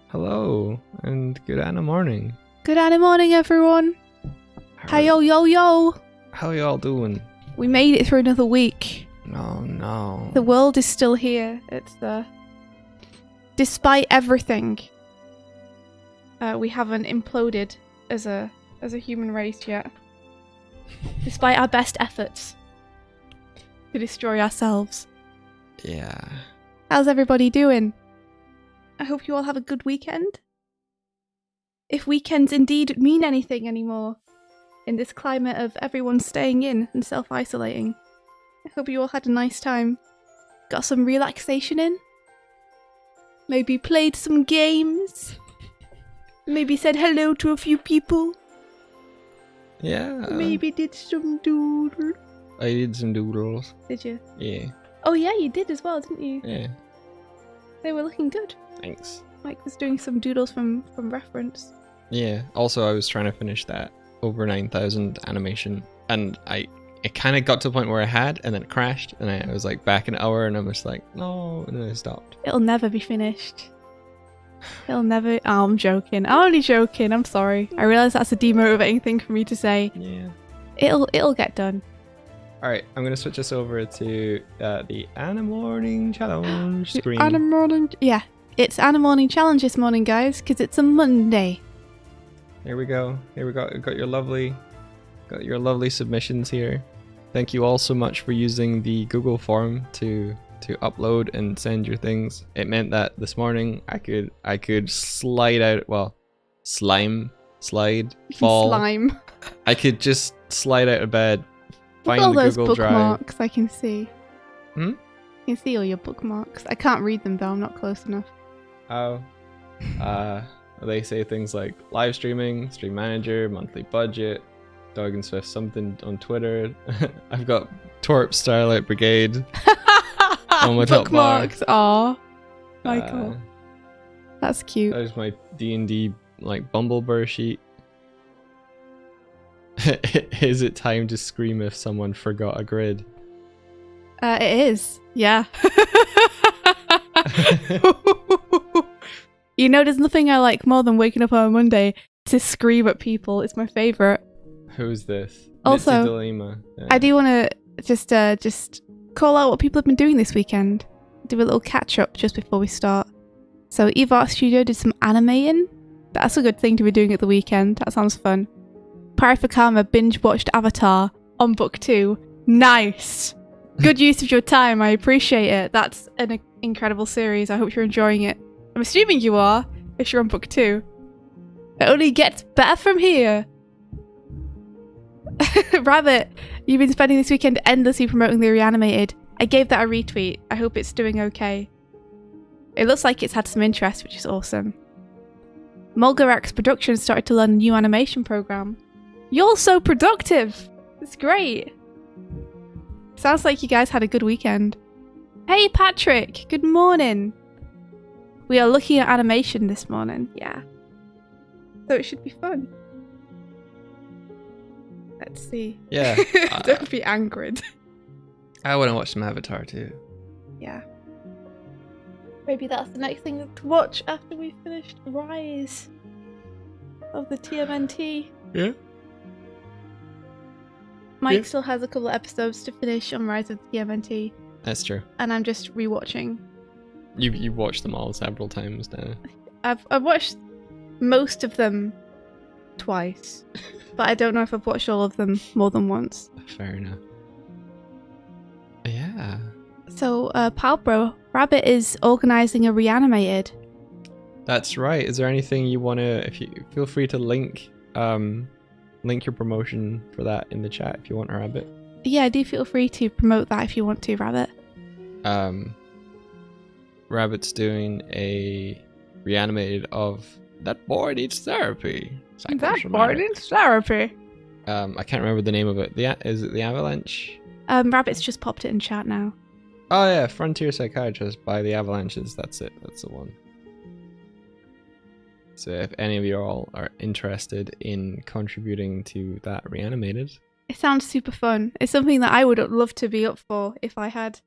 Hello, and good Animorning. Good Animorning, everyone. Hey, yo. How y'all doing? We made it through another week. No. The world is still here. It's despite everything, we haven't imploded as a human race yet. Despite our best efforts to destroy ourselves. Yeah. How's everybody doing? I hope you all have a good weekend. If weekends indeed mean anything anymore in this climate of everyone staying in and self-isolating. I hope you all had a nice time. Got some relaxation in. Maybe played some games. Maybe said hello to a few people. Yeah. Maybe did some doodles. I did some doodles. Did you? Yeah. Oh yeah, you did as well, didn't you? Yeah. They were looking good. Thanks. Mike was doing some doodles from reference. Yeah. Also, I was trying to finish that over 9,000 animation, and it kind of got to the point where I had, and then it crashed, and I was like back an hour, and I was like, no, and then I stopped. It'll never be finished. It'll never. Oh, I'm joking. I'm only joking. I'm sorry. I realise that's a demotivating thing for me to say. Yeah. It'll get done. All right, I'm gonna switch us over to the Animorning challenge screen. Animorning. Yeah, it's Animorning challenge this morning, guys, because it's a Monday. Here we go. Got your lovely submissions here. Thank you all so much for using the Google form to upload and send your things. It meant that this morning I could slide, fall. Slime. I could just slide out of bed, find all the those Google Drive. bookmarks I can see. Hmm? I can see all your bookmarks. I can't read them though. I'm not close enough. Oh. They say things like live streaming, stream manager, monthly budget, Doig and Swift something on Twitter. I've got Torp Starlight Brigade on my top bar. Bookmarks. Aw, Michael. That's cute. That is my D&D like Bumblebird sheet. Is it time to scream if someone forgot a grid? It is. Yeah. You know, there's nothing I like more than waking up on a Monday to scream at people. It's my favourite. Who's this? Also, Mitzi Delima. Yeah. I do want to just call out what people have been doing this weekend. Do a little catch up just before we start. So Eve Art Studio did some animating. That's a good thing to be doing at the weekend. That sounds fun. Parifakama binge watched Avatar on book 2. Nice. Good use of your time. I appreciate it. That's an incredible series. I hope you're enjoying it. I'm assuming you are, if you're on book 2. It only gets better from here. Rabbit, you've been spending this weekend endlessly promoting the Reanimated. I gave that a retweet. I hope it's doing okay. It looks like it's had some interest, which is awesome. Mulgarak's production started to learn a new animation program. You're so productive! It's great. Sounds like you guys had a good weekend. Hey Patrick, good morning. We are looking at animation this morning, yeah. So it should be fun. Let's see. Yeah. Don't be angered. I want to watch some Avatar too. Yeah. Maybe that's the next thing to watch after we finished Rise of the TMNT. Yeah. Mike still has a couple of episodes to finish on Rise of the TMNT. That's true. And I'm just rewatching. You've watched them all several times now. I've watched most of them twice, but I don't know if I've watched all of them more than once. Fair enough. Yeah. So, Palbro, Rabbit is organising a Reanimated. That's right. Is there anything you want to? If you feel free to link your promotion for that in the chat if you want, Rabbit. Yeah, do feel free to promote that if you want to, Rabbit. Rabbit's doing a Reanimated of That Boy Needs Therapy. That boy needs therapy. I can't remember the name of it. Is it The Avalanche? Rabbit's just popped it in chat now. Oh yeah, Frontier Psychiatrist by The Avalanches. That's it. That's the one. So if any of you all are interested in contributing to that Reanimated. It sounds super fun. It's something that I would love to be up for if I had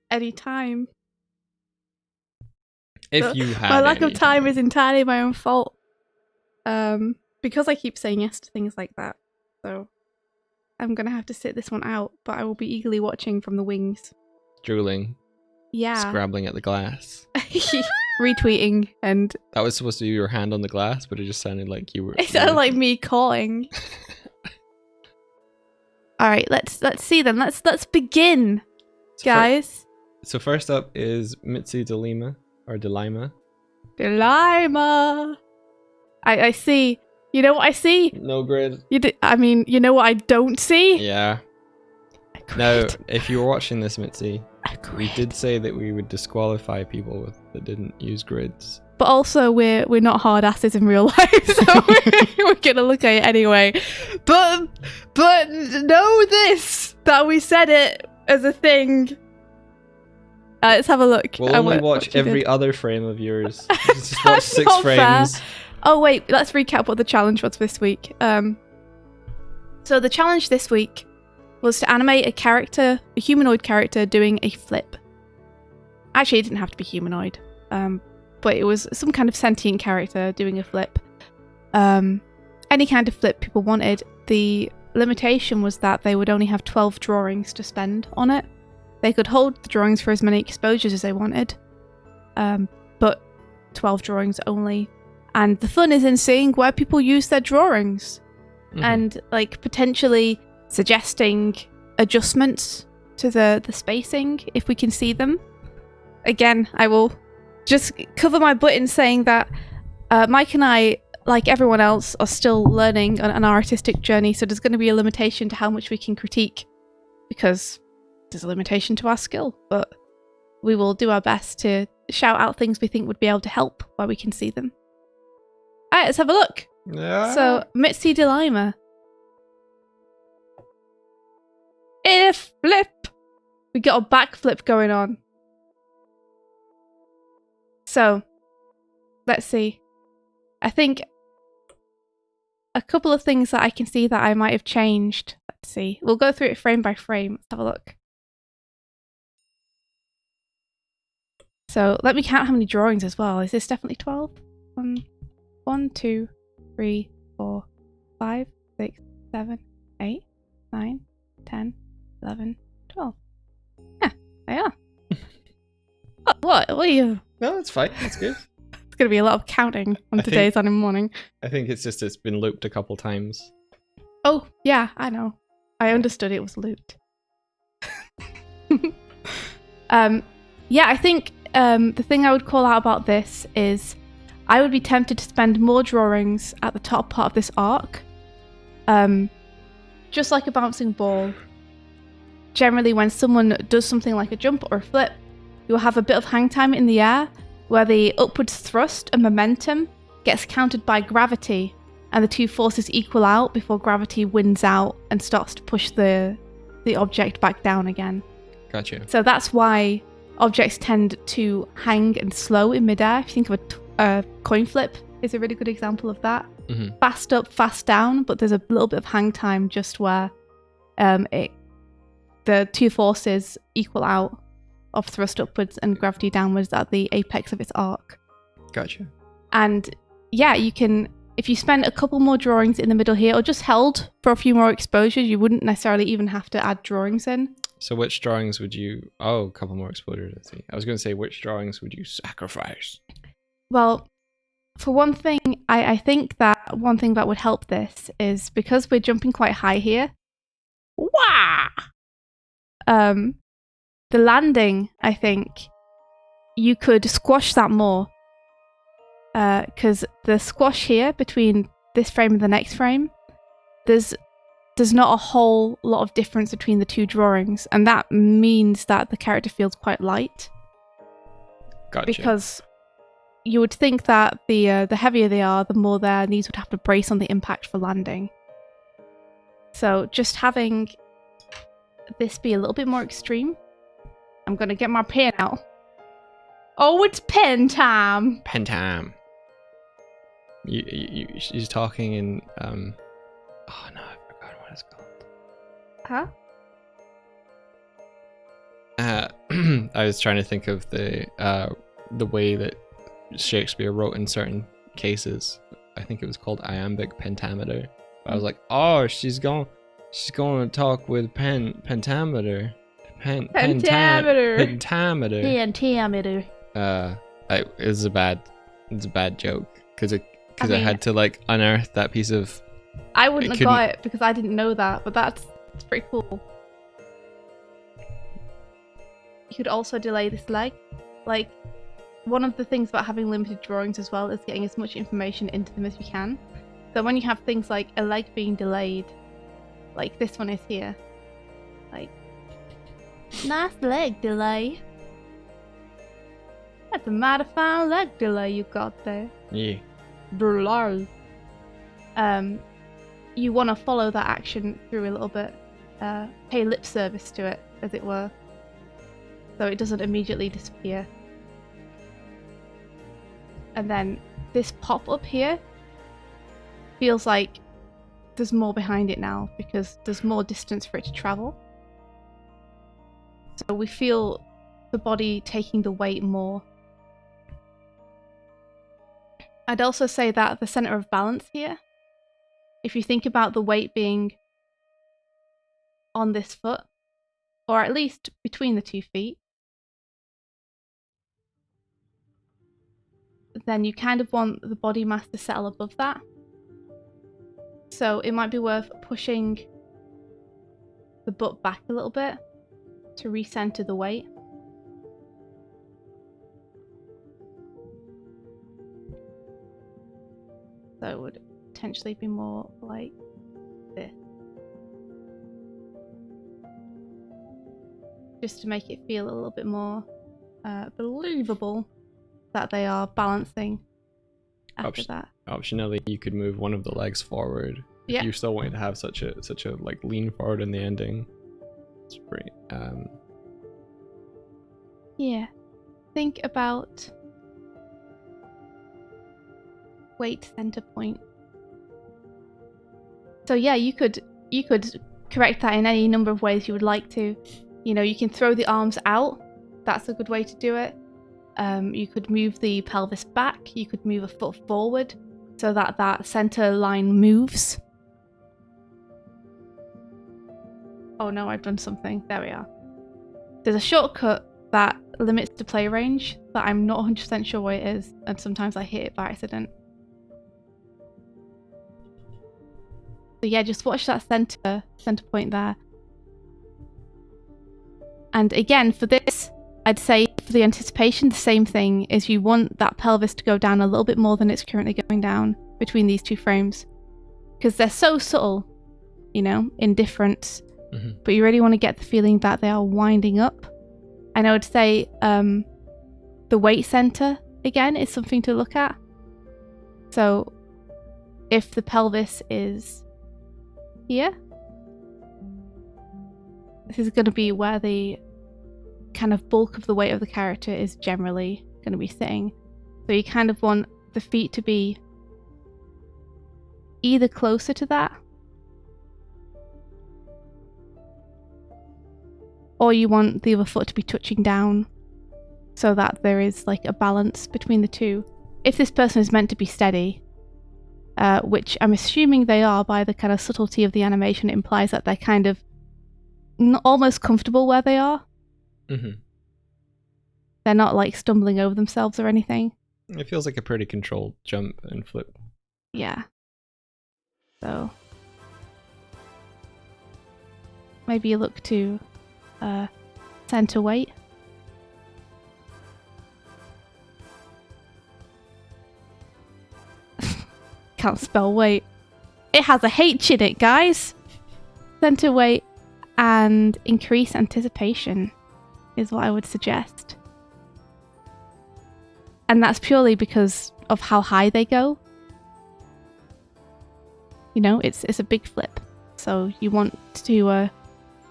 any time. If you had my lack any of time is entirely my own fault. Because I keep saying yes to things like that. So I'm gonna have to sit this one out, but I will be eagerly watching from the wings. Drooling, Yeah. scrabbling at the glass. Retweeting and That was supposed to be your hand on the glass, but it just sounded like you were. it sounded like me cawing. Alright, let's see then. Let's begin, guys. So first up is Mitsu Delima or Delima. Delima. I see. You know what I see? No grid. You know what I don't see? Yeah. Now, if you were watching this, Mitzi, we did say that we would disqualify people that didn't use grids. But also, we're not hard asses in real life, so we're gonna look at it anyway. But know this, that we said it as a thing. Let's have a look. We'll only watch every other frame of yours. Just watch 6 frames. Fair. Oh wait, let's recap what the challenge was this week. So the challenge this week was to animate a humanoid character doing a flip. Actually, it didn't have to be humanoid, but it was some kind of sentient character doing a flip. Any kind of flip people wanted. The limitation was that they would only have 12 drawings to spend on it. They could hold the drawings for as many exposures as they wanted, but 12 drawings only. And the fun is in seeing where people use their drawings and like potentially suggesting adjustments to the spacing if we can see them. Again, I will just cover my butt in saying that Mike and I, like everyone else, are still learning on an artistic journey, so there's going to be a limitation to how much we can critique because there's a limitation to our skill, but we will do our best to shout out things we think would be able to help where we can see them. Alright, let's have a look. Yeah. So, Mitzi Delima. In a flip! We got a backflip going on. So, let's see. I think a couple of things that I can see that I might have changed. Let's see. We'll go through it frame by frame. Let's have a look. So, let me count how many drawings as well. Is this definitely 12? 1, 2, 3, 4, 5, 6, 7, 8, 9, 10, 11, 12. Yeah, they are. What are you? No, it's fine. It's good. It's going to be a lot of counting on today's Animorning. I think it's been looped a couple times. Oh, yeah, I know. I understood it was looped. Yeah, I think the thing I would call out about this is I would be tempted to spend more drawings at the top part of this arc. Just like a bouncing ball. Generally, when someone does something like a jump or a flip, you'll have a bit of hang time in the air where the upwards thrust and momentum gets countered by gravity, and the two forces equal out before gravity wins out and starts to push the object back down again. Gotcha. So that's why objects tend to hang and slow in midair. If you think of a coin flip, is a really good example of that. Fast up, fast down, but there's a little bit of hang time just where the two forces equal out of thrust upwards and gravity downwards at the apex of its arc. Gotcha. And yeah, you can, if you spend a couple more drawings in the middle here, or just held for a few more exposures, you wouldn't necessarily even have to add drawings in. So which drawings would you... Oh, a couple more exposures, I see. I was going to say, which drawings would you sacrifice? Well, for one thing, I think that one thing that would help this is because we're jumping quite high here. Wah! The landing, I think, you could squash that more. Because the squash here between this frame and the next frame, there's not a whole lot of difference between the two drawings, and that means that the character feels quite light. Gotcha. Because you would think that the heavier they are, the more their knees would have to brace on the impact for landing. So just having this be a little bit more extreme. I'm gonna get my pen out. Oh, it's pen time! Pen time. She's talking in oh no, I forgot what it's called. Huh? I was trying to think of the way that Shakespeare wrote in certain cases. I think it was called iambic pentameter. I was like, oh, she's going to talk with pentameter. Pentameter. Pentameter. Pentameter. It's a bad joke because I mean, had to like unearth that piece of. I wouldn't have got it because I didn't know that, but that's pretty cool. You could also delay this leg. Like, one of the things about having limited drawings as well is getting as much information into them as you can. So when you have things like a leg being delayed, like this one is here, like, nice leg delay. That's a mighty fine leg delay you got there. Yeah. Delay. You want to follow that action through a little bit, pay lip service to it, as it were, so it doesn't immediately disappear. And then this pop up here feels like there's more behind it now because there's more distance for it to travel. So we feel the body taking the weight more. I'd also say that the center of balance here, if you think about the weight being on this foot, or at least between the 2 feet, then you kind of want the body mass to settle above that. So it might be worth pushing the butt back a little bit to recenter the weight. So it would potentially be more like this. Just to make it feel a little bit more believable that they are balancing after that. Optionally, you could move one of the legs forward if you still wanted to have such a like lean forward in the ending. It's pretty. Yeah. Think about weight center point. So yeah, you could correct that in any number of ways you would like to. You know, you can throw the arms out. That's a good way to do it. You could move the pelvis back. You could move a foot forward so that that center line moves. Oh no, I've done something. There we are. There's a shortcut that limits the play range, but I'm not 100% sure what it is, and sometimes I hit it by accident. So yeah, just watch that center point there. And again, for this, I'd say for the anticipation, the same thing is you want that pelvis to go down a little bit more than it's currently going down between these 2 frames. Because they're so subtle, you know, in difference. Mm-hmm. But you really want to get the feeling that they are winding up. And I would say the weight center, again, is something to look at. So if the pelvis is here, this is going to be where the kind of bulk of the weight of the character is generally going to be sitting. So you kind of want the feet to be either closer to that, or you want the other foot to be touching down so that there is like a balance between the two. If this person is meant to be steady, which I'm assuming they are by the kind of subtlety of the animation, it implies that they're kind of almost comfortable where they are. Mm-hmm. They're not like stumbling over themselves or anything. It feels like a pretty controlled jump and flip. Yeah. So maybe you look to center weight. Can't spell weight. It has a H in it, guys. Center weight and increase anticipation is what I would suggest. And that's purely because of how high they go. You know, it's a big flip. So you want to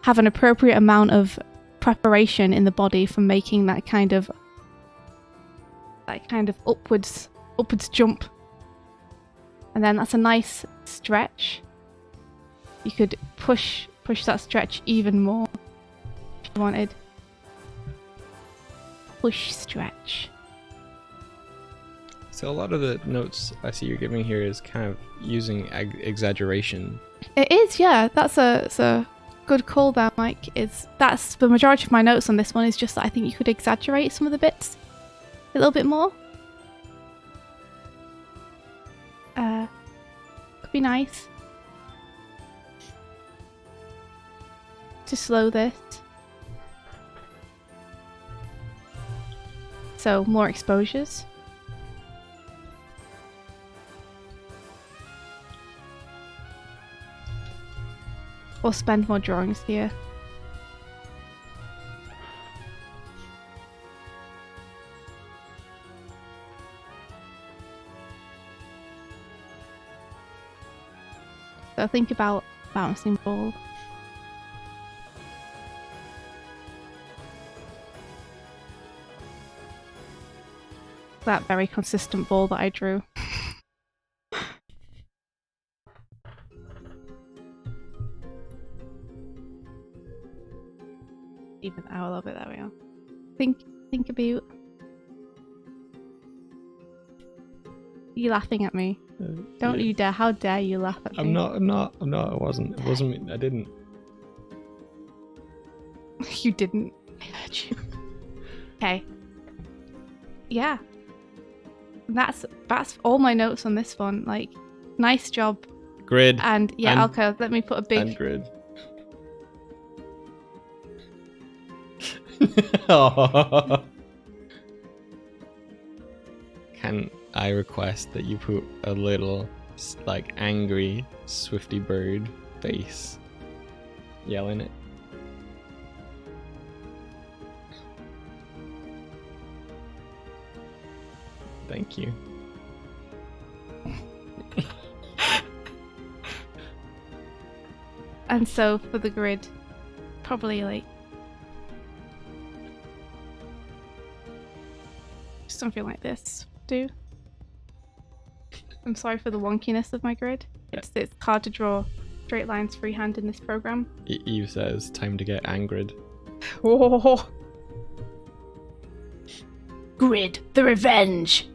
have an appropriate amount of preparation in the body for making that kind of upwards jump. And then that's a nice stretch. You could push that stretch even more if you wanted. Push stretch. So a lot of the notes I see you're giving here is kind of using exaggeration. It is, yeah. That's a good call there, Mike. That's the majority of my notes on this one is just that I think you could exaggerate some of the bits a little bit more. Could be nice to slow this. So more exposures. Or spend more drawings here. So think about bouncing ball. That very consistent ball that I drew. Even out a little bit, there we are. Think about... You laughing at me? Don't you dare, how dare you laugh at me? I'm not, it wasn't me, I didn't. You didn't. I heard you. Okay. Yeah. That's all my notes on this one. Like, nice job. Grid. And yeah, okay, let me put a big... And grid. Oh. Can I request that you put a little, like, angry Swifty bird face yelling it? Thank you. And so for the grid, probably like something like this. Do. I'm sorry for the wonkiness of my grid. It's hard to draw straight lines freehand in this program. Eve says, time to get angered. Oh. Grid, the revenge.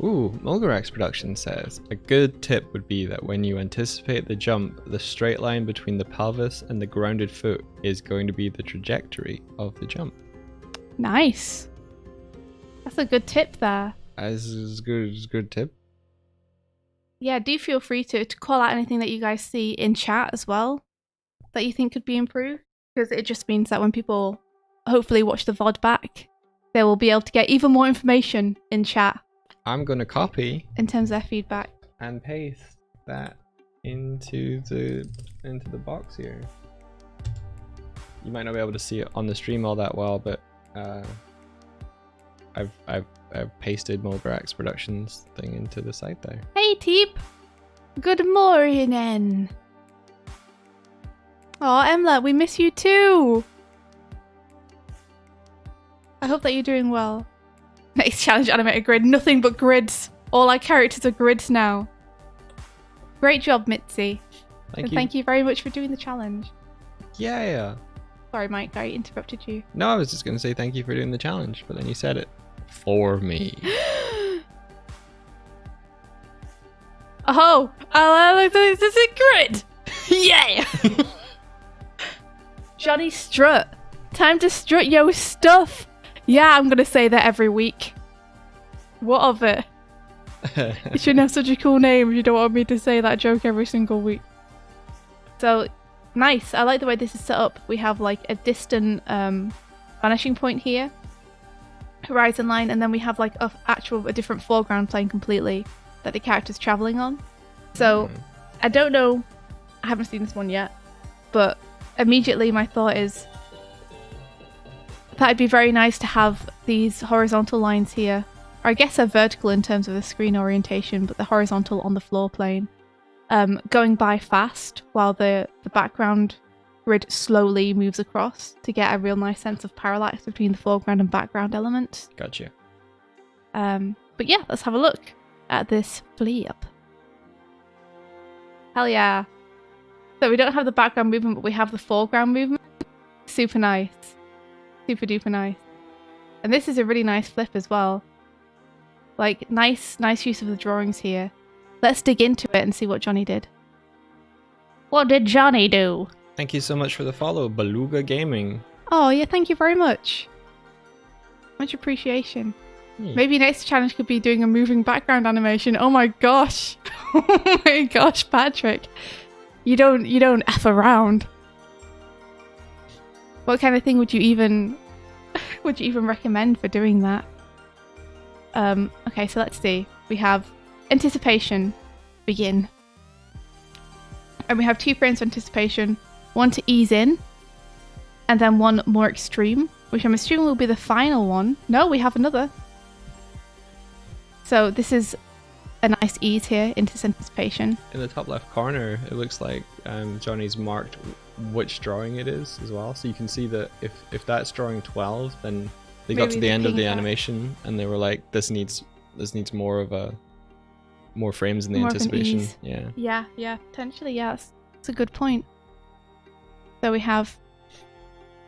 Ooh, Mulgarax Production says, a good tip would be that when you anticipate the jump, the straight line between the pelvis and the grounded foot is going to be the trajectory of the jump. Nice. That's a good tip there. As good tip. Yeah, do feel free to call out anything that you guys see in chat as well that you think could be improved, because it just means that when people hopefully watch the VOD back, they will be able to get even more information in chat. I'm going to copy in terms of their feedback and paste that into the box here. You might not be able to see it on the stream all that well, but I've pasted Mulgarax Productions thing into the site there. Hey Teep, good morning. Oh Emla, we miss you too. I hope that you're doing well. Next challenge, animate a grid. Nothing but grids. All our characters are grids now. Great job, Mitzi. Thank you very much for doing the challenge. Yeah. Sorry, Mike, I interrupted you. No, I was just going to say thank you for doing the challenge, but then you said it for me. Oh, this is a grid. Yeah. Johnny Strut. Time to strut your stuff. Yeah, I'm going to say that every week. What of it? You shouldn't have such a cool name if you don't want me to say that joke every single week. So, nice. I like the way this is set up. We have like a distant vanishing point here. Horizon line. And then we have like a different foreground plane completely that the character's traveling on. So, I don't know. I haven't seen this one yet. But immediately my thought is... that'd be very nice to have these horizontal lines here. Or I guess they're vertical in terms of the screen orientation, but they're horizontal on the floor plane. Going by fast while the background grid slowly moves across to get a real nice sense of parallax between the foreground and background elements. Gotcha. But yeah, let's have a look at this flip. Hell yeah. So we don't have the background movement, but we have the foreground movement. Super nice. Super duper nice. And this is a really nice flip as well. Like, nice use of the drawings here. Let's dig into it and see what Johnny did. What did Johnny do? Thank you so much for the follow, Beluga Gaming. Oh, yeah, thank you very much. Much appreciation. Yeah. Maybe next challenge could be doing a moving background animation. Oh my gosh. Oh my gosh, Patrick. You don't F around. What kind of thing would you even recommend for doing that? Okay, so let's see. We have anticipation, begin. And we have 2 frames of anticipation, one to ease in, and then one more extreme, which I'm assuming will be the final one. No, we have another. So this is a nice ease here into anticipation. In the top left corner, it looks like Johnny's marked which drawing it is as well. So you can see that if that's drawing 12, then they got to the end of the animation and they were like, this needs more frames in the anticipation. Yeah. Yeah, potentially, yes. That's a good point. So we have,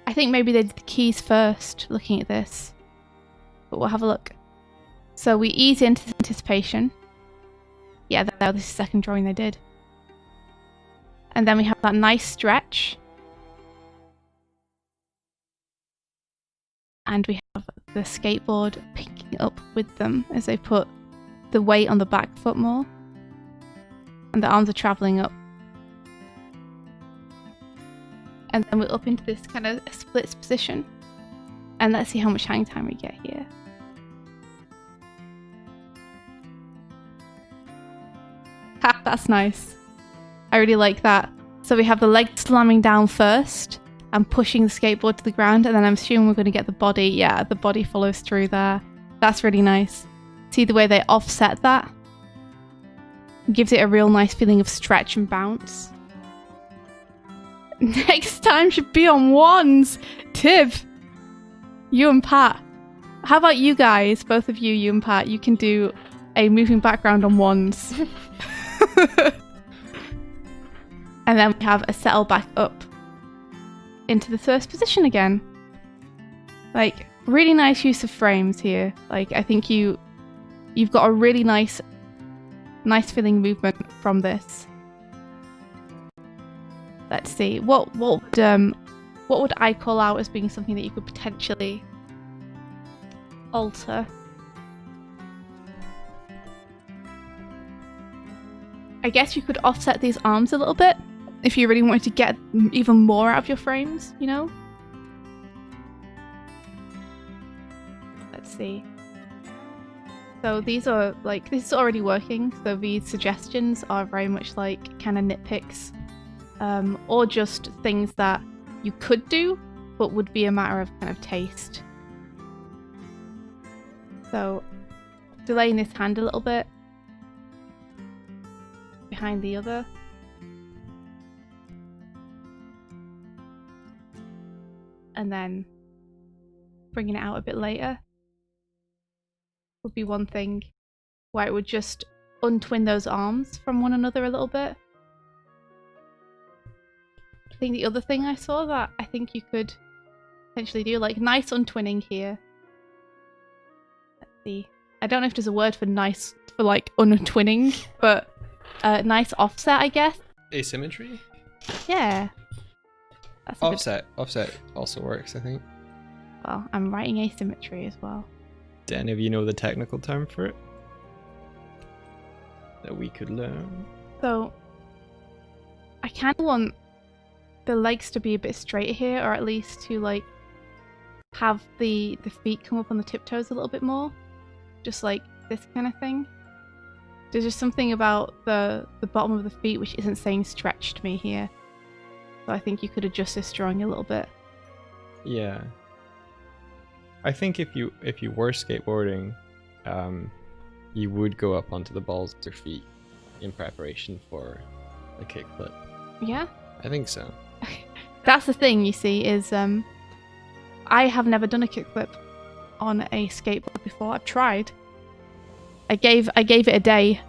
I think maybe they did the keys first, looking at this. But we'll have a look. So we ease into anticipation. Yeah, that was the second drawing they did. And then we have that nice stretch. And we have the skateboard picking up with them as they put the weight on the back foot more. And the arms are travelling up. And then we're up into this kind of splits position. And let's see how much hang time we get here. Ha, that's nice. I really like that. So we have the leg slamming down first and pushing the skateboard to the ground, and then I'm assuming we're going to get the body. Yeah, the body follows through there. That's really nice. See the way they offset that? Gives it a real nice feeling of stretch and bounce. Next time should be on ones. Tib, you and Pat. How about you guys? Both of you, you and Pat, you can do a moving background on ones. And then we have a settle back up into the first position again. Like, really nice use of frames here. Like, I think you've got a really nice feeling movement from this. Let's see. What would I call out as being something that you could potentially alter? I guess you could offset these arms a little bit if you really wanted to get even more out of your frames, you know? Let's see. So these are like, this is already working, so these suggestions are very much like kind of nitpicks, or just things that you could do, but would be a matter of kind of taste. So, delaying this hand a little bit behind the other. And then bringing it out a bit later would be one thing, where it would just untwin those arms from one another a little bit. I think the other thing I saw that I think you could potentially do, like nice untwinning here. Let's see. I don't know if there's a word for nice for like untwinning, but nice offset, I guess. Asymmetry? Yeah. That's offset also works, I think. Well, I'm writing asymmetry as well. Do any of you know the technical term for it that we could learn? So, I kind of want the legs to be a bit straighter here, or at least to like have the feet come up on the tiptoes a little bit more, just like this kind of thing. There's just something about the bottom of the feet which isn't saying stretch to me here. So I think you could adjust this drawing a little bit. Yeah. I think if you were skateboarding, you would go up onto the balls of your feet in preparation for a kickflip. Yeah? I think so. That's the thing, you see, is I have never done a kickflip on a skateboard before. I've tried. I gave it a day.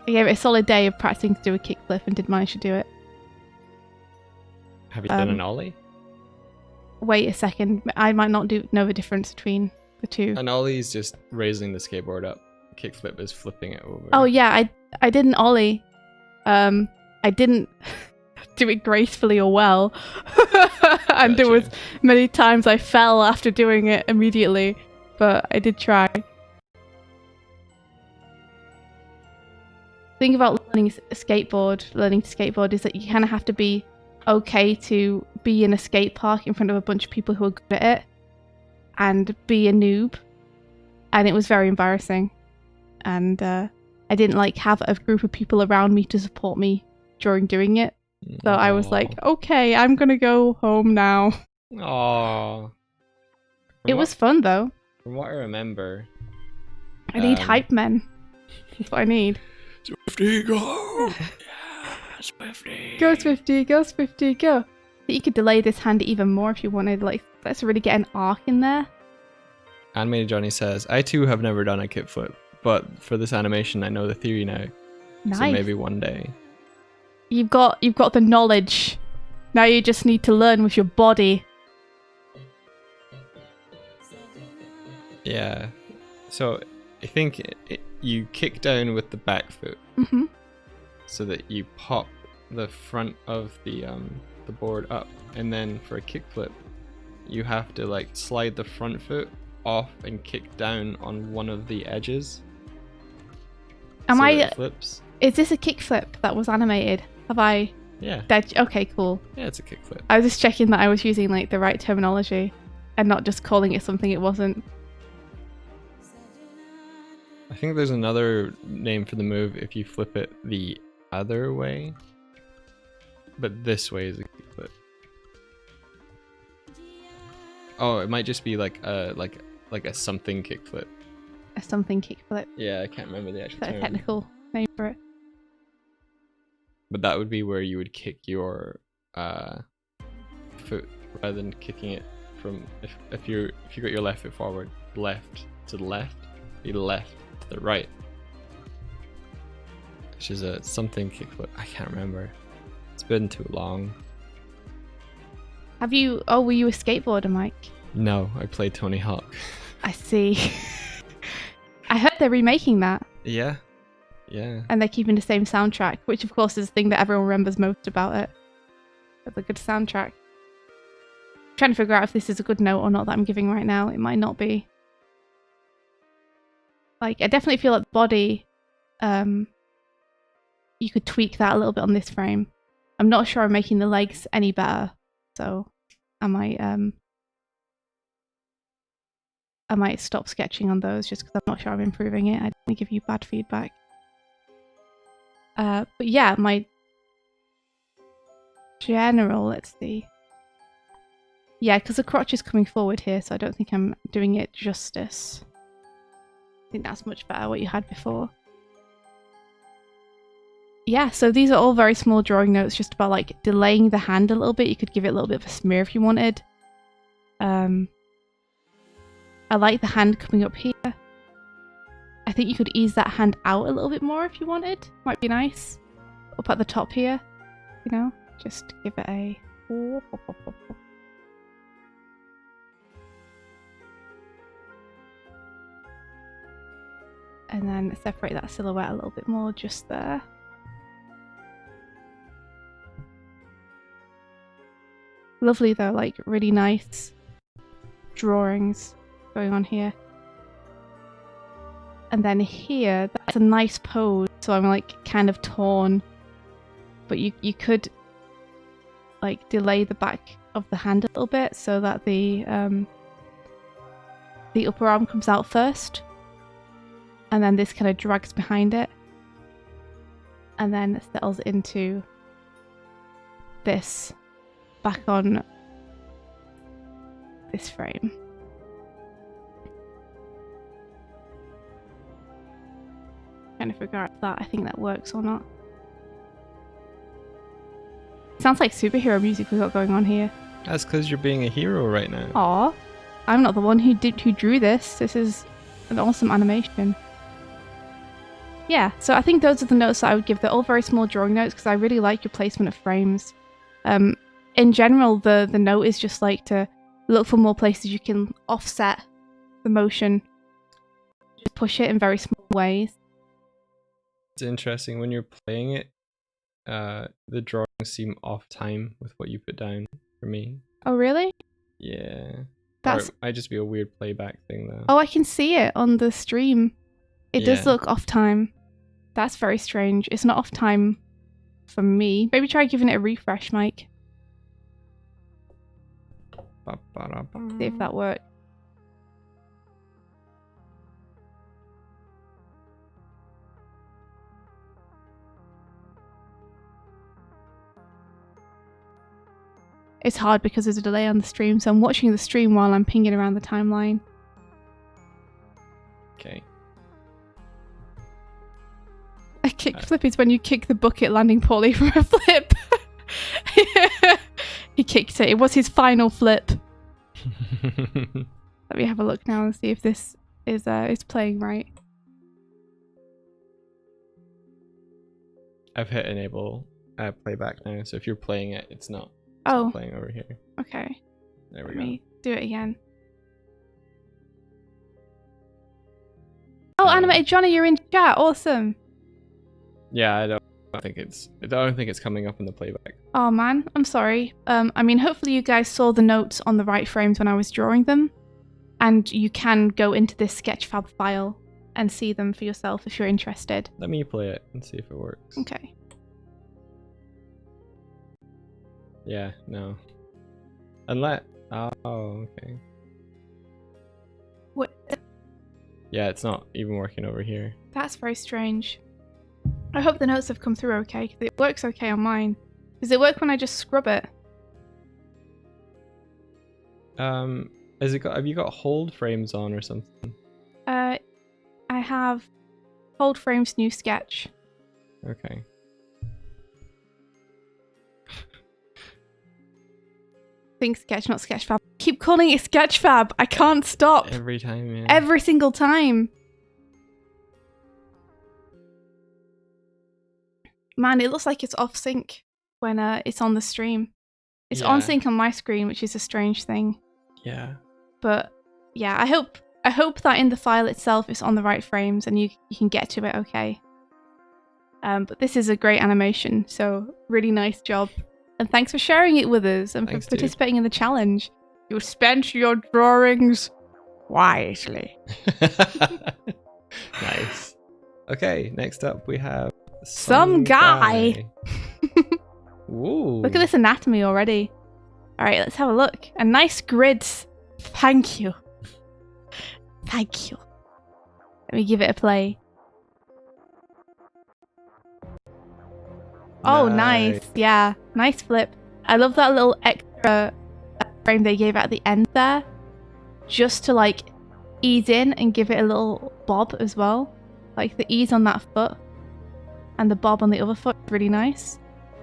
I gave it a solid day of practicing to do a kickflip and did manage to do it. Have you done an ollie? wait a second. I might not know the difference between the two. And Ollie's just raising the skateboard up. Kickflip is flipping it over. Oh yeah, I did an ollie. I didn't do it gracefully or well. And there was many times I fell after doing it immediately, but I did try. The thing about learning to skateboard is that you kind of have to be okay to be in a skate park in front of a bunch of people who are good at it and be a noob. And it was very embarrassing. And I didn't like have a group of people around me to support me during doing it. So I was like, okay, I'm gonna go home now. Aww. It was fun though. From what I remember, I need hype men. That's what I need. Swifty, go! Yeah, Swifty! Go Swifty, go Swifty, go! I think you could delay this hand even more if you wanted. Like, let's really get an arc in there. Animated Johnny says, I too have never done a kickflip, but for this animation I know the theory now. Nice. So maybe one day. You've got the knowledge. Now you just need to learn with your body. Yeah. So I think you kick down with the back foot, so that you pop the front of the board up, and then for a kickflip, you have to like slide the front foot off and kick down on one of the edges. Flips. Is this a kickflip that was animated? Have I? Yeah. Okay, cool. Yeah, it's a kickflip. I was just checking that I was using like the right terminology and not just calling it something it wasn't. I think there's another name for the move if you flip it the other way, but this way is a kickflip. Oh, it might just be like a something kickflip. A something kickflip. Yeah, I can't remember the actual term. A technical name for it. But that would be where you would kick your foot rather than kicking it from if you got your left foot forward, left to the left, be left to the right. Which is a something kickflip. I can't remember. It's been too long. Were you a skateboarder, Mike? No, I played Tony Hawk. I see. I heard they're remaking that. Yeah. Yeah. And they're keeping the same soundtrack, which of course is the thing that everyone remembers most about it. It's a good soundtrack. I'm trying to figure out if this is a good note or not that I'm giving right now. It might not be. Like, I definitely feel like the body, you could tweak that a little bit on this frame. I'm not sure I'm making the legs any better, so I might stop sketching on those just because I'm not sure I'm improving it. I don't want to give you bad feedback. But yeah, my general, let's see. Yeah, because the crotch is coming forward here, so I don't think I'm doing it justice. I think that's much better what you had before. Yeah, so these are all very small drawing notes just about like delaying the hand a little bit. You could give it a little bit of a smear if you wanted. I like the hand coming up here. I think you could ease that hand out a little bit more if you wanted. Might be nice. Up at the top here, you know, just give it a... And then separate that silhouette a little bit more just there. Lovely though, like really nice drawings going on here. And then here, that's a nice pose, so I'm like kind of torn. But you could like delay the back of the hand a little bit so that the upper arm comes out first. And then this kind of drags behind it. And then settles into this back on this frame. Trying to figure out if I think that works or not. Sounds like superhero music we got going on here. That's because you're being a hero right now. Aw, I'm not the one who drew this. This is an awesome animation. Yeah, so I think those are the notes that I would give. They're all very small drawing notes because I really like your placement of frames. In general, the note is just like to look for more places you can offset the motion. Just push it in very small ways. It's interesting when you're playing it. The drawings seem off time with what you put down for me. Oh, really? Yeah. That's... Or it might just be a weird playback thing though. Oh, I can see it on the stream. It does Yeah. look off time. That's very strange. It's not off time for me. Maybe try giving it a refresh, Mike. See if that works. It's hard because there's a delay on the stream, so I'm watching the stream while I'm pinging around the timeline. Okay. A kickflip is when you kick the bucket landing poorly from a flip. He kicked it. It was his final flip. Let me have a look now and see if this is playing right. I've hit enable playback now, so if you're playing it, it's not playing over here. Okay. There we Let go. me do it again. Oh, Animated Johnny, you're in chat. Awesome. Yeah, I don't think it's coming up in the playback. Oh man, I'm sorry. I mean, hopefully you guys saw the notes on the right frames when I was drawing them, and you can go into this Sketchfab file and see them for yourself if you're interested. Let me play it and see if it works. Okay. Yeah, no. Unless... Oh, okay. What? Yeah, it's not even working over here. That's very strange. I hope the notes have come through okay, because it works okay on mine. Does it work when I just scrub it? Have you got hold frames on or something? I have hold frames new sketch. Okay. Think sketch, not Sketchfab. Keep calling it Sketchfab. I can't stop. Every time, yeah. Every single time. Man, it looks like it's off sync when it's on the stream. It's on sync on my screen, which is a strange thing. Yeah. But yeah, I hope that in the file itself it's on the right frames and you can get to it okay. But this is a great animation, so really nice job. And thanks for sharing it with us and for participating in the challenge. You spent your drawings wisely. Nice. Okay, next up we have Some guy. Ooh. Look at this anatomy already. Alright, let's have a look. A nice grids. Thank you. Thank you. Let me give it a play. Oh, nice. Yeah, nice flip. I love that little extra frame they gave at the end there. Just to like ease in and give it a little bob as well. Like the ease on that foot and the bob on the other foot is really nice.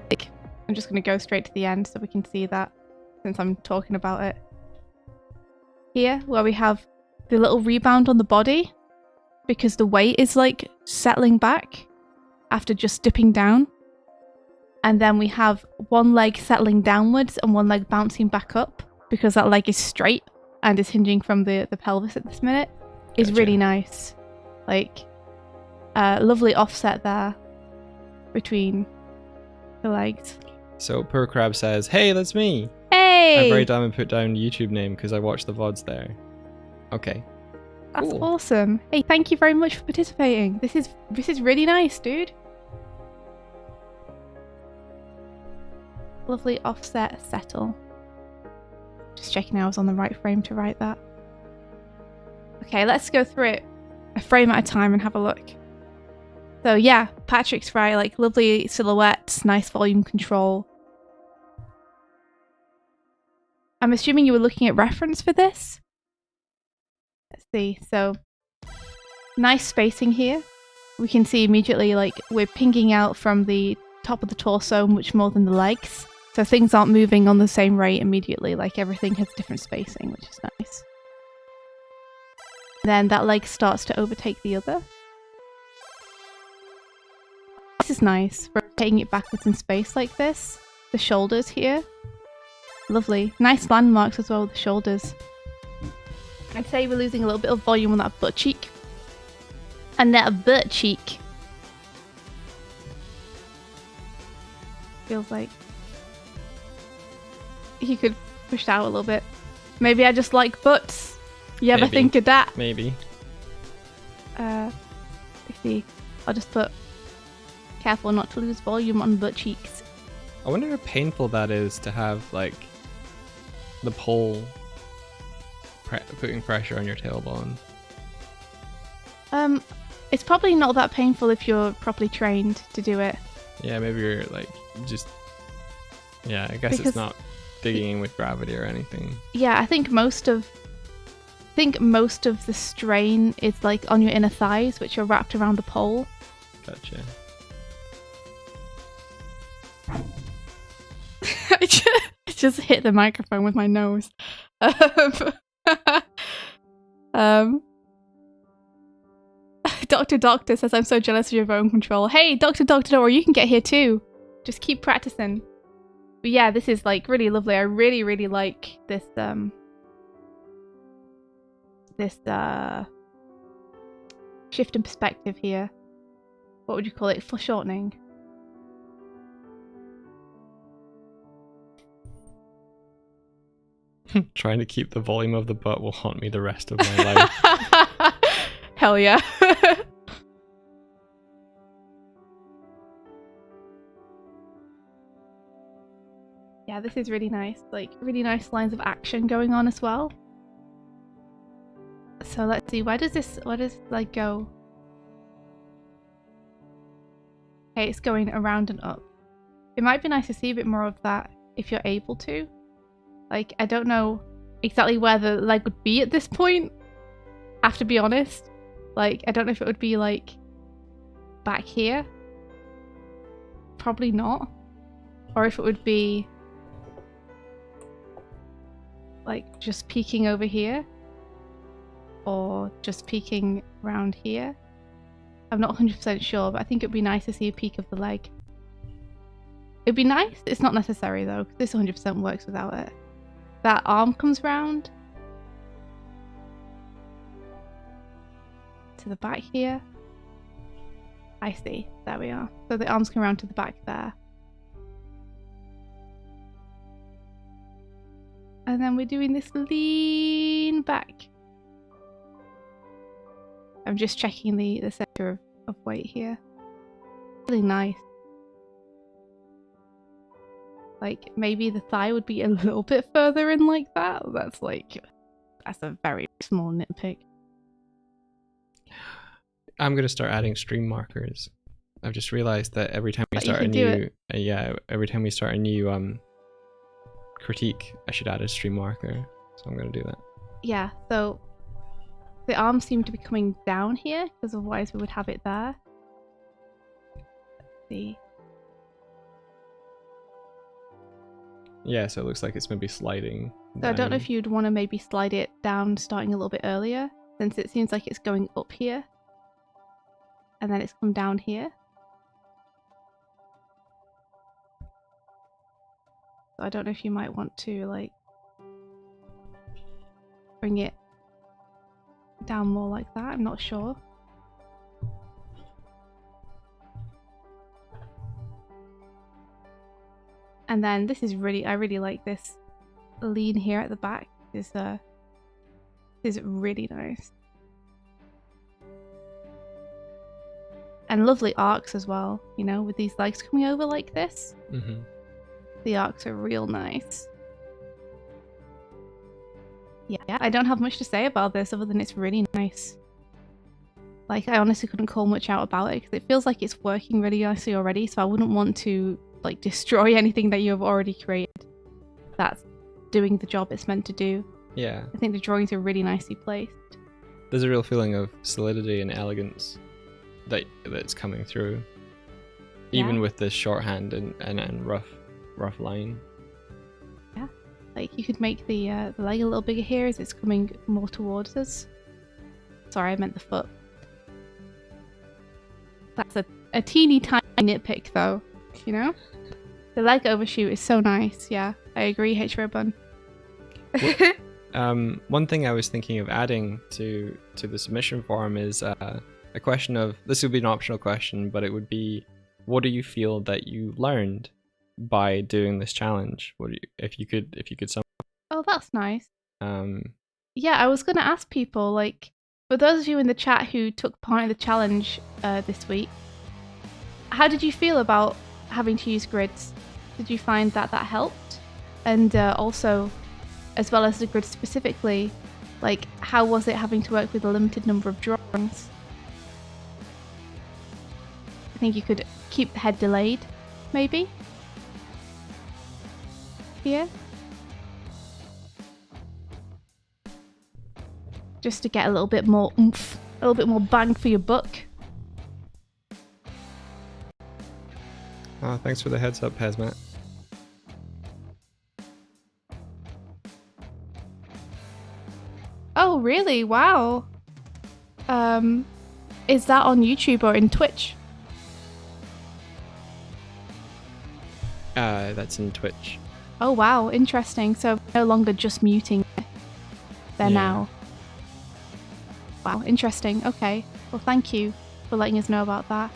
Like, I'm just going to go straight to the end so we can see that since I'm talking about it. Here, where we have the little rebound on the body because the weight is like settling back after just dipping down. And then we have one leg settling downwards and one leg bouncing back up because that leg is straight and is hinging from the pelvis at this minute. Is really nice. Like, lovely offset there between the legs. So Purr Crab says, "Hey, that's me. Hey! I'm very dumb and put down YouTube name because I watch the VODs there." Okay. That's cool. Awesome. Hey, thank you very much for participating. This is really nice, dude. Lovely offset settle. Just checking I was on the right frame to write that. Okay, let's go through it a frame at a time and have a look. So yeah, Patrick's right, like lovely silhouettes, nice volume control. I'm assuming you were looking at reference for this? Let's see, so nice spacing here. We can see immediately like we're pinging out from the top of the torso much more than the legs. So things aren't moving on the same rate immediately, like everything has different spacing, which is nice. Then that leg starts to overtake the other. This is nice, rotating it backwards in space like this. The shoulders here. Lovely. Nice landmarks as well with the shoulders. I'd say we're losing a little bit of volume on that butt cheek. And that butt cheek. Feels like you could push it out a little bit. Maybe I just like butts. You ever think of that? Maybe. Let's see. I'll just put careful not to lose volume on butt cheeks. I wonder how painful that is to have like the pole putting pressure on your tailbone. It's probably not that painful if you're properly trained to do it. Yeah, maybe you're like just. Yeah, I guess it's not digging in with gravity or anything. Yeah, I think most of the strain is like on your inner thighs, which are wrapped around the pole. Gotcha. I just hit the microphone with my nose. Doctor says, I'm so jealous of your bone control. Hey, Doctor, don't worry, you can get here too. Just keep practicing. But yeah, this is like really lovely. I really, really like this shift in perspective here. What would you call it? Foreshortening. Trying to keep the volume of the butt will haunt me the rest of my life. Hell yeah. Yeah, this is really nice. Like, really nice lines of action going on as well. So let's see, where does like go? Okay, it's going around and up. It might be nice to see a bit more of that if you're able to. Like, I don't know exactly where the leg would be at this point. I have to be honest. Like, I don't know if it would be like back here. Probably not. Or if it would be like just peeking over here. Or just peeking around here. I'm not 100% sure, but I think it'd be nice to see a peek of the leg. It'd be nice. It's not necessary though, because this 100% works without it. That arm comes round to the back here. I see. There we are. So the arms come around to the back there. And then we're doing this lean back. I'm just checking the center of weight here. Really nice. Like, maybe the thigh would be a little bit further in like that. That's a very small nitpick. I'm gonna start adding stream markers. I've just realized that every time we start a new, every time we start a new critique, I should add a stream marker. So I'm gonna do that. Yeah. So the arms seem to be coming down here because otherwise we would have it there. Let's see. Yeah, so it looks like it's maybe sliding So down. I don't know if you'd want to maybe slide it down starting a little bit earlier, since it seems like it's going up here. And then it's come down here. So I don't know if you might want to like bring it down more like that. I'm not sure. And then this is really, I really like this lean here at the back. This is really nice. And lovely arcs as well, you know, with these legs coming over like this. Mm-hmm. The arcs are real nice. Yeah, I don't have much to say about this other than it's really nice. Like, I honestly couldn't call much out about it because it feels like it's working really nicely already, so I wouldn't want to like destroy anything that you have already created that's doing the job it's meant to do. Yeah. I think the drawings are really nicely placed. There's a real feeling of solidity and elegance that's coming through. Even with this shorthand and rough line. Yeah. Like, you could make the leg a little bigger here as it's coming more towards us. Sorry, I meant the foot. That's a teeny tiny nitpick though, you know? The leg overshoot is so nice. Yeah, I agree, H-Robun. One thing I was thinking of adding to the submission form is a question of, this would be an optional question, but it would be, what do you feel that you learned by doing this challenge? If you could sum. Oh, that's nice. Yeah, I was gonna ask people, like, for those of you in the chat who took part in the challenge this week, how did you feel about having to use grids? Did you find that helped? And also, as well as the grid specifically, like, how was it having to work with a limited number of drawings? I think you could keep the head delayed, maybe? Here? Just to get a little bit more oomph, a little bit more bang for your buck. Oh, thanks for the heads up, Hazmat. Oh, really? Wow. Is that on YouTube or in Twitch? That's in Twitch. Oh, wow. Interesting. So no longer just muting there now. Wow, interesting. Okay. Well, thank you for letting us know about that.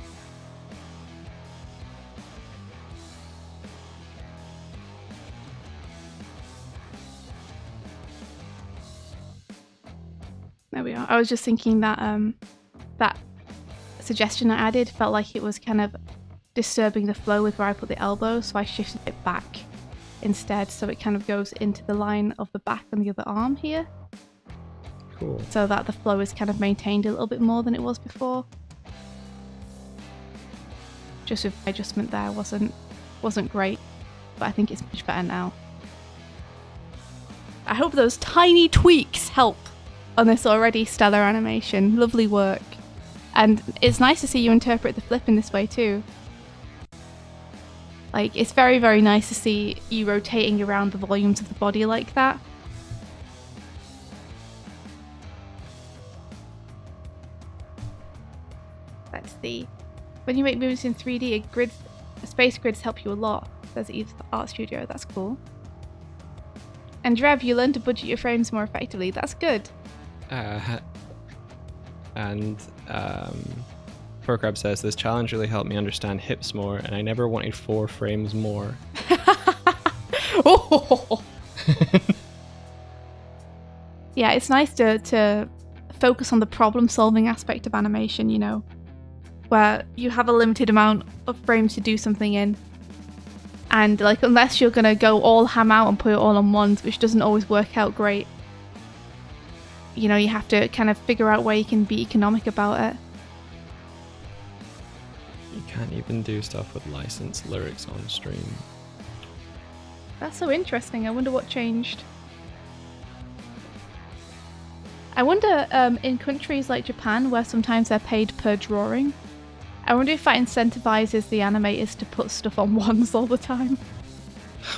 There we are. I was just thinking that that suggestion I added felt like it was kind of disturbing the flow with where I put the elbow, so I shifted it back instead, so it kind of goes into the line of the back and the other arm here. Cool. So that the flow is kind of maintained a little bit more than it was before. Just with my adjustment there wasn't great, but I think it's much better now. I hope those tiny tweaks help on this already stellar animation. Lovely work. And it's nice to see you interpret the flip in this way too. Like, it's very, very nice to see you rotating around the volumes of the body like that. Let's see. When you make movements in 3D, space grids help you a lot. Says Eve's Art Studio. That's cool. And Drev, you learn to budget your frames more effectively. That's good. Crab says, this challenge really helped me understand hips more, and I never wanted 4 frames more. Oh. Yeah, it's nice to focus on the problem-solving aspect of animation, you know, where you have a limited amount of frames to do something in, and like, unless you're gonna go all ham out and put it all on ones, which doesn't always work out great, you know, you have to kind of figure out where you can be economic about it. You can't even do stuff with licensed lyrics on stream. That's so interesting. I wonder what changed. I wonder, in countries like Japan, where sometimes they're paid per drawing, I wonder if that incentivizes the animators to put stuff on ones all the time.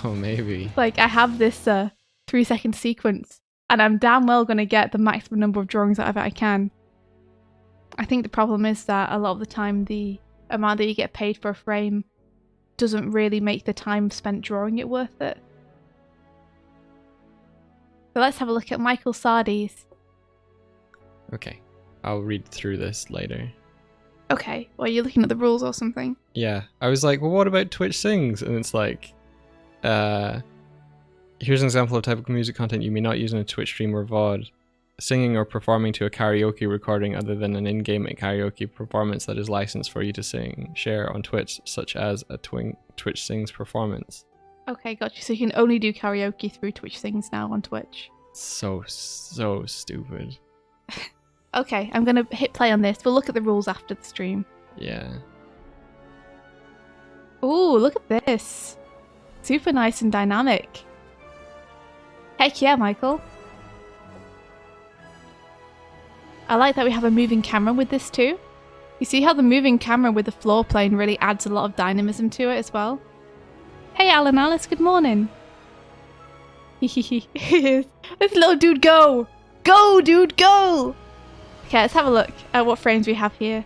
Oh, maybe. Like, I have this 3-second sequence, and I'm damn well going to get the maximum number of drawings out of it I can. I think the problem is that a lot of the time the amount that you get paid for a frame doesn't really make the time spent drawing it worth it. So let's have a look at Michael Sardi's. Okay, I'll read through this later. Okay, well, you're looking at the rules or something. Yeah, I was like, well, what about Twitch Sings? And it's like, here's an example of type of music content you may not use in a Twitch stream or VOD. Singing or performing to a karaoke recording other than an in-game karaoke performance that is licensed for you to share on Twitch, such as a Twitch Sings performance. Okay, gotcha. So you can only do karaoke through Twitch Sings now on Twitch. So stupid. Okay, I'm going to hit play on this. We'll look at the rules after the stream. Yeah. Ooh, look at this. Super nice and dynamic. Heck yeah, Michael. I like that we have a moving camera with this too. You see how the moving camera with the floor plane really adds a lot of dynamism to it as well? Hey Alan Alice, good morning. This little dude go! Go, dude, go! Okay, let's have a look at what frames we have here.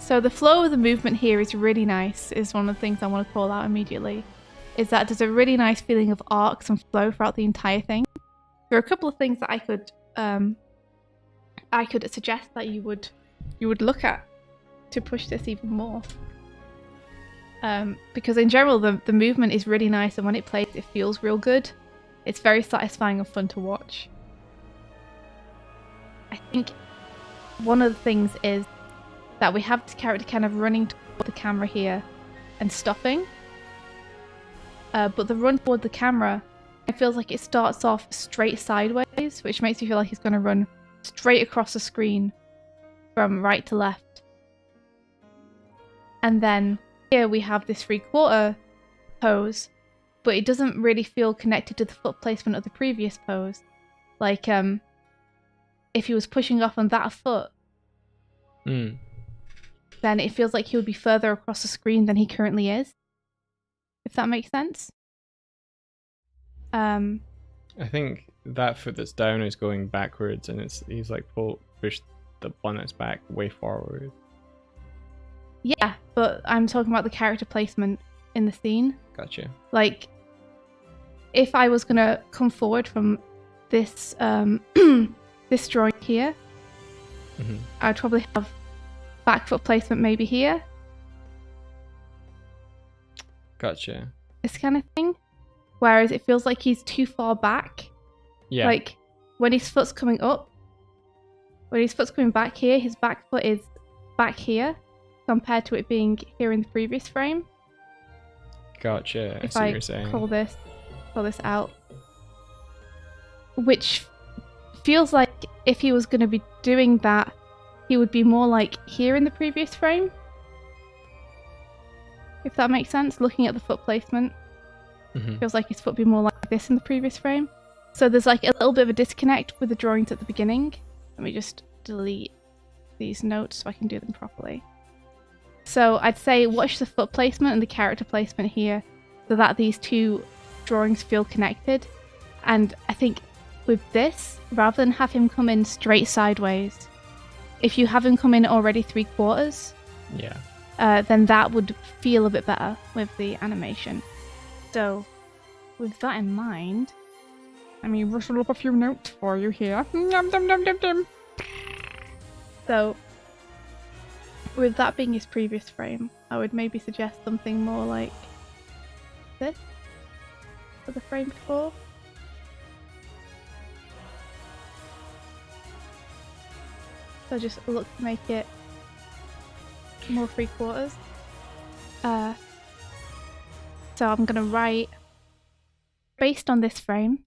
So the flow of the movement here is really nice, is one of the things I want to call out immediately. Is that there's a really nice feeling of arcs and flow throughout the entire thing. There are a couple of things that I could suggest that you would look at to push this even more. Because in general the movement is really nice, and when it plays it feels real good. It's very satisfying and fun to watch. I think one of the things is that we have this character kind of running toward the camera here and stopping. But the run toward the camera, it feels like it starts off straight sideways, which makes me feel like he's going to run straight across the screen from right to left. And then here we have this 3/4 pose, but it doesn't really feel connected to the foot placement of the previous pose. Like, if he was pushing off on that foot, then it feels like he would be further across the screen than he currently is. If that makes sense. I think that foot that's down is going backwards, and he's like pushed the one that's back way forward. Yeah, but I'm talking about the character placement in the scene. Gotcha. Like, if I was gonna come forward from this this drawing here, I'd probably have back foot placement maybe here. Gotcha. This kind of thing. Whereas it feels like he's too far back. Yeah. Like, when his foot's coming up, when his foot's coming back here, his back foot is back here compared to it being here in the previous frame. Gotcha. I If see what I you're saying. call this out. Which feels like if he was going to be doing that, he would be more like here in the previous frame. If that makes sense, looking at the foot placement. Feels like his foot would be more like this in the previous frame. So there's like a little bit of a disconnect with the drawings at the beginning. Let me just delete these notes so I can do them properly. So I'd say watch the foot placement and the character placement here so that these two drawings feel connected. And I think with this, rather than have him come in straight sideways, if you have him come in already 3/4, then that would feel a bit better with the animation. So, with that in mind, let me rustle up a few notes for you here. So, with that being his previous frame, I would maybe suggest something more like this for the frame before. So just look to make it more 3/4. So I'm going to write, based on this frame.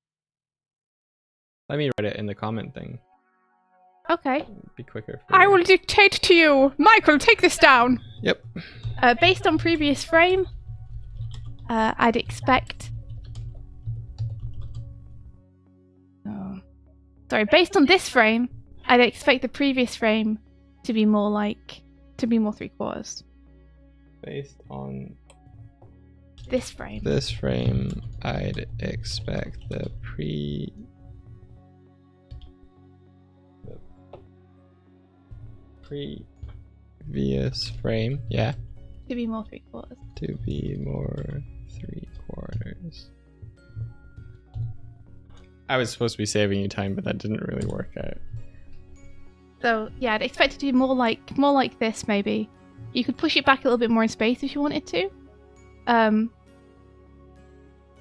Let me write it in the comment thing. Okay. It'd be quicker. I will dictate to you. Michael, take this down. Yep. Based on previous frame, I'd expect... based on this frame, I'd expect the previous frame to be more 3/4. Based on this frame. This frame, I'd expect the previous frame, to be more 3/4. To be more 3/4. I was supposed to be saving you time, but that didn't really work out. So yeah, I'd expect it to be more like this maybe. You could push it back a little bit more in space if you wanted to.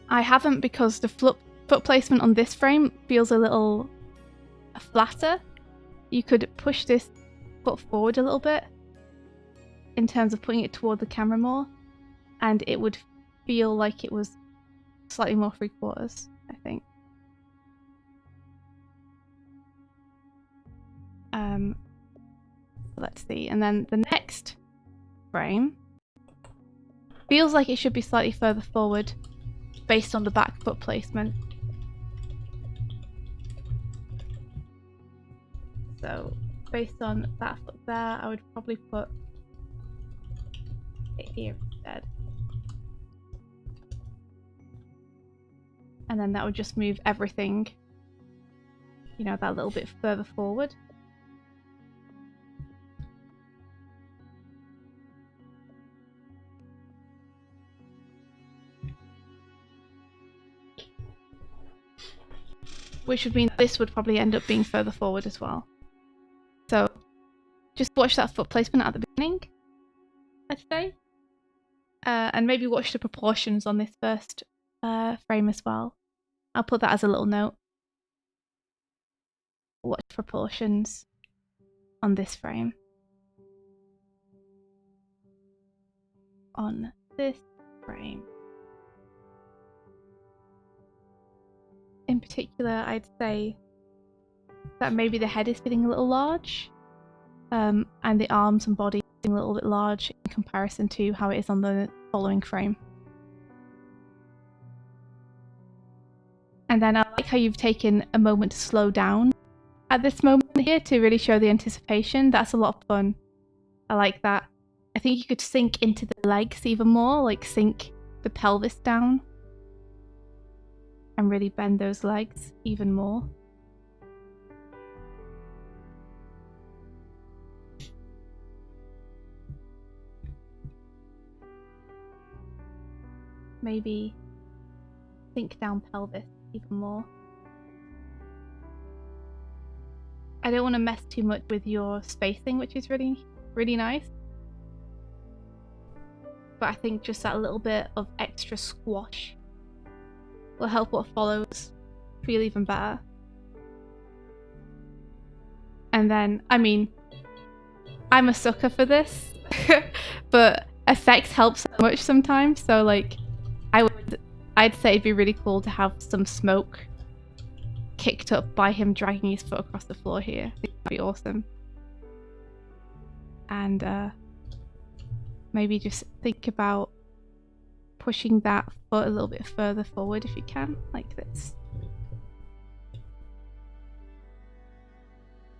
I haven't, because the foot placement on this frame feels a little flatter. You could push this foot forward a little bit in terms of putting it toward the camera more, and it would feel like it was slightly more 3/4, I think. Let's see, and then the next frame feels like it should be slightly further forward based on the back foot placement. So based on that foot there, I would probably put it here instead. And then that would just move everything, that little bit further forward. which would mean this would probably end up being further forward as well. So just watch that foot placement at the beginning, I'd say. And maybe watch the proportions on this first frame as well. I'll put that as a little note. Watch proportions on this frame. On this frame. In particular, I'd say that maybe the head is feeling a little large, and the arms and body feeling a little bit large in comparison to how it is on the following frame. And then I like how you've taken a moment to slow down at this moment here to really show the anticipation. That's a lot of fun. I like that. I think you could sink into the legs even more, like sink the pelvis down and really bend those legs even more. Maybe sink down pelvis even more. I don't want to mess too much with your spacing, which is really, really nice. But I think just that little bit of extra squash will help what follows feel even better. And then, I mean, I'm a sucker for this, but effects help so much sometimes. So like, I'd say it'd be really cool to have some smoke kicked up by him dragging his foot across the floor here. I think that'd be awesome. And maybe just think about pushing that foot a little bit further forward if you can, like this.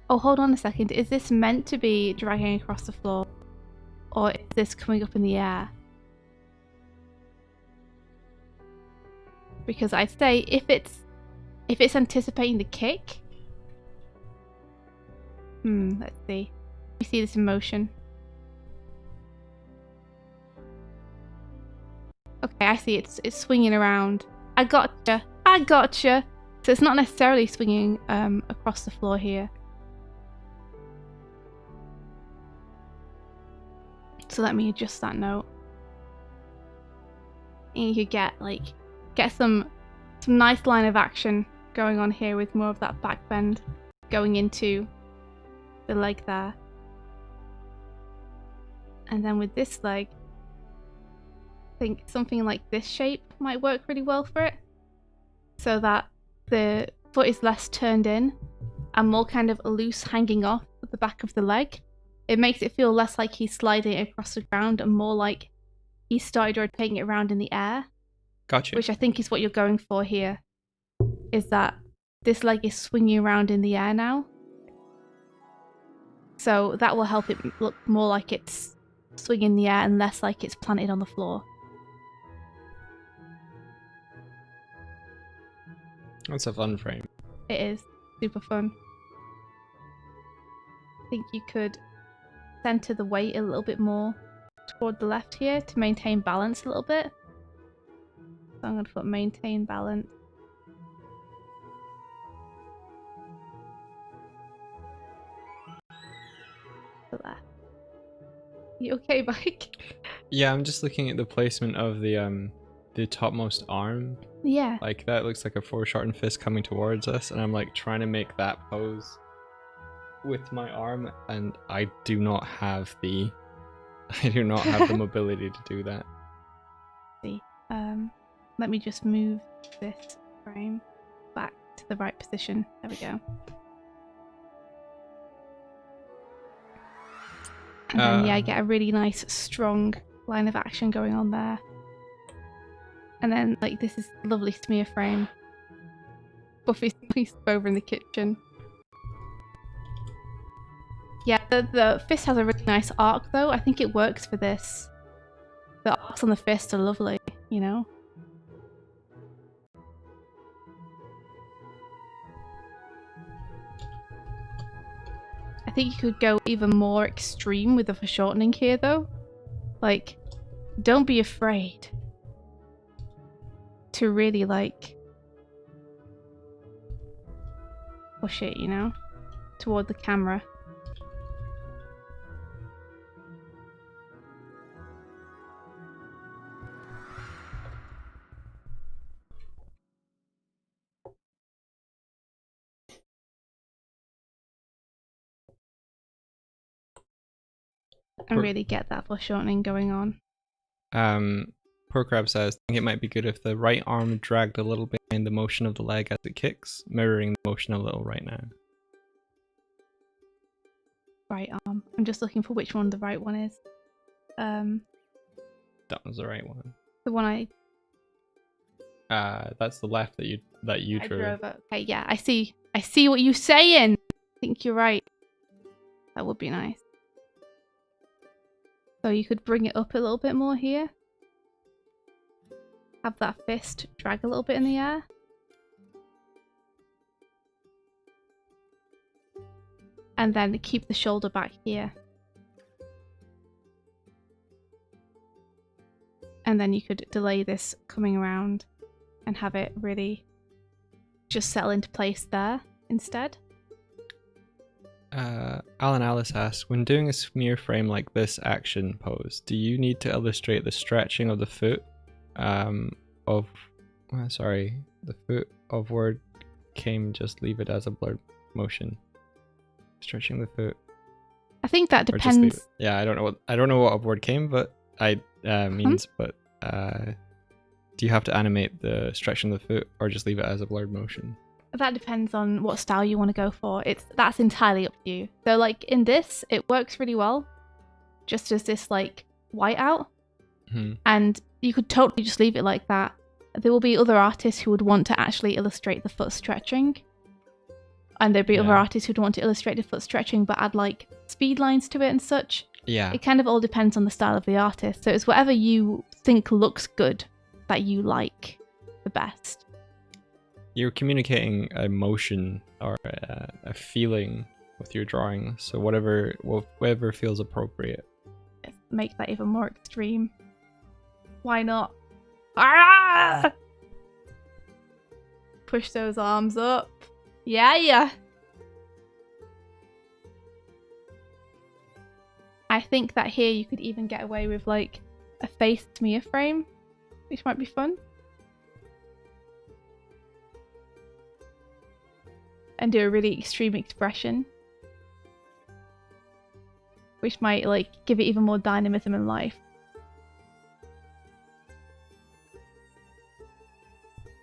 Oh, hold on a second. Is this meant to be dragging across the floor? Or is this coming up in the air? Because I'd say if it's anticipating the kick. Let's see. Let me see this in motion. Okay, I see. It's swinging around. I gotcha. I gotcha. So it's not necessarily swinging across the floor here. So let me adjust that note. And you could get some nice line of action going on here with more of that back bend going into the leg there. And then with this leg, I think something like this shape might work really well for it. So that the foot is less turned in and more kind of loose hanging off at the back of the leg. It makes it feel less like he's sliding across the ground and more like he started rotating it around in the air. Gotcha. Which I think is what you're going for here. Is that this leg is swinging around in the air now. So that will help it look more like it's swinging in the air and less like it's planted on the floor. That's a fun frame. It is super fun. I think you could center the weight a little bit more toward the left here to maintain balance a little bit. So I'm going to put maintain balance. The left. You okay, Mike? Yeah, I'm just looking at the placement of the topmost arm. Yeah. Like that looks like a foreshortened fist coming towards us, and I'm like trying to make that pose with my arm, and I do not have the mobility to do that. See, let me just move this frame back to the right position. There we go. And then yeah, I get a really nice strong line of action going on there. And then like this is a lovely smear frame. Buffy's over in the kitchen. Yeah, the fist has a really nice arc though. I think it works for this. The arcs on the fist are lovely, you know? I think you could go even more extreme with the foreshortening here though. Like, don't be afraid to really like push it, you know, toward the camera. And really get that foreshortening going on. Poor Crab says, I think it might be good if the right arm dragged a little bit behind the motion of the leg as it kicks, mirroring the motion a little right now. Right arm. I'm just looking for which one the right one is. That was the right one. The one I that's the left that you drew. drove it. Okay, yeah, I see what you're saying. I think you're right. That would be nice. So you could bring it up a little bit more here. Have that fist drag a little bit in the air. And then keep the shoulder back here. And then you could delay this coming around and have it really just settle into place there instead. Alan Alice asks, when doing a smear frame like this action pose, do you need to illustrate the stretching of the foot the foot of word came, just leave it as a blurred motion? Stretching the foot. I think that depends. Yeah, I don't know what upward came, but means. But do you have to animate the stretching of the foot, or just leave it as a blurred motion? That depends on what style you want to go for. That's entirely up to you. So like in this, it works really well, just as this like whiteout, and you could totally just leave it like that. There will be other artists who would want to actually illustrate the foot stretching. And there'd be other artists who'd want to illustrate the foot stretching but add like speed lines to it and such. Yeah. It kind of all depends on the style of the artist. So it's whatever you think looks good that you like the best. You're communicating a emotion or a feeling with your drawing. So whatever feels appropriate. Make that even more extreme. Why not? Ah! Push those arms up. Yeah. I think that here you could even get away with like a face smear frame, which might be fun. And do a really extreme expression, which might like give it even more dynamism and life.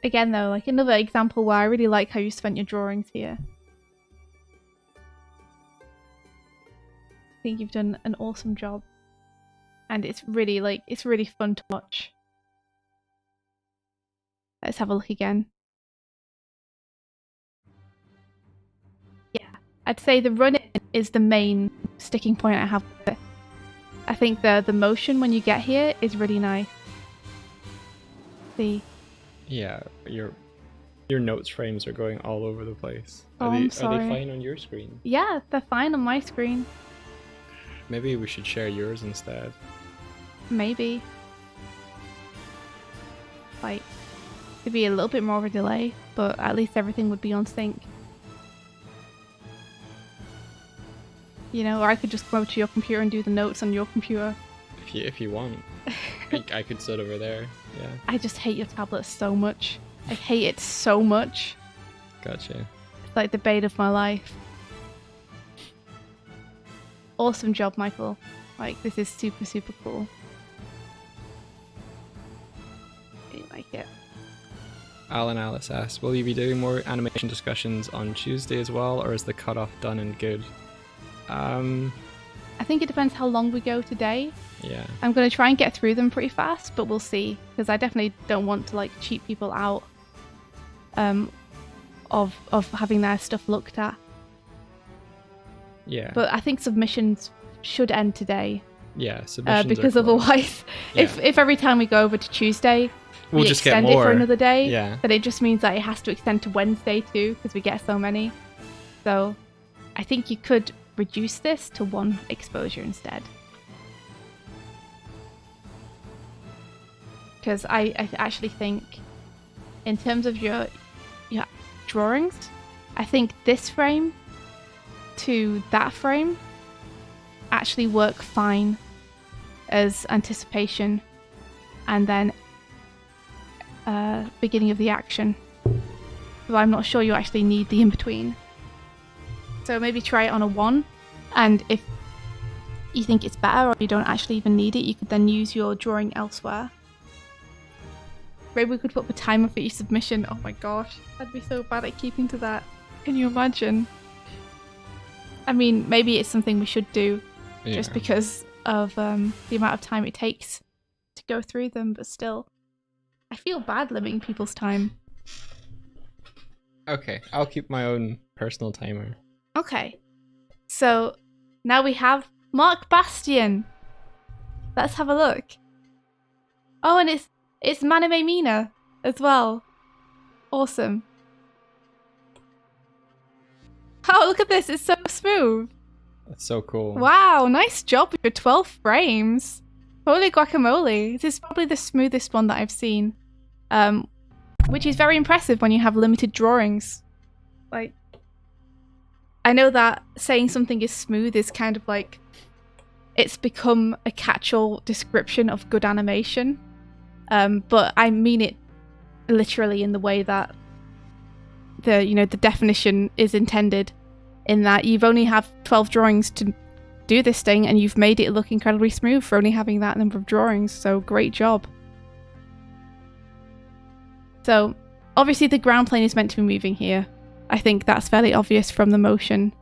Again though, like another example where I really like how you spent your drawings here. I think you've done an awesome job. And it's really fun to watch. Let's have a look again. Yeah, I'd say the running is the main sticking point I have with it. I think the motion when you get here is really nice. See? Yeah, your notes frames are going all over the place. I'm sorry. Are they fine on your screen? Yeah, they're fine on my screen. Maybe we should share yours instead. Maybe. Like, it'd be a little bit more of a delay, but at least everything would be on sync. You know, or I could just go over to your computer and do the notes on your computer. If you want. I could sit over there, yeah. I just hate your tablet so much. I hate it so much. Gotcha. It's like the bane of my life. Awesome job, Michael. Like, this is super, super cool. I like it. Alan Alice asks, will you be doing more animation discussions on Tuesday as well, or is the cutoff done and good? I think it depends how long we go today. Yeah. I'm going to try and get through them pretty fast, but we'll see. Because I definitely don't want to, like, cheat people out of having their stuff looked at. Yeah. But I think submissions should end today. Yeah, submissions because are otherwise, yeah. if every time we go over to Tuesday, we'll we just extend get more. it for another day, yeah. then it just means that it has to extend to Wednesday too, because we get so many. So I think you could reduce this to one exposure instead. Because I actually think, in terms of your drawings, I think this frame to that frame actually work fine as anticipation and then beginning of the action. But I'm not sure you actually need the in-between. So maybe try it on a 1, and if you think it's better or you don't actually even need it, you could then use your drawing elsewhere. Maybe we could put up a timer for each submission. Oh my gosh, I'd be so bad at keeping to that. Can you imagine? I mean, maybe it's something we should do just because of the amount of time it takes to go through them, but still. I feel bad limiting people's time. Okay, I'll keep my own personal timer. Okay, so now we have Mark Bastian. Let's have a look. Oh, and it's Maname Mina as well. Awesome. Oh, look at this. It's so smooth. That's so cool. Wow, nice job with your 12 frames. Holy guacamole. This is probably the smoothest one that I've seen. Which is very impressive when you have limited drawings. Like, I know that saying something is smooth is kind of like, it's become a catch-all description of good animation. But I mean it literally in the way that the definition is intended, in that you've only have 12 drawings to do this thing and you've made it look incredibly smooth for only having that number of drawings, so great job. So obviously the ground plane is meant to be moving here. I think that's fairly obvious from the motion.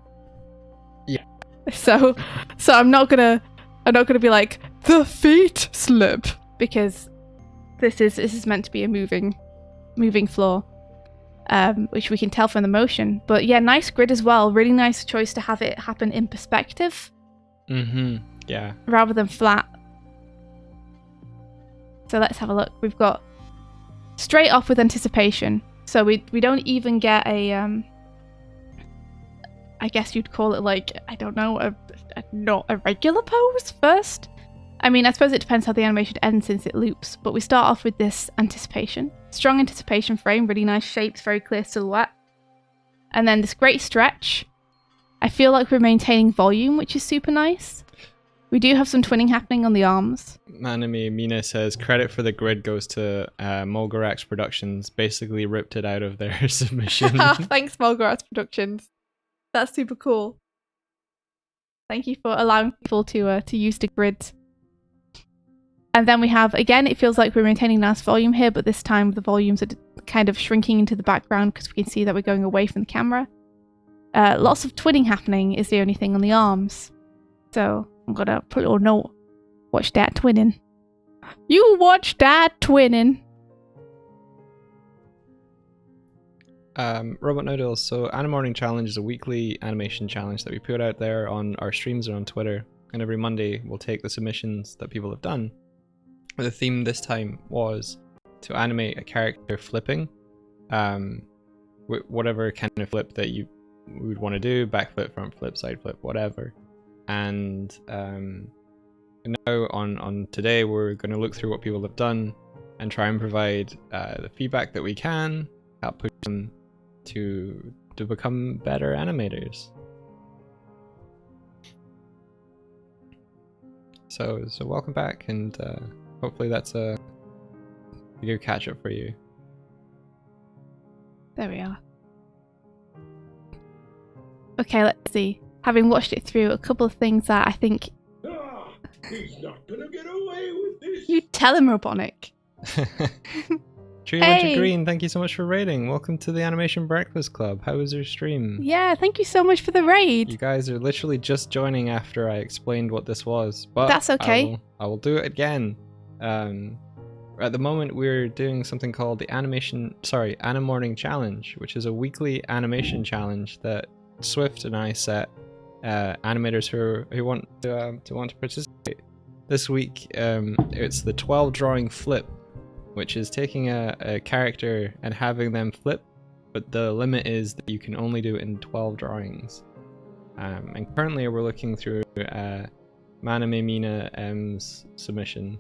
Yeah. So I'm not gonna be like, the feet slip, because this is meant to be a moving floor. Which we can tell from the motion. But yeah, nice grid as well. Really nice choice to have it happen in perspective. Mm-hmm. Yeah. Rather than flat. So let's have a look. We've got straight off with anticipation. So we don't even get a I guess you'd call it like, I don't know, not a regular pose first. I mean, I suppose it depends how the animation ends since it loops, but we start off with this anticipation. Strong anticipation frame, really nice shapes, very clear silhouette. And then this great stretch. I feel like we're maintaining volume, which is super nice. We do have some twinning happening on the arms. Maname Mina says, credit for the grid goes to Mulgarax Productions, basically ripped it out of their submission. Thanks, Mulgarax Productions. That's super cool. Thank you for allowing people to use the grid. And then we have, again, it feels like we're maintaining nice volume here, but this time the volumes are kind of shrinking into the background because we can see that we're going away from the camera. Lots of twinning happening is the only thing on the arms. So I'm going to put a little note. Watch that twinning. You watch that twinning. Robot Noodles, so Animorning Challenge is a weekly animation challenge that we put out there on our streams and on Twitter. And every Monday we'll take the submissions that people have done. The theme this time was to animate a character flipping, whatever kind of flip that you would want to do, back flip, front flip, side flip, whatever. And now on today we're going to look through what people have done and try and provide the feedback that we can, help push them to become better animators. So welcome back, and hopefully that's a good catch up for you. There we are. Okay, let's see. Having watched it through, a couple of things that I think... He's not gonna get away with this. You tell him, Robonic. Tree Green, thank you so much for raiding. Welcome to the Animation Breakfast Club. How was your stream? Yeah, thank you so much for the raid. You guys are literally just joining after I explained what this was, but that's okay. I will do it again. At the moment, we're doing something called the Animorning Challenge, which is a weekly animation challenge that Swift and I set animators who want to participate. This week, it's the 12 drawing flip, which is taking a character and having them flip, but the limit is that you can only do it in 12 drawings. And currently we're looking through Maname Mina M's submission.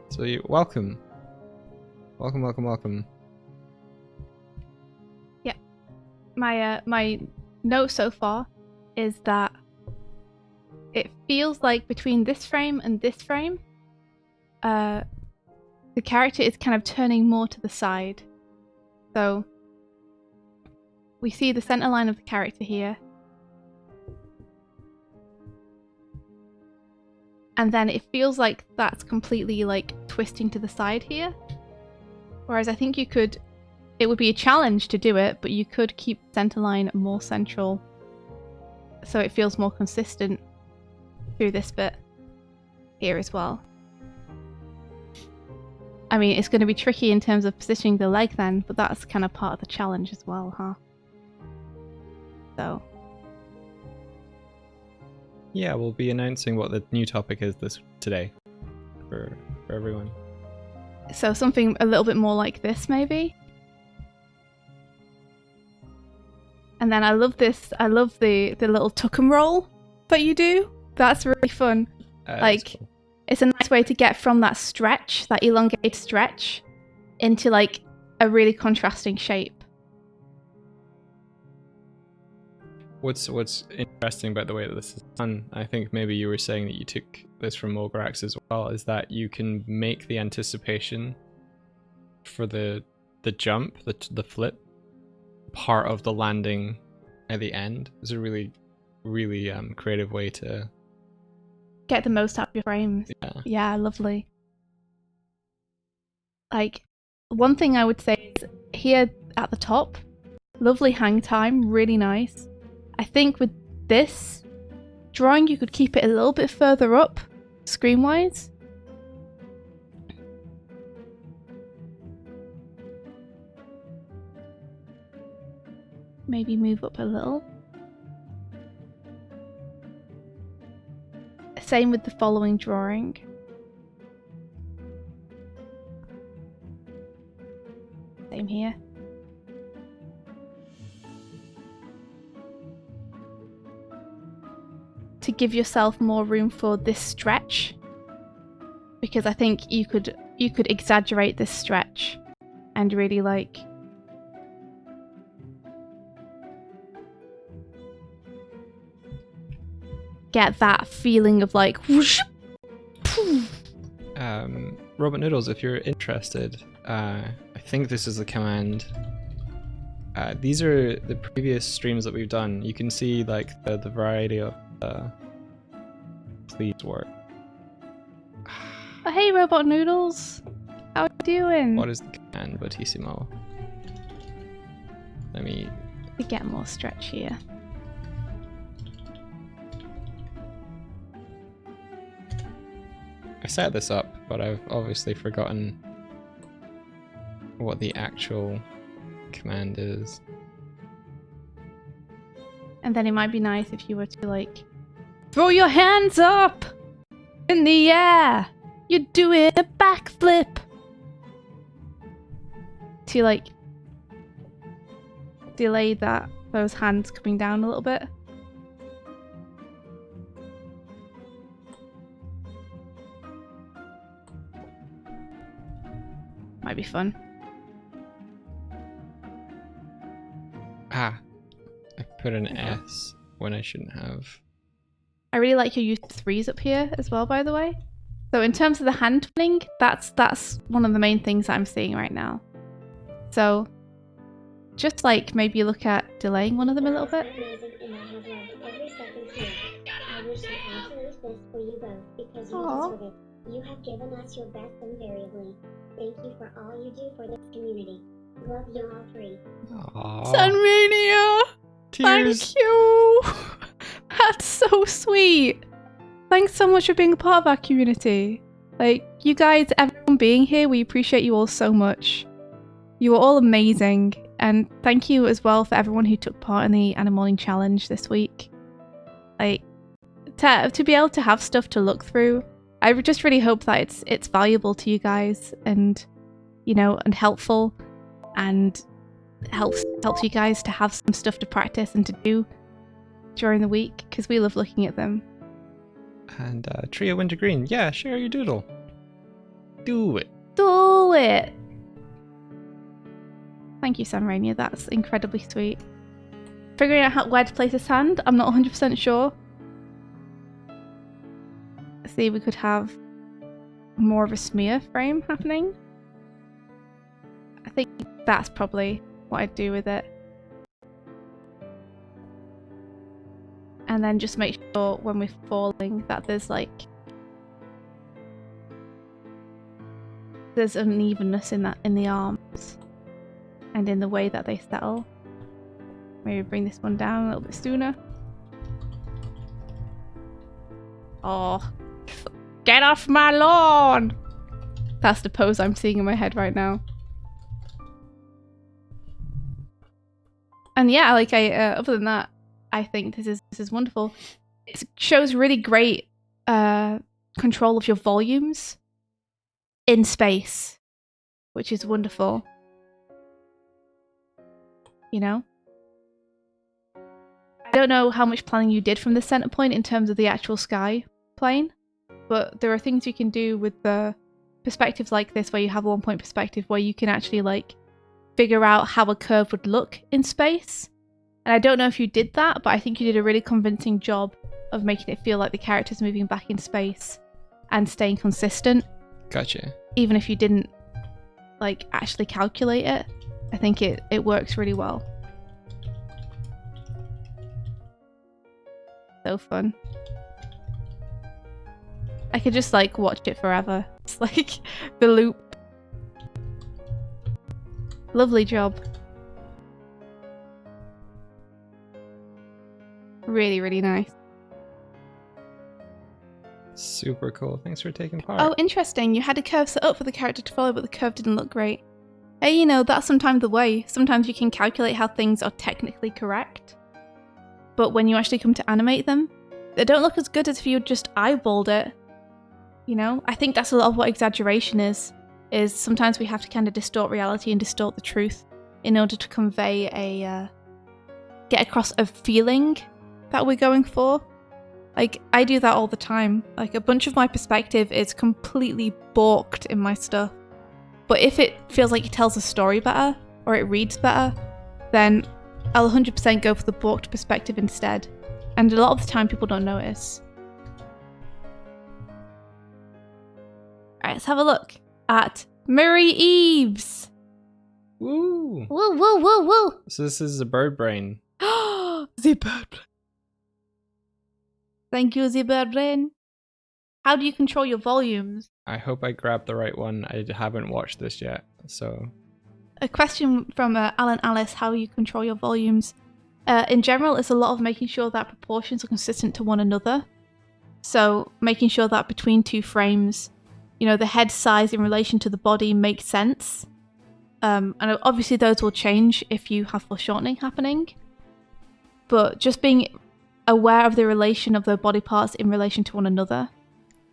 So welcome. Welcome. Yeah. my note so far is that it feels like between this frame and this frame, the character is kind of turning more to the side. So we see the center line of the character here. And then it feels like that's completely like twisting to the side here. Whereas I think it would be a challenge to do it, but you could keep the center line more central so it feels more consistent through this bit here as well. I mean, it's going to be tricky in terms of positioning the leg then, but that's kind of part of the challenge as well, huh? So. Yeah, we'll be announcing what the new topic is today for everyone. So something a little bit more like this, maybe? And then I love this. I love the little tuck and roll that you do. That's really fun. Like, cool. It's a nice way to get from that stretch, that elongated stretch, into like a really contrasting shape. What's interesting about the way that this is done, I think maybe you were saying that you took this from Mograx as well, is that you can make the anticipation for the jump, the flip, part of the landing at the end. Is a really, really creative way to get the most out of your frames. Yeah, lovely. Like, one thing I would say is here at the top, lovely hang time, really nice. I think with this drawing, you could keep it a little bit further up, screen-wise. Maybe move up a little. Same with the following drawing. Same here. To give yourself more room for this stretch, because I think you could exaggerate this stretch and really like get that feeling of like whoosh, Robot Noodles, if you're interested, I think this is the command. These are the previous streams that we've done. You can see like the variety of please work. Oh, hey Robot Noodles, how are you doing? What is the command, Batissimo? Let me get more stretch here. I set this up, but I've obviously forgotten what the actual command is. And then it might be nice if you were to like throw your hands up in the air. You're doing a backflip. To like delay those hands coming down a little bit. Might be fun. Ah, I put an S when I shouldn't have. I really like your use of threes up here as well, by the way. So in terms of the hand twinning, that's one of the main things I'm seeing right now. So just like maybe look at delaying one of them a little bit. Aww. You have given us your best invariably. Thank you for all you do for this community. Love you all three. Sunrania! Tears. Thank you! That's so sweet. Thanks so much for being a part of our community. Like, you guys, everyone being here, we appreciate you all so much. You are all amazing. And thank you as well for everyone who took part in the Animorning challenge this week. Like, to be able to have stuff to look through, I just really hope that it's valuable to you guys and, you know, and helpful, and helps you guys to have some stuff to practice and to do during the week, because we love looking at them. And Tria Wintergreen, yeah, share your doodle. Do it. Do it. Thank you, Sunrania. That's incredibly sweet. figuring out where to place his hand. I'm not 100% sure. See, we could have more of a smear frame happening. I think that's probably what I'd do with it. And then just make sure when we're falling that there's unevenness in the arms and in the way that they settle. Maybe bring this one down a little bit sooner. Oh, get off my lawn! That's the pose I'm seeing in my head right now. And yeah, other than that, I think this is wonderful. It shows really great control of your volumes in space, which is wonderful. You know? I don't know how much planning you did from the center point in terms of the actual sky plane, but there are things you can do with the perspectives like this where you have a 1 point perspective where you can actually figure out how a curve would look in space. And I don't know if you did that, but I think you did a really convincing job of making it feel like the character's moving back in space and staying consistent. Gotcha. Even if you didn't actually calculate it, I think it works really well. So fun. I could just watch it forever. It's like the loop. Lovely job. Really, really nice. Super cool. Thanks for taking part. Oh, interesting. You had a curve set up for the character to follow, but the curve didn't look great. Hey, that's sometimes the way. Sometimes you can calculate how things are technically correct, but when you actually come to animate them, they don't look as good as if you just eyeballed it. I think that's a lot of what exaggeration is sometimes we have to kind of distort reality and distort the truth in order to convey get across a feeling that we're going for. I do that all the time. A bunch of my perspective is completely balked in my stuff. But if it feels like it tells a story better, or it reads better, then I'll 100% go for the balked perspective instead. And a lot of the time people don't notice. Alright, let's have a look at Murray Eves! Woo! Woo, woo, woo, woo! So this is a bird brain. The bird brain. Thank you, the bird brain. How do you control your volumes? I hope I grabbed the right one. I haven't watched this yet, so... A question from Alan Alice, how you control your volumes. In general, it's a lot of making sure that proportions are consistent to one another. So making sure that between two frames, the head size in relation to the body makes sense. And obviously those will change if you have foreshortening happening. But just being aware of the relation of the body parts in relation to one another.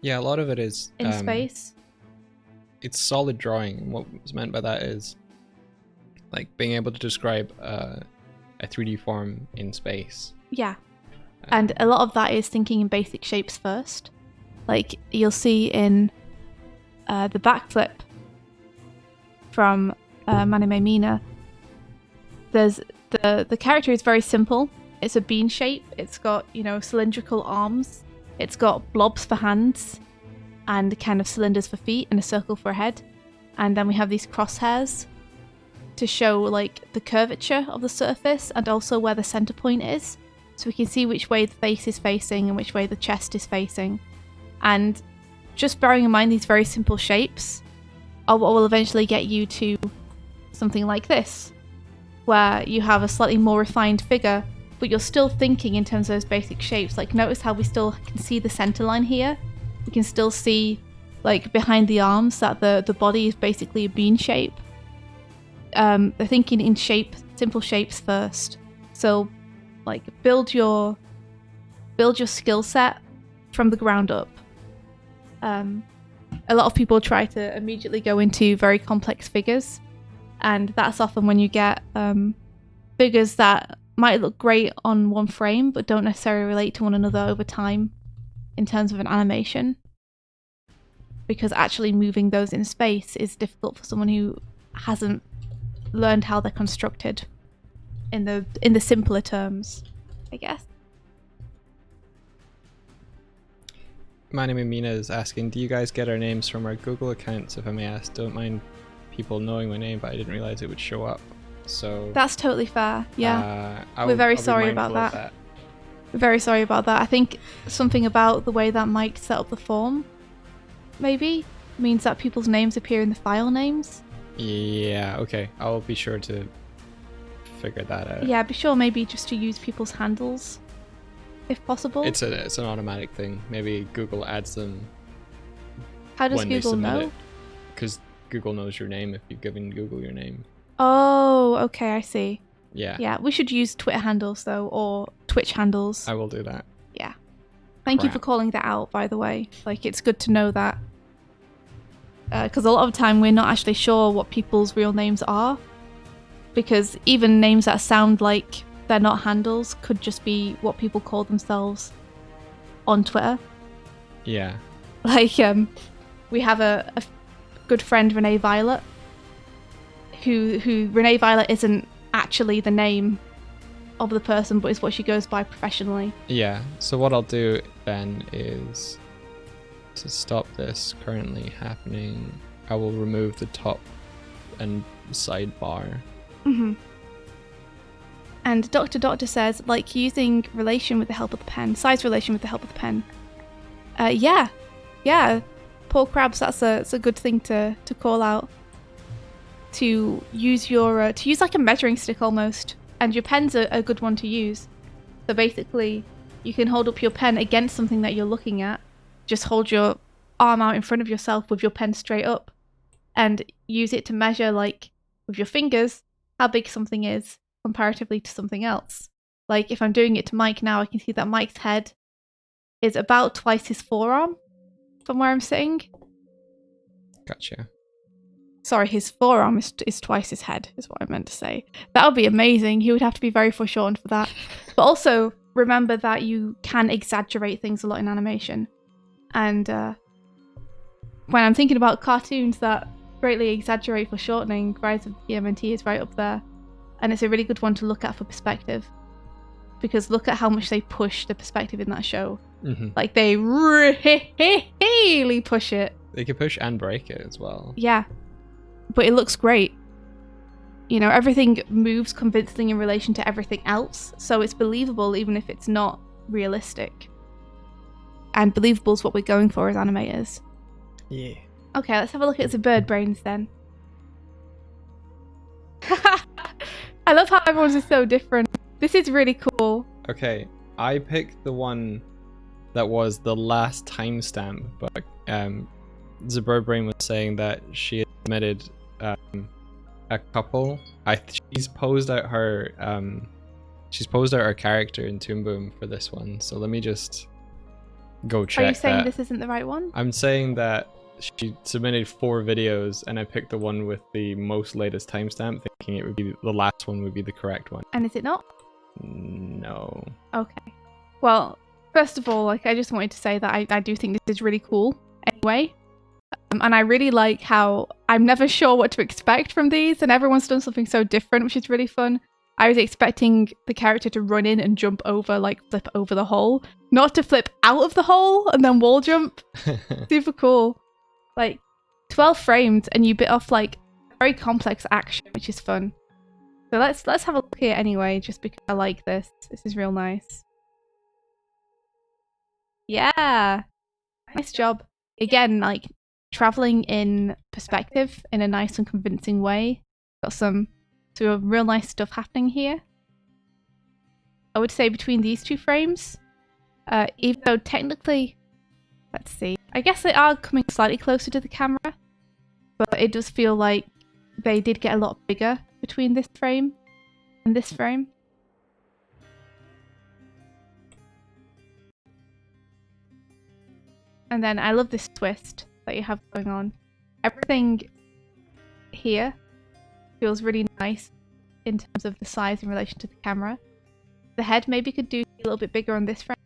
Yeah, a lot of it is... in space. It's solid drawing. And what was meant by that is being able to describe a 3D form in space. Yeah. And a lot of that is thinking in basic shapes first. You'll see in the backflip from Manime Mina, there's the character is very simple. It's a bean shape. It's got, cylindrical arms. It's got blobs for hands and kind of cylinders for feet and a circle for a head. And then we have these crosshairs to show the curvature of the surface and also where the center point is. So we can see which way the face is facing and which way the chest is facing. And just bearing in mind these very simple shapes are what will eventually get you to something like this, where you have a slightly more refined figure, but you're still thinking in terms of those basic shapes. Notice how we still can see the center line here. We can still see, behind the arms, that the body is basically a bean shape. They're thinking in simple shapes first. So, build your skill set from the ground up. A lot of people try to immediately go into very complex figures, and that's often when you get figures that might look great on one frame but don't necessarily relate to one another over time in terms of an animation, because actually moving those in space is difficult for someone who hasn't learned how they're constructed. in the simpler terms, I guess. Manny Mina is asking, do you guys get our names from our Google accounts, if I may ask? Don't mind people knowing my name, but I didn't realize it would show up. So That's totally fair. Yeah. We're very I'll be sorry about mindful of that. We're very sorry about that. I think something about the way that Mike set up the form, maybe, means that people's names appear in the file names. Yeah, okay. I'll be sure to figure that out. Yeah, be sure maybe just to use people's handles, if possible. It's an automatic thing. Maybe Google adds them. How does when Google they submit know? it. Because Google knows your name if you've given Google your name. Oh, okay, I see. Yeah. Yeah, we should use Twitter handles though, or Twitch handles. I will do that. Yeah. Thank you for Crap. calling that out, by the way. Like, it's good to know that. Because a lot of the time we're not actually sure what people's real names are. Because even names that sound like they're not handles could just be what people call themselves on Twitter. Yeah. Like, we have a good friend, Renee Violet, who Renee Violet isn't actually the name of the person, but is what she goes by professionally. Yeah. So what I'll do then is, to stop this currently happening, I will remove the top and sidebar. Mm-hmm. And Doctor says, like using relation with the help of the pen, size relation with the help of the pen. Yeah. Poor crabs. That's a good thing to call out. To use your to use like a measuring stick almost, and your pen's a good one to use. So basically, you can hold up your pen against something that you're looking at. Just hold your arm out in front of yourself with your pen straight up, and use it to measure, like with your fingers, how big something is comparatively to something else. Like if I'm doing it to Mike now, I can see that Mike's head is about twice his forearm from where I'm sitting. Gotcha. Sorry, his forearm is twice his head, is what I meant to say. That would be amazing. He would have to be very foreshortened for that. But also, remember that you can exaggerate things a lot in animation. And when I'm thinking about cartoons that greatly exaggerate foreshortening, Rise of the TMNT is right up there. And it's a really good one to look at for perspective. Because look at how much they push the perspective in that show. Mm-hmm. Like, they really push it. They can push and break it as well. Yeah. But it looks great. You know, everything moves convincingly in relation to everything else, so it's believable even if it's not realistic. And believable is what we're going for as animators. Yeah. Okay, let's have a look at the bird brains then. I love how everyone's is so different. This is really cool. Okay, I picked the one that was the last timestamp, but the bird brain was saying that she had submitted a couple. She's posed out her character in Toon Boom for this one. So let me just go check. Are you saying that. this isn't the right one? I'm saying that she submitted 4 videos, and I picked the one with the most latest timestamp, thinking it would be the last one would be the correct one. And is it not? No. Okay. Well, first of all, like I just wanted to say that I do think this is really cool. Anyway. And I really like how I'm never sure what to expect from these, and everyone's done something so different, which is really fun. I was expecting the character to run in and jump over, like flip over the hole, not to flip out of the hole and then wall jump. Super cool. Like 12 frames and you bit off like very complex action, which is fun. So let's have a look here anyway, just because I like this. This is real nice. Yeah. Nice job. Again, like traveling in perspective in a nice and convincing way. Got some real nice stuff happening here. I would say between these 2 frames, even though technically, let's see, I guess they are coming slightly closer to the camera, but it does feel like they did get a lot bigger between this frame and this frame. And then I love this twist that you have going on. Everything here feels really nice in terms of the size in relation to the camera. The head maybe could do a little bit bigger on this frame.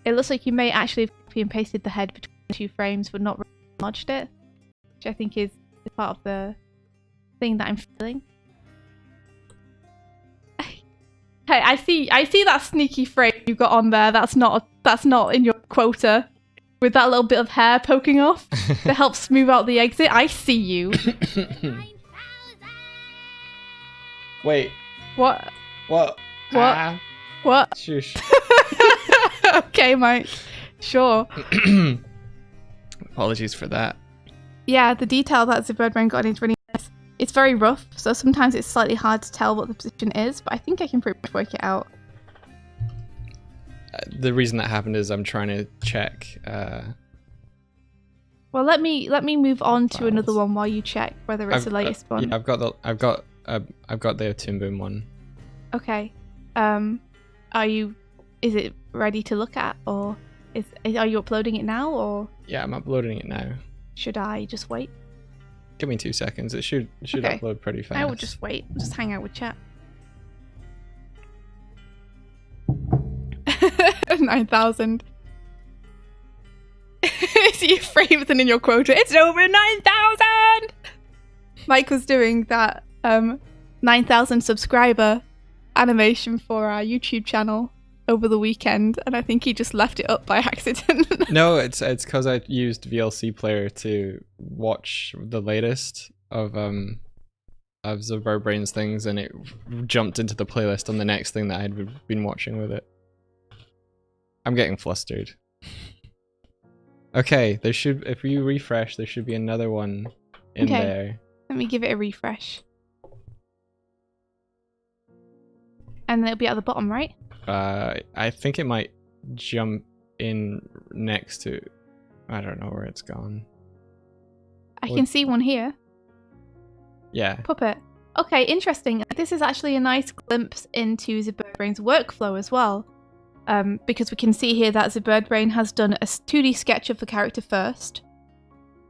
It looks like you may actually have copy and pasted the head between the 2 frames but not really enlarged it, which I think is part of the thing that I'm feeling. Hey, I see that sneaky frame you got on there. That's not in your quota. With that little bit of hair poking off to help smooth out the exit. I see you. Wait. What? What? What? Ah, What? shush. Okay, Mike. Sure. Apologies for that. Yeah, the detail that the bird brain got in is really nice. It's very rough, so sometimes it's slightly hard to tell what the position is, but I think I can pretty much work it out. The reason that happened is I'm trying to check. Well, let me move on to another Files. one while you check whether it's the latest one. Yeah, I've got the Toon Boom one. Okay. Is it ready to look at, or are you uploading it now, or Yeah, I'm uploading it now. should I just wait? Give me 2 seconds. It should Okay. upload pretty fast. I will just wait. Just hang out with chat. 9,000. See your frames and in your quota. It's over 9,000! Mike was doing that 9,000 subscriber animation for our YouTube channel over the weekend, and I think he just left it up by accident. No, it's because I used VLC Player to watch the latest of the Bird Brains things, and it jumped into the playlist on the next thing that I had been watching with it. I'm getting flustered. Okay, there should, if you refresh, there should be another one in Okay. there. Let me give it a refresh. And it'll be at the bottom, right? I think it might jump in next to, I don't know where it's gone. I can see one here. Yeah. Puppet. Okay, interesting. This is actually a nice glimpse into the Bird Brain's workflow as well. Because we can see here that the Bird Brain has done a 2D sketch of the character first,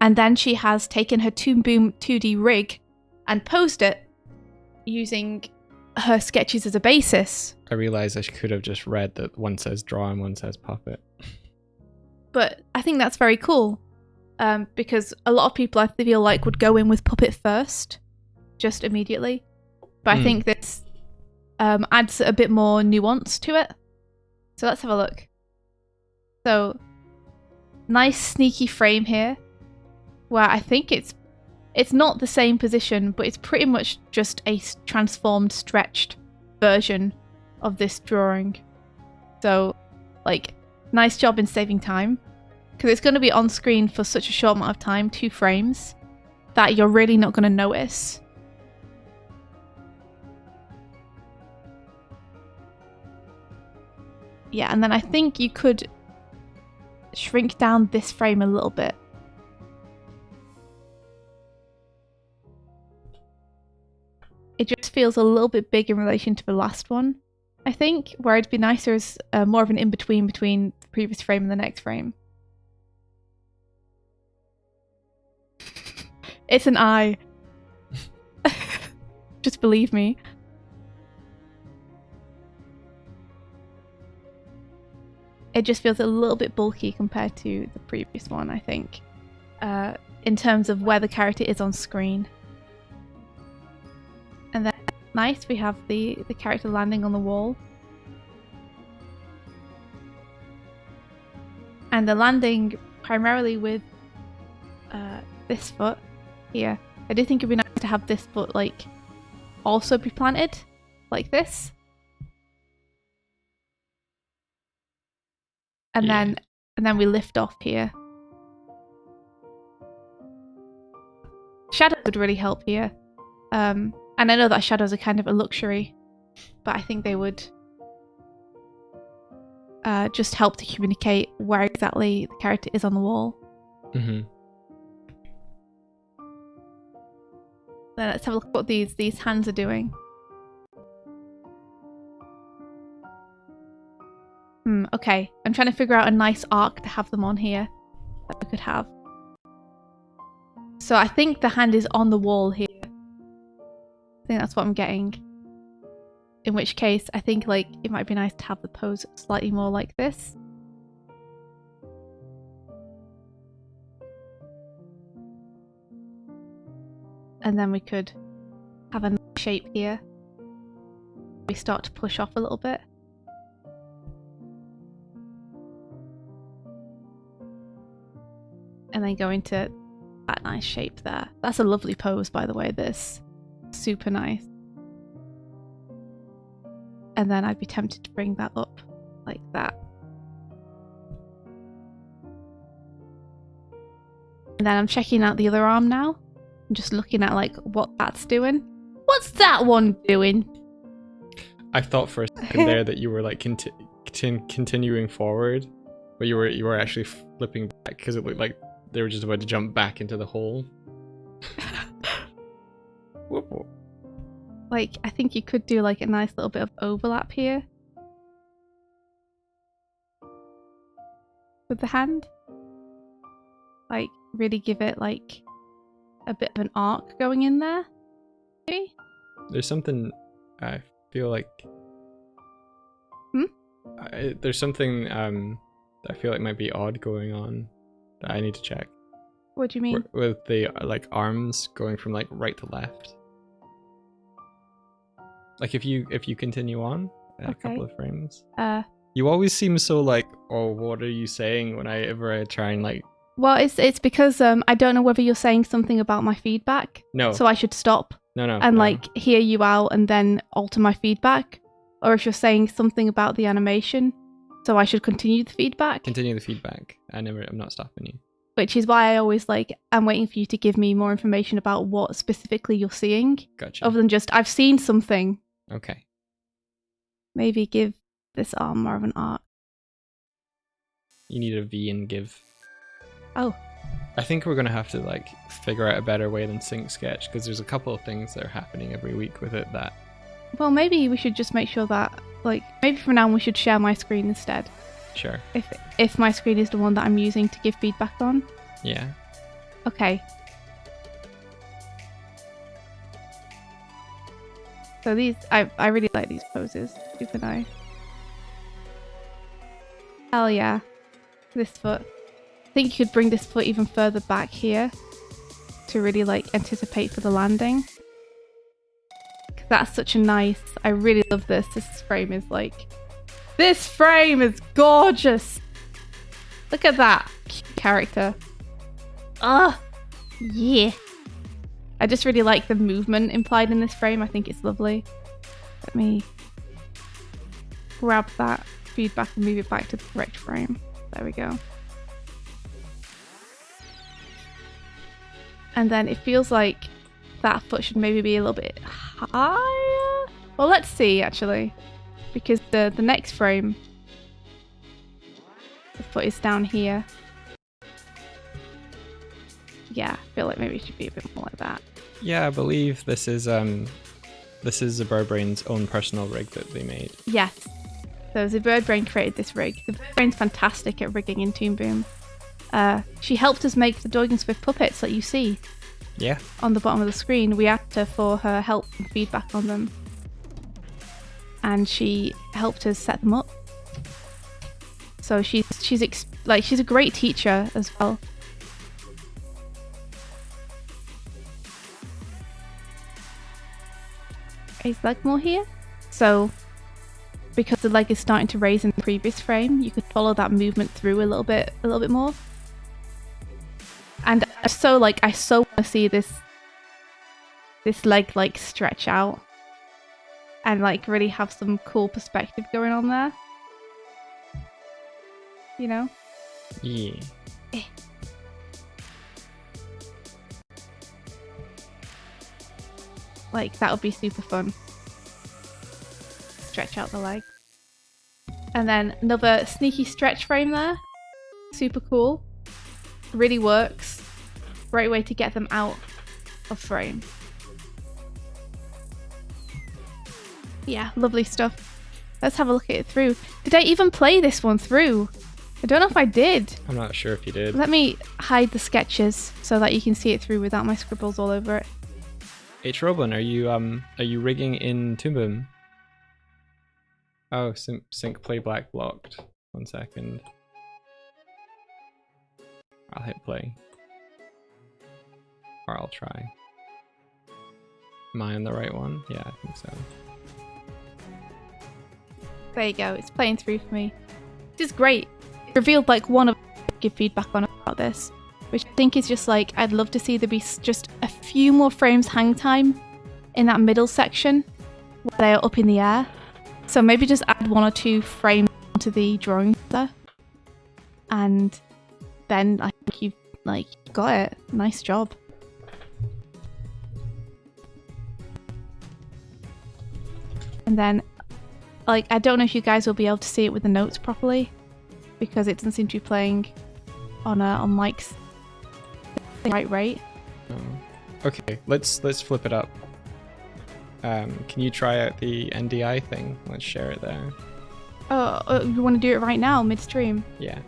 and then she has taken her Toon Boom 2D rig and posed it using her sketches as a basis. I realized I could have just read that one says draw and one says puppet. But I think that's very cool, because a lot of people I feel like would go in with puppet first, just immediately. But I think this adds a bit more nuance to it. So let's have a look. So, nice sneaky frame here, where I think it's not the same position, but it's pretty much just a transformed, stretched version of this drawing. So, like, nice job in saving time, because it's going to be on screen for such a short amount of time, 2 frames, that you're really not going to notice. Yeah, and then I think you could shrink down this frame a little bit. It just feels a little bit big in relation to the last one, I think, where it'd be nicer as more of an in-between between the previous frame and the next frame. It's an eye. Just believe me. It just feels a little bit bulky compared to the previous one, I think, in terms of where the character is on screen. And then, nice, we have the character landing on the wall. And the landing primarily with this foot here. I do think it'd be nice to have this foot, like, also be planted like this. And then we lift off here. Shadows would really help here. And I know that shadows are kind of a luxury, but I think they would just help to communicate where exactly the character is on the wall. Mm-hmm. Then let's have a look at what these hands are doing. Okay, I'm trying to figure out a nice arc to have them on here that we could have. So I think the hand is on the wall here. I think that's what I'm getting. In which case, I think like it might be nice to have the pose slightly more like this. And then we could have a nice shape here. we start to push off a little bit. And then go into that nice shape there. That's a lovely pose, by the way, this. Super nice. And then I'd be tempted to bring that up like that. And then I'm checking out the other arm now. I'm just looking at like what that's doing. What's that one doing? I thought for a second there that you were like continuing forward, but you were actually flipping back because it looked like they were just about to jump back into the hole. Whoop, whoop. Like, I think you could do like a nice little bit of overlap here with the hand. Like, really give it like a bit of an arc going in there. Maybe? There's something I feel like. There's something that I feel like might be odd going on that I need to check. What do you mean? With the like arms going from like right to left. Like if you continue on a couple of frames. You always seem so like, oh, what are you saying whenever I try and like. Well, it's because I don't know whether you're saying something about my feedback. No. So I should stop. No. And like hear you out and then alter my feedback, or if you're saying something about the animation, so I should continue the feedback. Continue the feedback. I'm not stopping you. Which is why I always like, I'm waiting for you to give me more information about what specifically you're seeing. Gotcha. Other than just, I've seen something. Okay. Maybe give this arm more of an arc. You need a V and give. Oh. I think we're gonna have to like figure out a better way than sync sketch, because there's a couple of things that are happening every week with it that. Well, maybe we should just make sure that, like, maybe from now on we should share my screen instead. Sure. If my screen is the one that I'm using to give feedback on. Yeah. Okay. So these, I really like these poses. Super nice. Hell yeah. This foot. I think you could bring this foot even further back here to really like anticipate for the landing. 'Cause that's such a nice, I really love this. This frame is like, this frame is gorgeous. Look at that cute character. Ah, yeah. I just really like the movement implied in this frame. I think it's lovely. Let me grab that feedback and move it back to the correct frame. There we go. And then it feels like that foot should maybe be a little bit higher. Well, let's see actually, because the next frame, the foot is down here. Yeah, I feel like maybe it should be a bit more like that. Yeah, I believe this is Zabirdbrain's own personal rig that they made. Yes. So Zabirdbrain created this rig. Zabirdbrain's fantastic at rigging in Toon Boom. She helped us make the Doig and Swift puppets that you see. Yeah. On the bottom of the screen. We asked her for her help and feedback on them. And she helped us set them up. So she's a great teacher as well. Is leg more here? So because the leg is starting to raise in the previous frame, you could follow that movement through a little bit more. And I so want to see this leg like stretch out and like really have some cool perspective going on there. You know? Yeah. Like, that would be super fun. Stretch out the leg. And then another sneaky stretch frame there. Super cool. Really works. Great way to get them out of frame. Yeah, lovely stuff. Let's have a look at it through. Did I even play this one through? I don't know if I did. I'm not sure if you did. Let me hide the sketches so that you can see it through without my scribbles all over it. H. Robin, are you rigging in Toon Boom? Oh, sync play black blocked. 1 second. I'll hit play. Or I'll try. Am I on the right one? Yeah, I think so. There you go. It's playing through for me. This is great. It revealed like one of give feedback on about this, which I think is just like I'd love to see there be just a few more frames hang time in that middle section where they are up in the air. So maybe just add 1 or 2 frames onto the drawing there, and then I think you've like got it. Nice job. And then, like, I don't know if you guys will be able to see it with the notes properly because it doesn't seem to be playing on Mike's right rate. Okay, let's flip it up. Can you try out the NDI thing? Let's share it there. Oh, you want to do it right now, midstream? Yeah.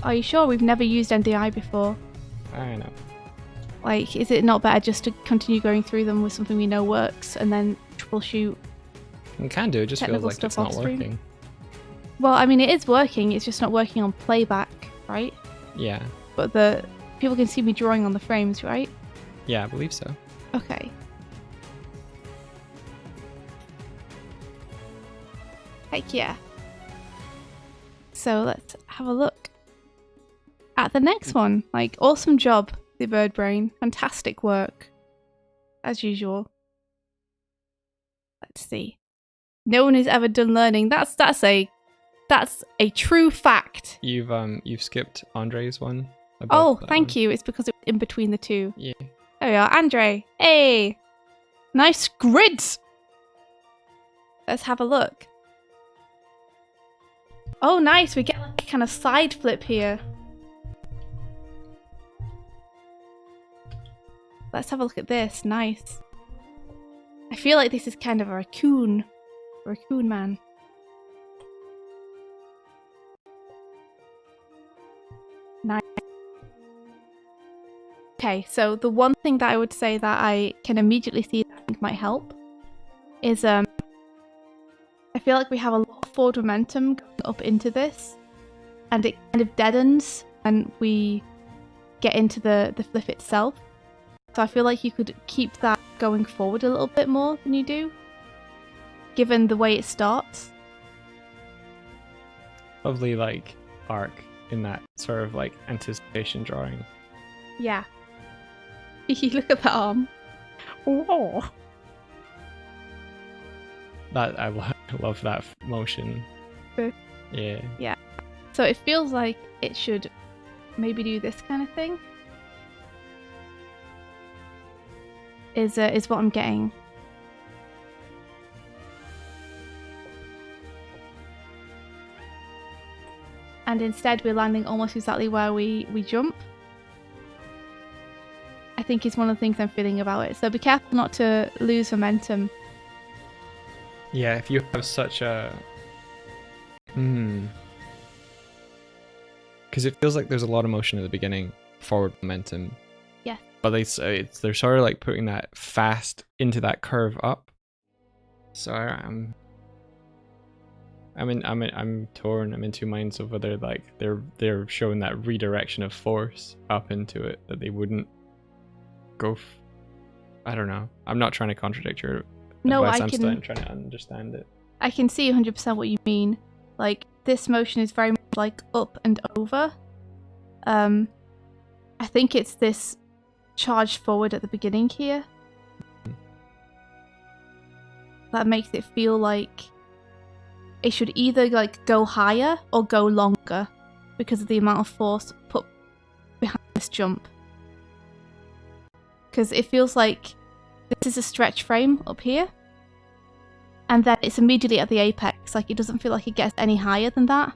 Are you sure? We've never used NDI before. I know. Like, is it not better just to continue going through them with something we know works and then troubleshoot? You can do. It just feels Technical like stuff it's not off-stream. working. Well, I mean, it is working. It's just not working on playback, right? Yeah. But the people can see me drawing on the frames, right? Yeah, I believe so. Okay. Heck yeah. So let's have a look at the next one. Like, awesome job, the bird brain. Fantastic work, as usual. Let's see. No one has ever done learning. That's a true fact. You've skipped Andre's one. Oh, thank you. It's because it's in between the two. Yeah. There we are, Andre. Hey, nice grids. Let's have a look. Oh, nice. We get like a kind of side flip here. Let's have a look at this. Nice. I feel like this is kind of a raccoon man. Nice. Okay, so the one thing that I would say that I can immediately see that I think might help is I feel like we have a lot of forward momentum going up into this, and it kind of deadens when we get into the flip itself. So I feel like you could keep that going forward a little bit more than you do, given the way it starts. Lovely, like, arc in that sort of, like, anticipation drawing. Yeah. Look at that arm. Whoa. That I love that motion. Good. Yeah. Yeah. So it feels like it should maybe do this kind of thing. Is what I'm getting. And instead we're landing almost exactly where we jump. I think is one of the things I'm feeling about it. So be careful not to lose momentum. Yeah, if you have such a... Because it feels like there's a lot of motion at the beginning, forward momentum. Yeah. But they're sort of like putting that fast into that curve up. So I'm torn. I'm in two minds of whether like they're showing that redirection of force up into it that they wouldn't go. I don't know. I'm not trying to contradict your advice. I'm still trying to understand it. I can see 100% what you mean. Like, this motion is very much like up and over. I think it's this charge forward at the beginning here that makes it feel like it should either like go higher or go longer because of the amount of force put behind this jump. Because it feels like this is a stretch frame up here, and then it's immediately at the apex. Like, it doesn't feel like it gets any higher than that.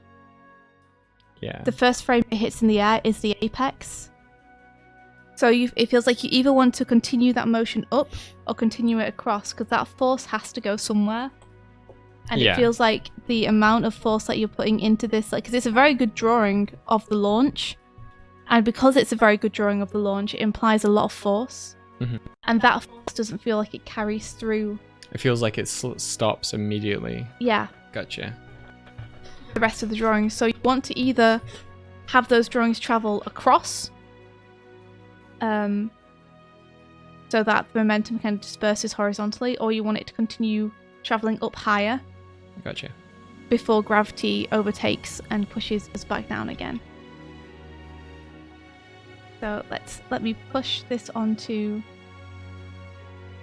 Yeah. The first frame it hits in the air is the apex. So it feels like you either want to continue that motion up or continue it across, because that force has to go somewhere. And Yeah. It feels like the amount of force that you're putting into this, like, because it's a very good drawing of the launch, and because it's a very good drawing of the launch, it implies a lot of force. Mm-hmm. And that force doesn't feel like it carries through. It feels like it stops immediately. Yeah. Gotcha. The rest of the drawings. So you want to either have those drawings travel across, so that the momentum kind of disperses horizontally, or you want it to continue traveling up higher. Gotcha. before gravity overtakes and pushes us back down again. So let me push this onto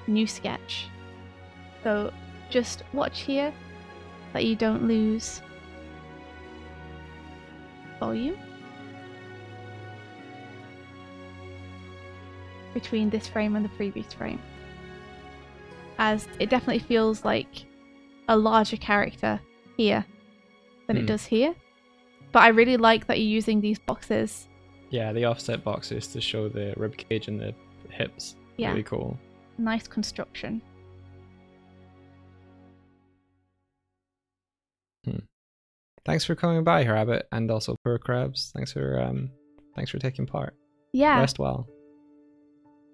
new sketch. So just watch here that you don't lose volume between this frame and the previous frame, as it definitely feels like a larger character here than it does here. But I really like that you're using these boxes. Yeah, the offset boxes to show the rib cage and the hips. Yeah. Really cool. Nice construction. Thanks for coming by, Rabbit, and also Poor Crabs. Thanks for taking part. Yeah. Rest well.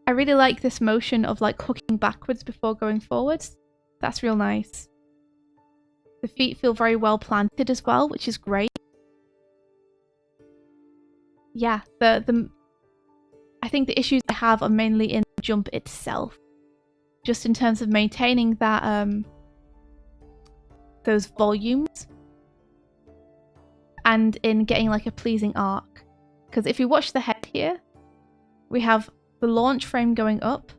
I really like this motion of like hooking backwards before going forwards. That's real nice. The feet feel very well planted as well, which is great. Yeah, I think the issues I have are mainly in the jump itself. Just in terms of maintaining that those volumes and in getting like a pleasing arc. Because if you watch the head here, we have the launch frame going up,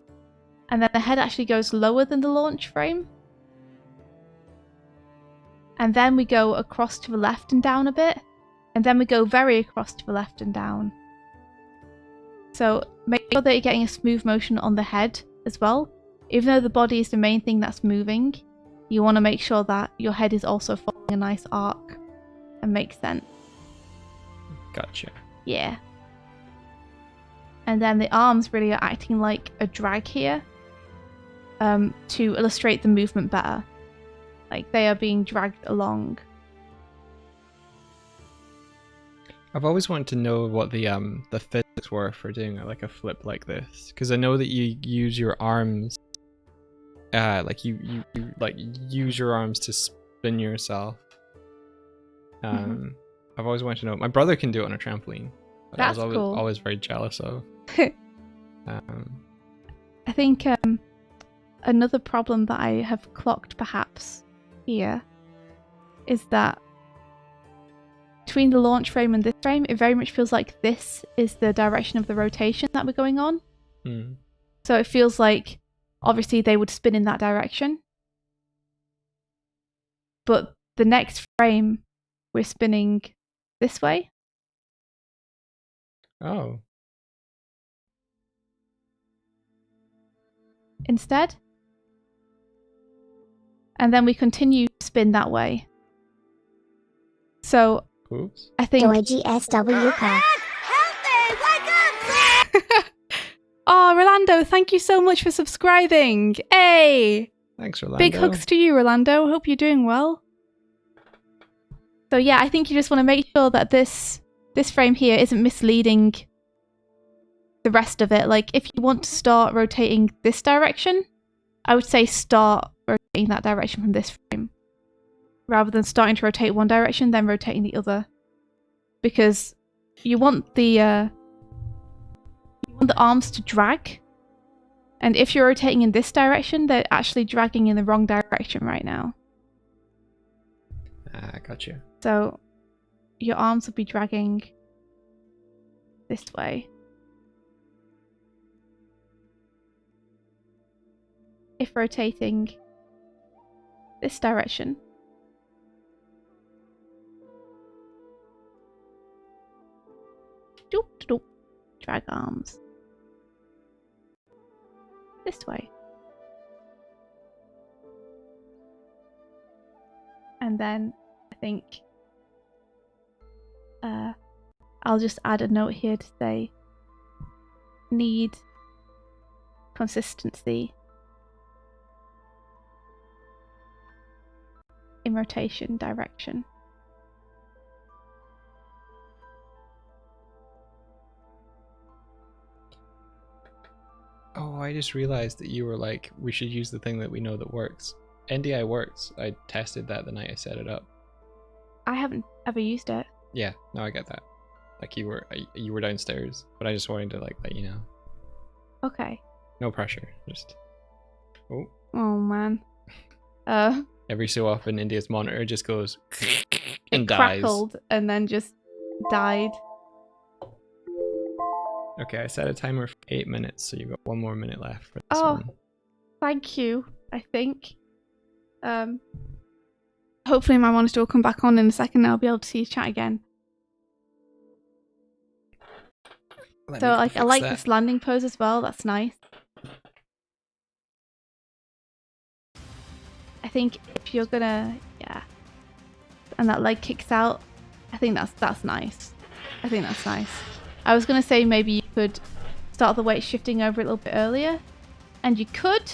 and then the head actually goes lower than the launch frame. And then we go across to the left and down a bit, and then we go very across to the left and down. So make sure that you're getting a smooth motion on the head as well. Even though the body is the main thing that's moving, you want to make sure that your head is also following a nice arc and makes sense. Gotcha. Yeah. And then the arms really are acting like a drag here, to illustrate the movement better. Like they are being dragged along. I've always wanted to know what the physics were for doing like a flip like this, because I know that you use your arms, like you like use your arms to spin yourself. I've always wanted to know. My brother can do it on a trampoline, but That's I was cool. always very jealous of. I think another problem that I have clocked perhaps here is that between the launch frame and this frame, it very much feels like this is the direction of the rotation that we're going on. So it feels like obviously they would spin in that direction, but the next frame we're spinning this way. Oh. Instead. And then we continue to spin that way. So Oops. I think Doig SWK. Oh, Rolando, thank you so much for subscribing. Hey! Thanks, Rolando. Big hugs to you, Rolando. Hope you're doing well. So yeah, I think you just want to make sure that this frame here isn't misleading the rest of it. Like, if you want to start rotating this direction, I would say start rotating that direction from this frame, rather than starting to rotate one direction, then rotating the other. Because you want the arms to drag, and if you're rotating in this direction, they're actually dragging in the wrong direction right now. Ah, gotcha. So your arms will be dragging this way. If rotating this direction, drag arms this way. And then I think I'll just add a note here to say need consistency in rotation direction. Oh, I just realized that you were like, we should use the thing that we know that works. NDI works. I tested that the night I set it up. I haven't ever used it. Yeah, no, I get that. Like you were downstairs, but I just wanted to like let you know. Okay. No pressure, just. Oh. Oh man. every so often India's monitor just goes and It dies. crackled and then just died. Okay, I set a timer for 8 minutes, so you've got 1 more minute left for this Oh. one. Thank you, I think. Hopefully my monitor will come back on in a second and I'll be able to see you chat again. So I like this landing pose as well, that's nice. I think if you're gonna, yeah, and that leg kicks out, I think that's nice. I think that's nice. I was gonna say maybe you could start the weight shifting over a little bit earlier, and you could,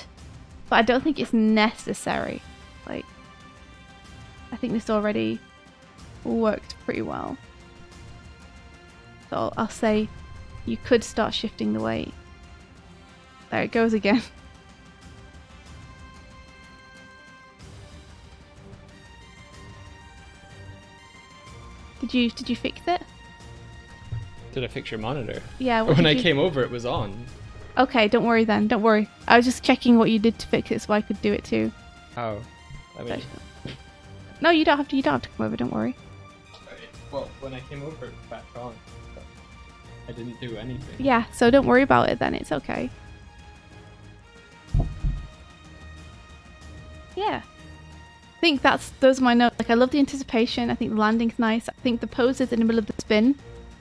but I don't think it's necessary. Like, I think this already worked pretty well. So I'll say you could start shifting the weight. There it goes again. Did you fix it? Did I fix your monitor? Yeah. When I came over, it was on. Okay, don't worry then. Don't worry. I was just checking what you did to fix it so I could do it too. Oh, I mean, No, you don't have to. You don't have to come over. Don't worry. well, when I came over, it was back on. But I didn't do anything. Yeah. So don't worry about it then. It's okay. Yeah. I think those are my notes. Like, I love the anticipation. I think the landing's nice. I think the poses in the middle of the spin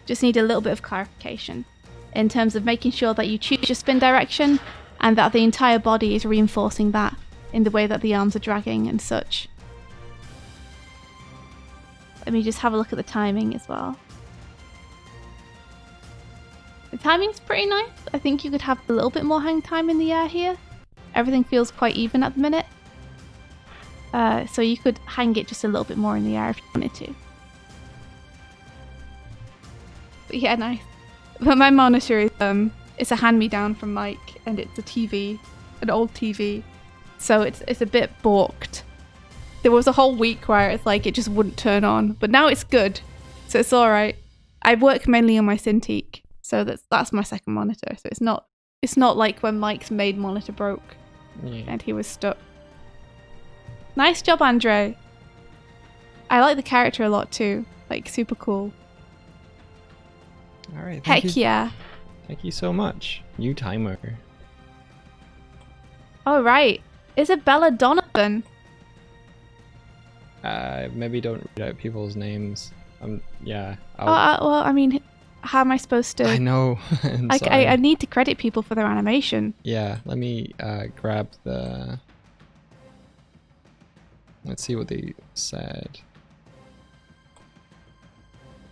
just need a little bit of clarification in terms of making sure that you choose your spin direction and that the entire body is reinforcing that in the way that the arms are dragging and such. Let me just have a look at the timing as well. The timing's pretty nice. I think you could have a little bit more hang time in the air here. Everything feels quite even at the minute. So you could hang it just a little bit more in the air if you wanted to. But yeah, nice. But my monitor is it's a hand-me-down from Mike, and it's a TV, an old TV. So it's a bit balked. There was a whole week where it's like it just wouldn't turn on, but now it's good, so it's all right. I work mainly on my Cintiq, so that's my second monitor. So it's not like when Mike's main monitor broke and he was stuck. Nice job, Andre. I like the character a lot too. Like, super cool. All right. Heck yeah. Thank you so much. New timer. All right. Isabella Donovan. Maybe don't read out people's names. Yeah. Well, I mean, how am I supposed to? I know. I need to credit people for their animation. Yeah. Let me grab the. Let's see what they said.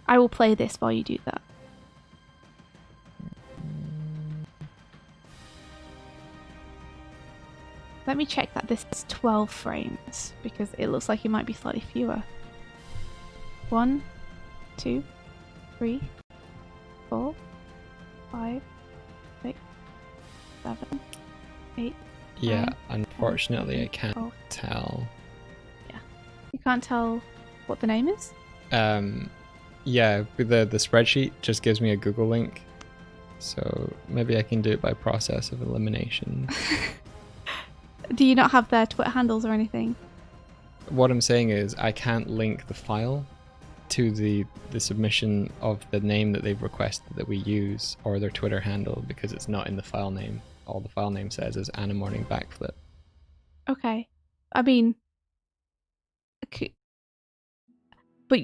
I will play this while you do that. Let me check that this is 12 frames, because it looks like it might be slightly fewer. 1, 2, 3, 4, 5, 6, 7, 8. Yeah, 9, unfortunately 10, I can't 12. tell. You can't tell what the name is? Yeah, the spreadsheet just gives me a Google link. So maybe I can do it by process of elimination. Do you not have their Twitter handles or anything? What I'm saying is I can't link the file to the submission of the name that they've requested that we use, or their Twitter handle, because it's not in the file name. All the file name says is Animorning backflip. Okay. I mean... But,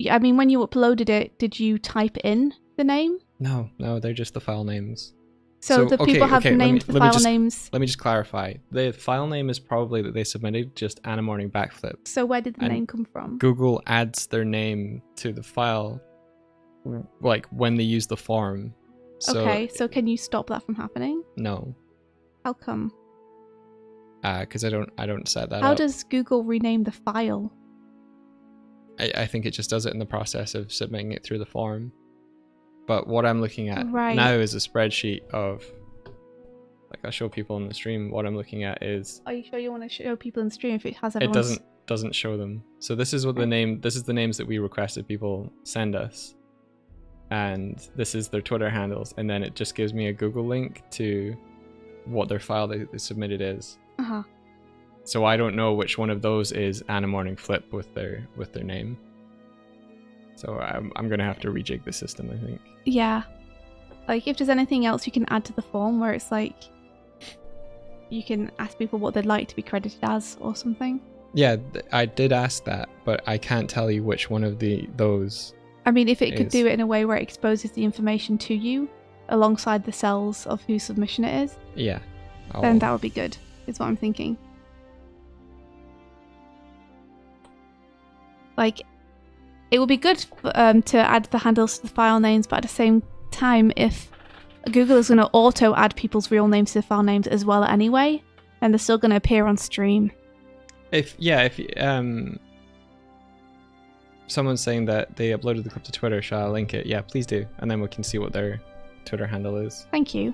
I mean, when you uploaded it, did you type in the name? No, they're just the file names. So the people have named the file names. Let me just clarify. The file name is probably that they submitted just Animorning backflip. So where did the name come from? Google adds their name to the file, like when they use the form. So, okay, so can you stop that from happening? No. How come? Because I don't set that up. How does Google rename the file? I think it just does it in the process of submitting it through the form. But what I'm looking at Right. now is a spreadsheet of, like, I'll show people in the stream. What I'm looking at is. Are you sure you want to show people in the stream if it has everyone's... It doesn't show them. So this is what the name. This is the names that we requested people send us, and this is their Twitter handles, and then it just gives me a Google link to what their file they submitted is. Uh-huh. So I don't know which one of those is Animorning Flip with their name. So I'm gonna have to rejig the system, I think. Yeah. Like, if there's anything else you can add to the form where it's like, you can ask people what they'd like to be credited as or something. Yeah, I did ask that, but I can't tell you which one of those. I mean, if it could is. do it in a way where it exposes the information to you alongside the cells of whose submission it is, Yeah. then that would be good, is what I'm thinking. Like, it would be good to add the handles to the file names, but at the same time, if Google is going to auto add people's real names to the file names as well anyway, then they're still going to appear on stream. If someone's saying that they uploaded the clip to Twitter, shall I link it? Yeah, please do, and then we can see what their Twitter handle is. Thank you.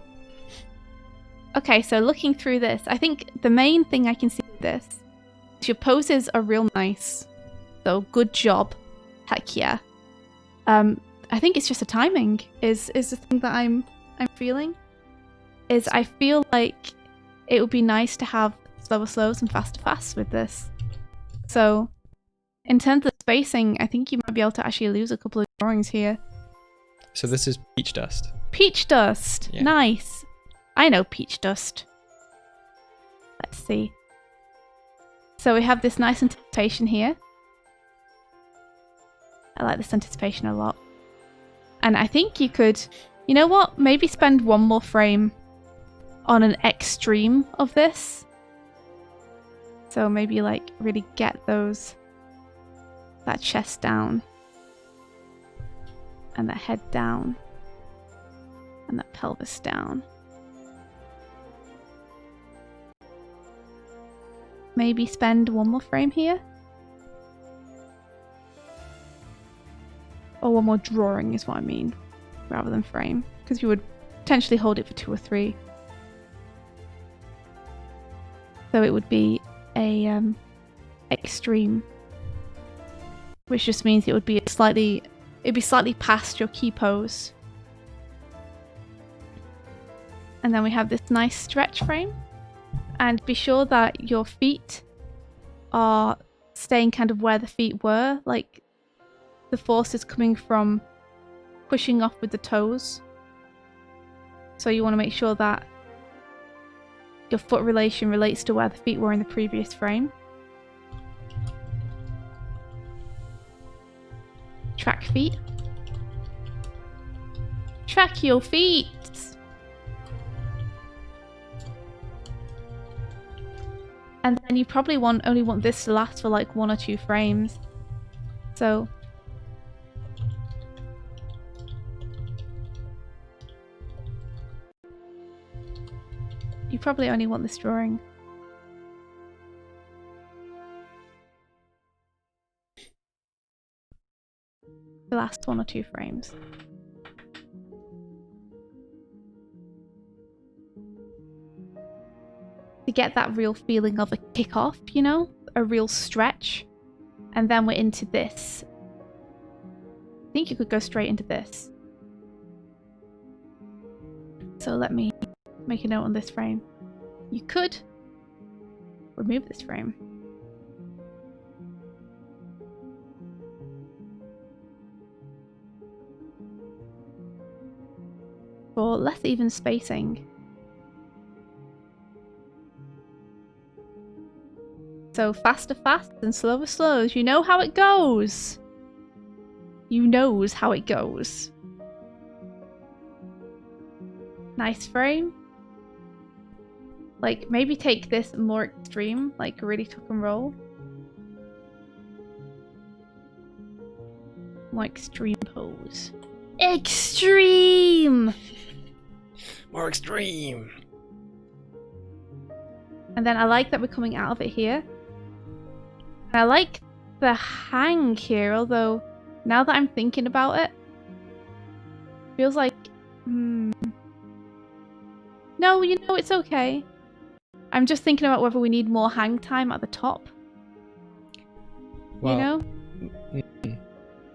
Okay, so looking through this, I think the main thing I can see with this is your poses are real nice. So good job. Heck yeah. I think it's just the timing is the thing that I'm feeling. Is I feel like it would be nice to have slower slows and faster fasts with this. So in terms of spacing, I think you might be able to actually lose a couple of drawings here. So this is Peach Dust. Peach Dust. Yeah. Nice. I know Peach Dust. Let's see. So we have this nice anticipation here. I like this anticipation a lot. And I think you could, you know what? Maybe spend one more frame on an extreme of this. So maybe like really get that chest down. And that head down. And that pelvis down. Maybe spend one more frame here. Or one more drawing is what I mean, rather than frame. Because you would potentially hold it for 2 or 3. So it would be a extreme. Which just means it would be slightly past your key pose. And then we have this nice stretch frame. And be sure that your feet are staying kind of where the feet were. Like, the force is coming from pushing off with the toes. So you want to make sure that your foot relation relates to where the feet were in the previous frame. Track feet. Track your feet! And then you probably only want this to last for like 1 or 2 frames. So you probably only want this drawing to last 1 or 2 frames. To get that real feeling of a kick-off, you know? A real stretch. And then we're into this. I think you could go straight into this. So let me make a note on this frame. You could remove this frame. For less even spacing. So faster fasts and slower slows. You know how it goes. You knows how it goes. Nice frame. Like, maybe take this more extreme, like really tuck and roll. More extreme pose. Extreme! More extreme! And then I like that we're coming out of it here. And I like the hang here, although now that I'm thinking about it, feels like... No, you know, it's okay. I'm just thinking about whether we need more hang time at the top. Well, you know?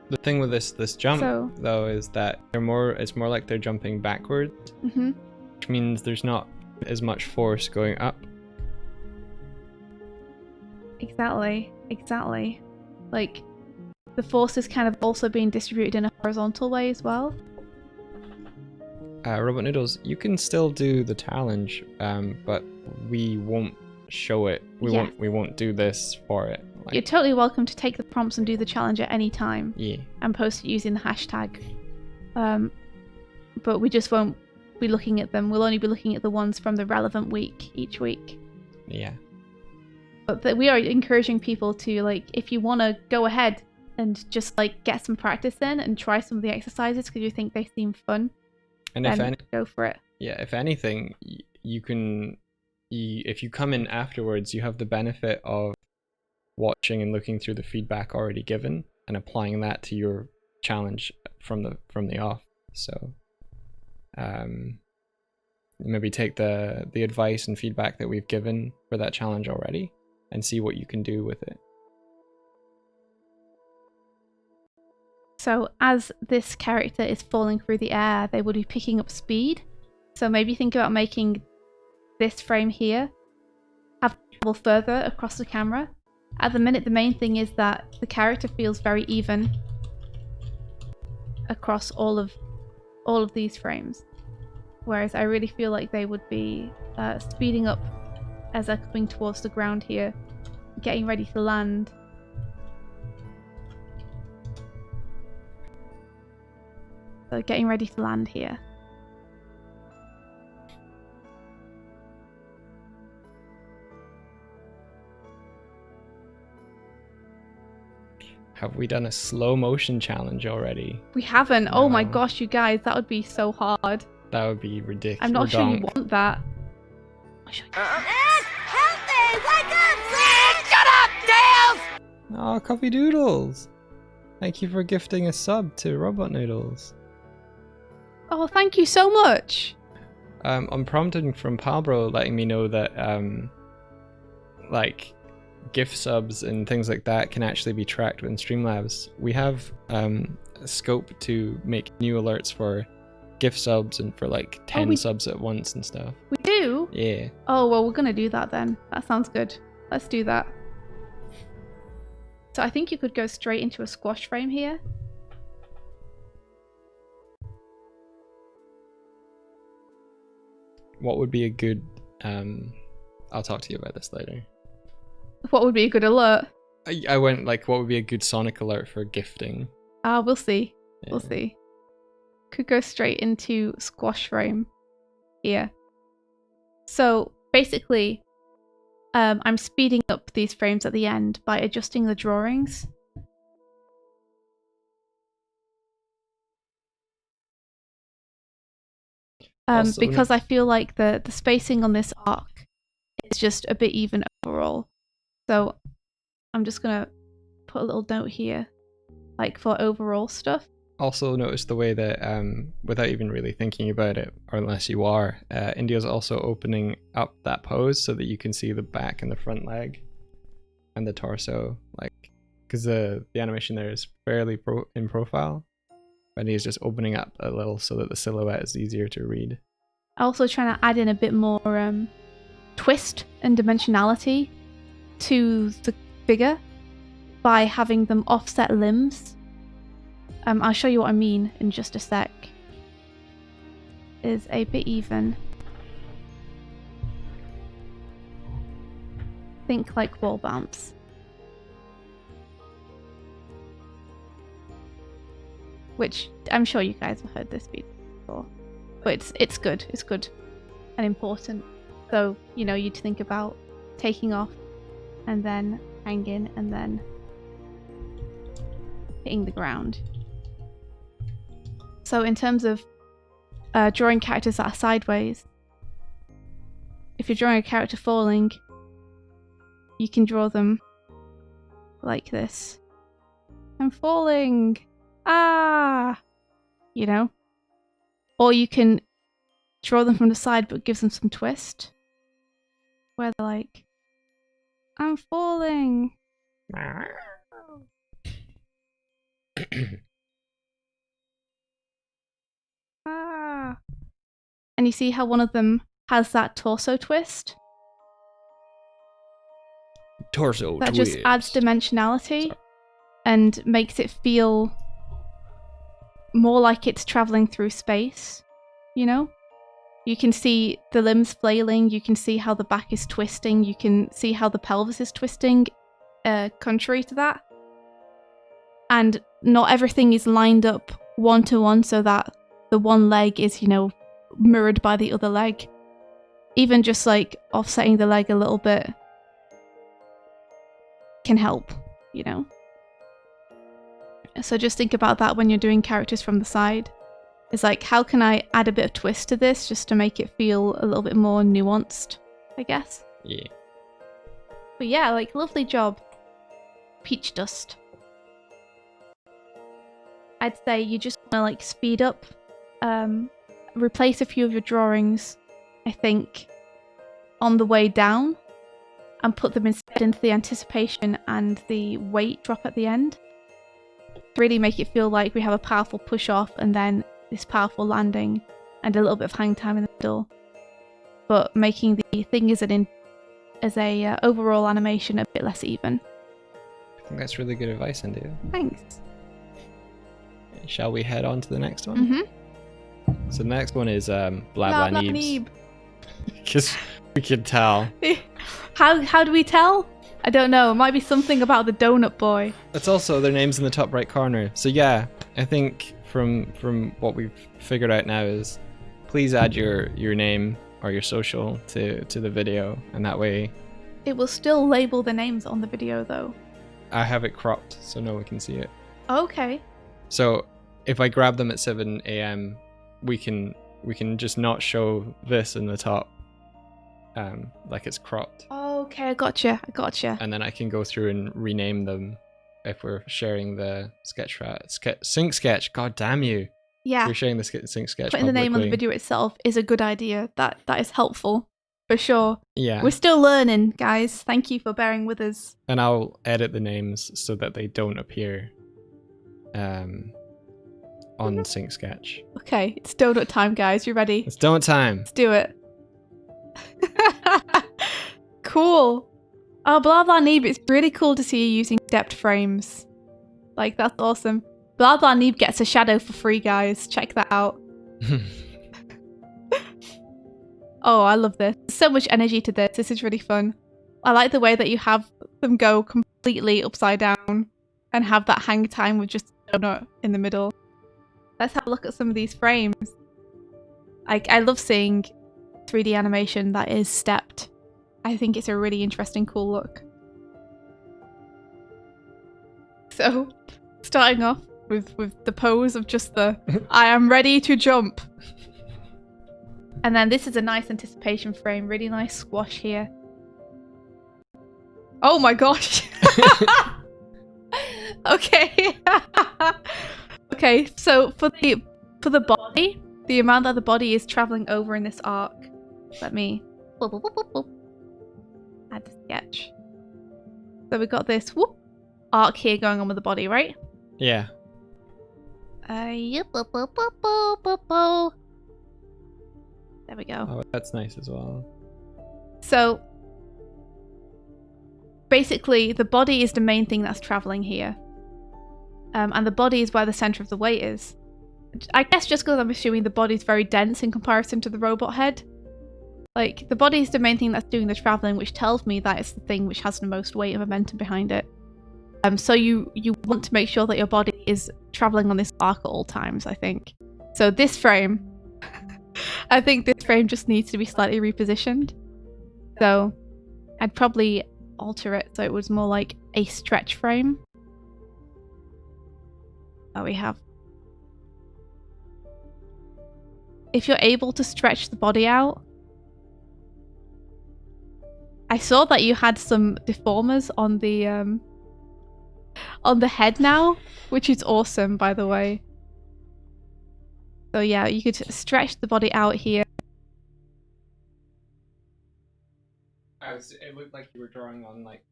The thing with this jump, though, is that it's more like they're jumping backwards, which means there's not as much force going up. Exactly. Like, the force is kind of also being distributed in a horizontal way as well. Robot Noodles, you can still do the challenge, but we won't show it. We won't do this for it. Like, You're totally welcome to take the prompts and do the challenge at any time. Yeah. And post it using the hashtag. But we just won't be looking at them. We'll only be looking at the ones from the relevant week each week. Yeah. But we are encouraging people to, like, if you want to go ahead and just, like, get some practice in and try some of the exercises because you think they seem fun, And then go for it. Yeah, if anything, you can, if you come in afterwards, you have the benefit of watching and looking through the feedback already given and applying that to your challenge from the off. So, maybe take the advice and feedback that we've given for that challenge already and see what you can do with it. So as this character is falling through the air, they would be picking up speed. So maybe think about making this frame here have travel further across the camera. At the minute, the main thing is that the character feels very even across all of these frames. Whereas I really feel like they would be speeding up as they're coming towards the ground here, getting ready to land. So getting ready to land here. Have we done a slow motion challenge already? We haven't. No. Oh my No. gosh, you guys, that would be so hard. That would be ridiculous. I'm not sure you want that. Help me! Wake up! Shut up, Tails! Oh, Coffee Doodles! Thank you for gifting a sub to Robot Noodles. Oh, thank you so much. I'm prompted from Palbro letting me know that like gift subs and things like that can actually be tracked within Streamlabs. We have a scope to make new alerts for gift subs and for like 10 subs at once and stuff. We do? Yeah. Oh, well, we're gonna do that then. That sounds good. Let's do that. So I think you could go straight into a squash frame here. What would be a good I'll talk to you about this later. What would be a good alert? I went like, what would be a good Sonic alert for gifting? We'll see. Yeah. We'll see. Could go straight into squash frame here. So basically, I'm speeding up these frames at the end by adjusting the drawings. Because I feel like the spacing on this arc is just a bit even overall. So I'm just gonna put a little note here, like for overall stuff. Also notice the way that, without even really thinking about it, or unless you are, India's also opening up that pose so that you can see the back and the front leg and the torso, like, because the animation there is fairly in profile, but he's just opening up a little so that the silhouette is easier to read. Also trying to add in a bit more twist and dimensionality to the figure by having them offset limbs. I'll show you what I mean in just a sec. Is a bit even. Think like wall bounce. Which I'm sure you guys have heard this before. But it's good. It's good and important. So, you know, you'd think about taking off and then hanging and then hitting the ground. So in terms of drawing characters that are sideways, if you're drawing a character falling, you can draw them like this. I'm falling! Ah! You know? Or you can draw them from the side but gives them some twist. Where they're like, I'm falling! Ah. And you see how one of them has that torso twist? Torso that twist. just adds dimensionality Sorry. and makes it feel more like it's traveling through space, you know? You can see the limbs flailing, you can see how the back is twisting, you can see how the pelvis is twisting, contrary to that. And not everything is lined up one-to-one so that the one leg is, you know, mirrored by the other leg. Even just like offsetting the leg a little bit can help, you know? So just think about that when you're doing characters from the side. It's like, how can I add a bit of twist to this just to make it feel a little bit more nuanced, I guess? Yeah. But yeah, like, lovely job. Peach dust. I'd say you just want to, like, speed up, replace a few of your drawings, I think, on the way down, and put them instead into the anticipation and the weight drop at the end. Really make it feel like we have a powerful push off and then this powerful landing and a little bit of hang time in the middle, but making the thing as a overall animation a bit less even. I think that's really good advice, India. Thanks. Shall we head on to the next one? So the next one is Blah Blah Neebs. Because we can tell. How do we tell? I don't know. It might be something about the donut boy. It's also their names in the top right corner. So yeah, I think from what we've figured out now is please add your name or your social to the video, and that way it will still label the names on the video though. I have it cropped so no one can see it. Okay. So if I grab them at 7 a.m, we can just not show this in the top, like it's cropped. Okay, I gotcha. And then I can go through and rename them if we're sharing the sync sketch. God damn you! Yeah. You're sharing the sync sketch. Putting the name on the publicly. video itself is a good idea. That is helpful for sure. Yeah. We're still learning, guys. Thank you for bearing with us. And I'll edit the names so that they don't appear on sync sketch. Okay, it's donut time, guys. You ready? It's donut time. Let's do it. Cool. Oh, Blah Blah Neeb, it's really cool to see you using depth frames. Like, that's awesome. Blah Blah Neeb gets a shadow for free, guys. Check that out. Oh, I love this. There's so much energy to this. This is really fun. I like the way that you have them go completely upside down and have that hang time with just a donut in the middle. Let's have a look at some of these frames. I love seeing 3D animation that is stepped. I think it's a really interesting, cool look. So, starting off with the pose of just the I am ready to jump. And then this is a nice anticipation frame, really nice squash here. Oh my gosh. Okay. Okay, so for the body, the amount that the body is traveling over in this arc, let me add the sketch. So we got this arc here going on with the body, right? Yeah. There we go. Oh, that's nice as well. So basically, the body is the main thing that's traveling here. And the body is where the center of the weight is. I guess just because I'm assuming the body's very dense in comparison to the robot head. Like, the body is the main thing that's doing the traveling, which tells me that it's the thing which has the most weight and momentum behind it. So you want to make sure that your body is traveling on this arc at all times, I think. So this frame, I think this frame just needs to be slightly repositioned. So I'd probably alter it so it was more like a stretch frame. Oh, we have. If you're able to stretch the body out. I saw that you had some deformers on the head now, which is awesome, by the way. So yeah, you could stretch the body out here. It looked like you were drawing on like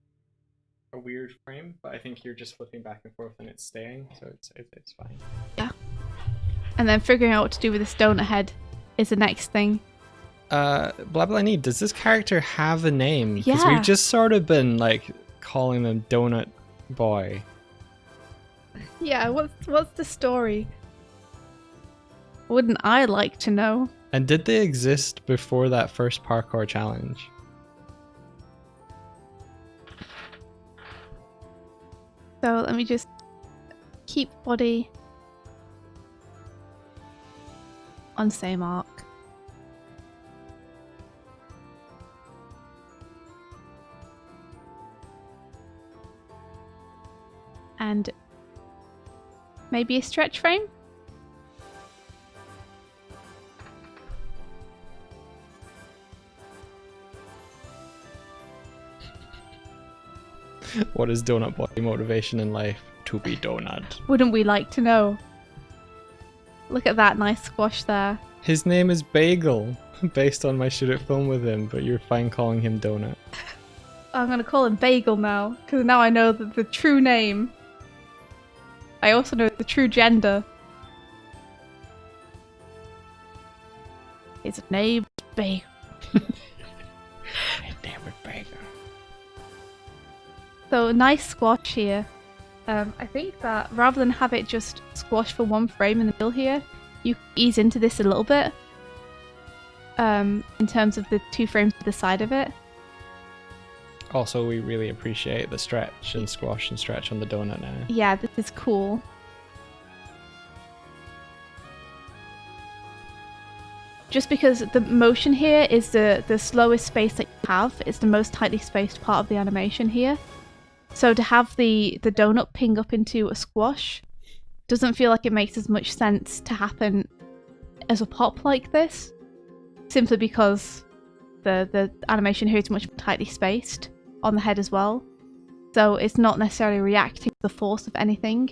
a weird frame, but I think you're just flipping back and forth and it's staying, so it's fine. Yeah. And then figuring out what to do with this donut head is the next thing. Blah Blah Need, does this character have a name? Because Yeah. we've just sort of been like calling them Donut Boy. Yeah, what's the story? Wouldn't I like to know? And did they exist before that first parkour challenge? So let me just keep body on same arc. And maybe a stretch frame? What is Donut Boy motivation in life? To be donut. Wouldn't we like to know? Look at that nice squash there. His name is Bagel, based on my shoot it film with him, but you're fine calling him Donut. I'm gonna call him Bagel now, because now I know the true name. I also know the true gender. His name is Bagel. His name is Bagel. So nice squash here. I think that rather than have it just squash for one frame in the middle here, you ease into this a little bit. In terms of the 2 frames to the side of it. Also, we really appreciate the stretch and squash and stretch on the donut now. Yeah, this is cool. Just because the motion here is the slowest space that you have. It's the most tightly spaced part of the animation here. So to have the donut ping up into a squash doesn't feel like it makes as much sense to happen as a pop like this. Simply because the animation here is much more tightly spaced on the head as well. So it's not necessarily reacting to the force of anything.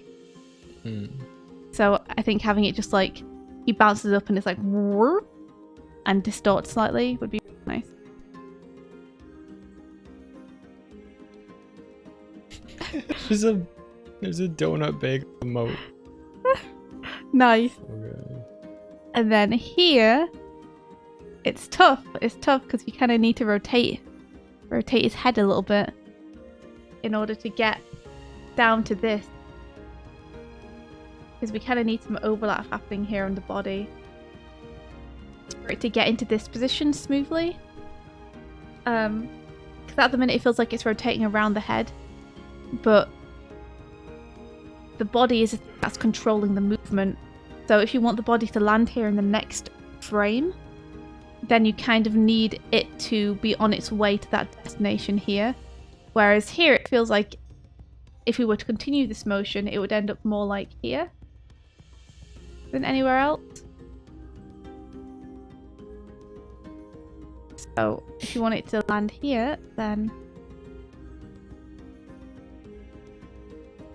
So I think having it just like, he bounces up and it's like whoop, and distorts slightly would be nice. There's a donut bagel emote. Nice. Okay. And then here, it's tough. It's tough because you kind of need to rotate his head a little bit in order to get down to this. Because we kind of need some overlap happening here on the body for it to get into this position smoothly. Because at the minute it feels like it's rotating around the head, but the body is that's controlling the movement. So if you want the body to land here in the next frame, then you kind of need it to be on its way to that destination here. Whereas here it feels like if we were to continue this motion, it would end up more like here than anywhere else. So if you want it to land here, then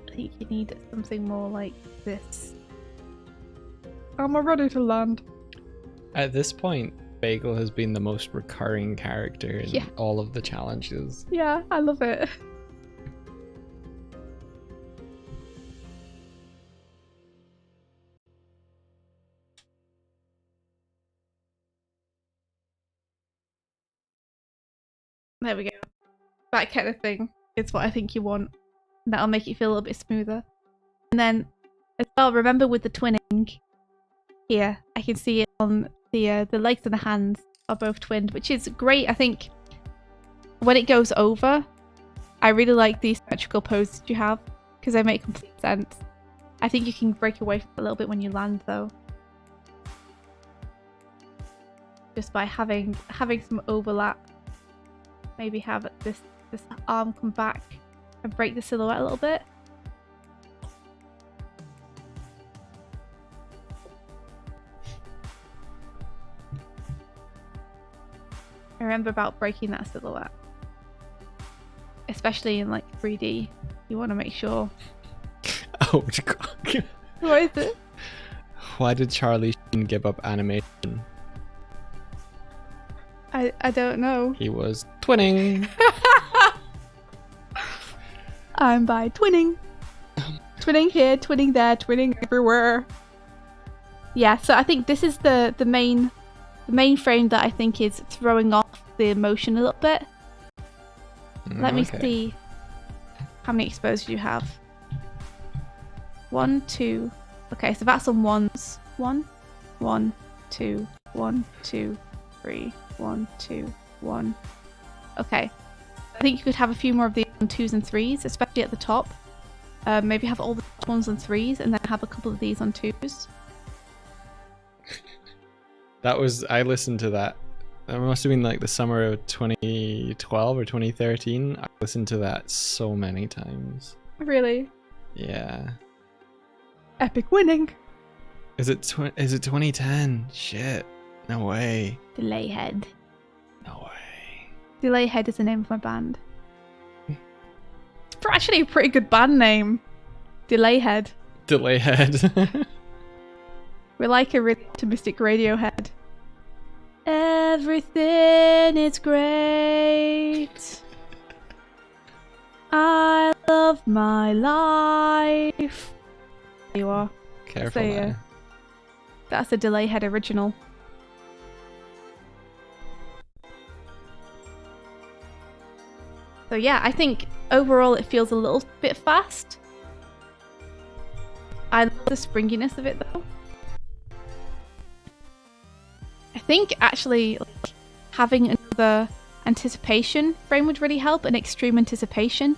I think you need something more like this. Am I ready to land? At this point, Bagel has been the most recurring character in all of the challenges. Yeah, I love it. There we go. That kind of thing is what I think you want. That'll make it feel a little bit smoother. And then, as well, remember with the twinning, here, I can see it on the legs and the hands are both twinned, which is great. I think when it goes over, I really like these symmetrical poses you have, because they make complete sense. I think you can break away from it a little bit when you land, though. Just by having some overlap. Maybe have this arm come back and break the silhouette a little bit. Remember about breaking that silhouette. Especially in like 3D. You want to make sure. Oh god. What is it? Why did Charlie Sheen give up animation? I don't know. He was twinning. I'm by twinning. Twinning here, twinning there, twinning everywhere. Yeah, so I think this is the main frame that I think is throwing off the motion a little bit. Let me see. How many exposed do you have? 1, 2. Okay, so that's on ones. 1, 1, 2, 1, 2, 3, 1, 2, 1. Okay. I think you could have a few more of these on 2s and 3s, especially at the top. Maybe have all the 1s and 3s and then have a couple of these on 2s. I listened to that. It must have been like the summer of 2012 or 2013. I listened to that so many times. Really? Yeah. Epic winning. Is it 2010? Shit. No way. Delay Head. No way. Delay Head is the name of my band. It's actually a pretty good band name. Delay Head. Delay head. We're like a really optimistic Radiohead. Everything is great. I love my life. There you are. Careful So, now. That's a Delay Head original. So yeah, I think overall it feels a little bit fast. I love the springiness of it though. I think actually like, having another anticipation frame would really help, an extreme anticipation.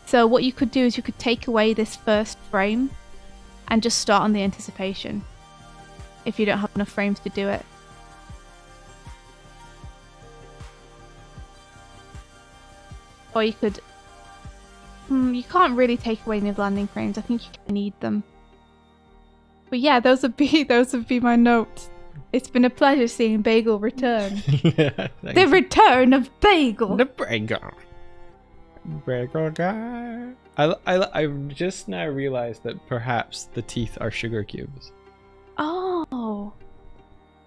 So what you could do is you could take away this first frame and just start on the anticipation if you don't have enough frames to do it. Or you could... you can't really take away any landing frames. I think you need them. But yeah, those would be my notes. It's been a pleasure seeing Bagel return. Yeah, The return of Bagel! The Bagel. Bagel guy. I've just now realized that perhaps the teeth are sugar cubes. Oh.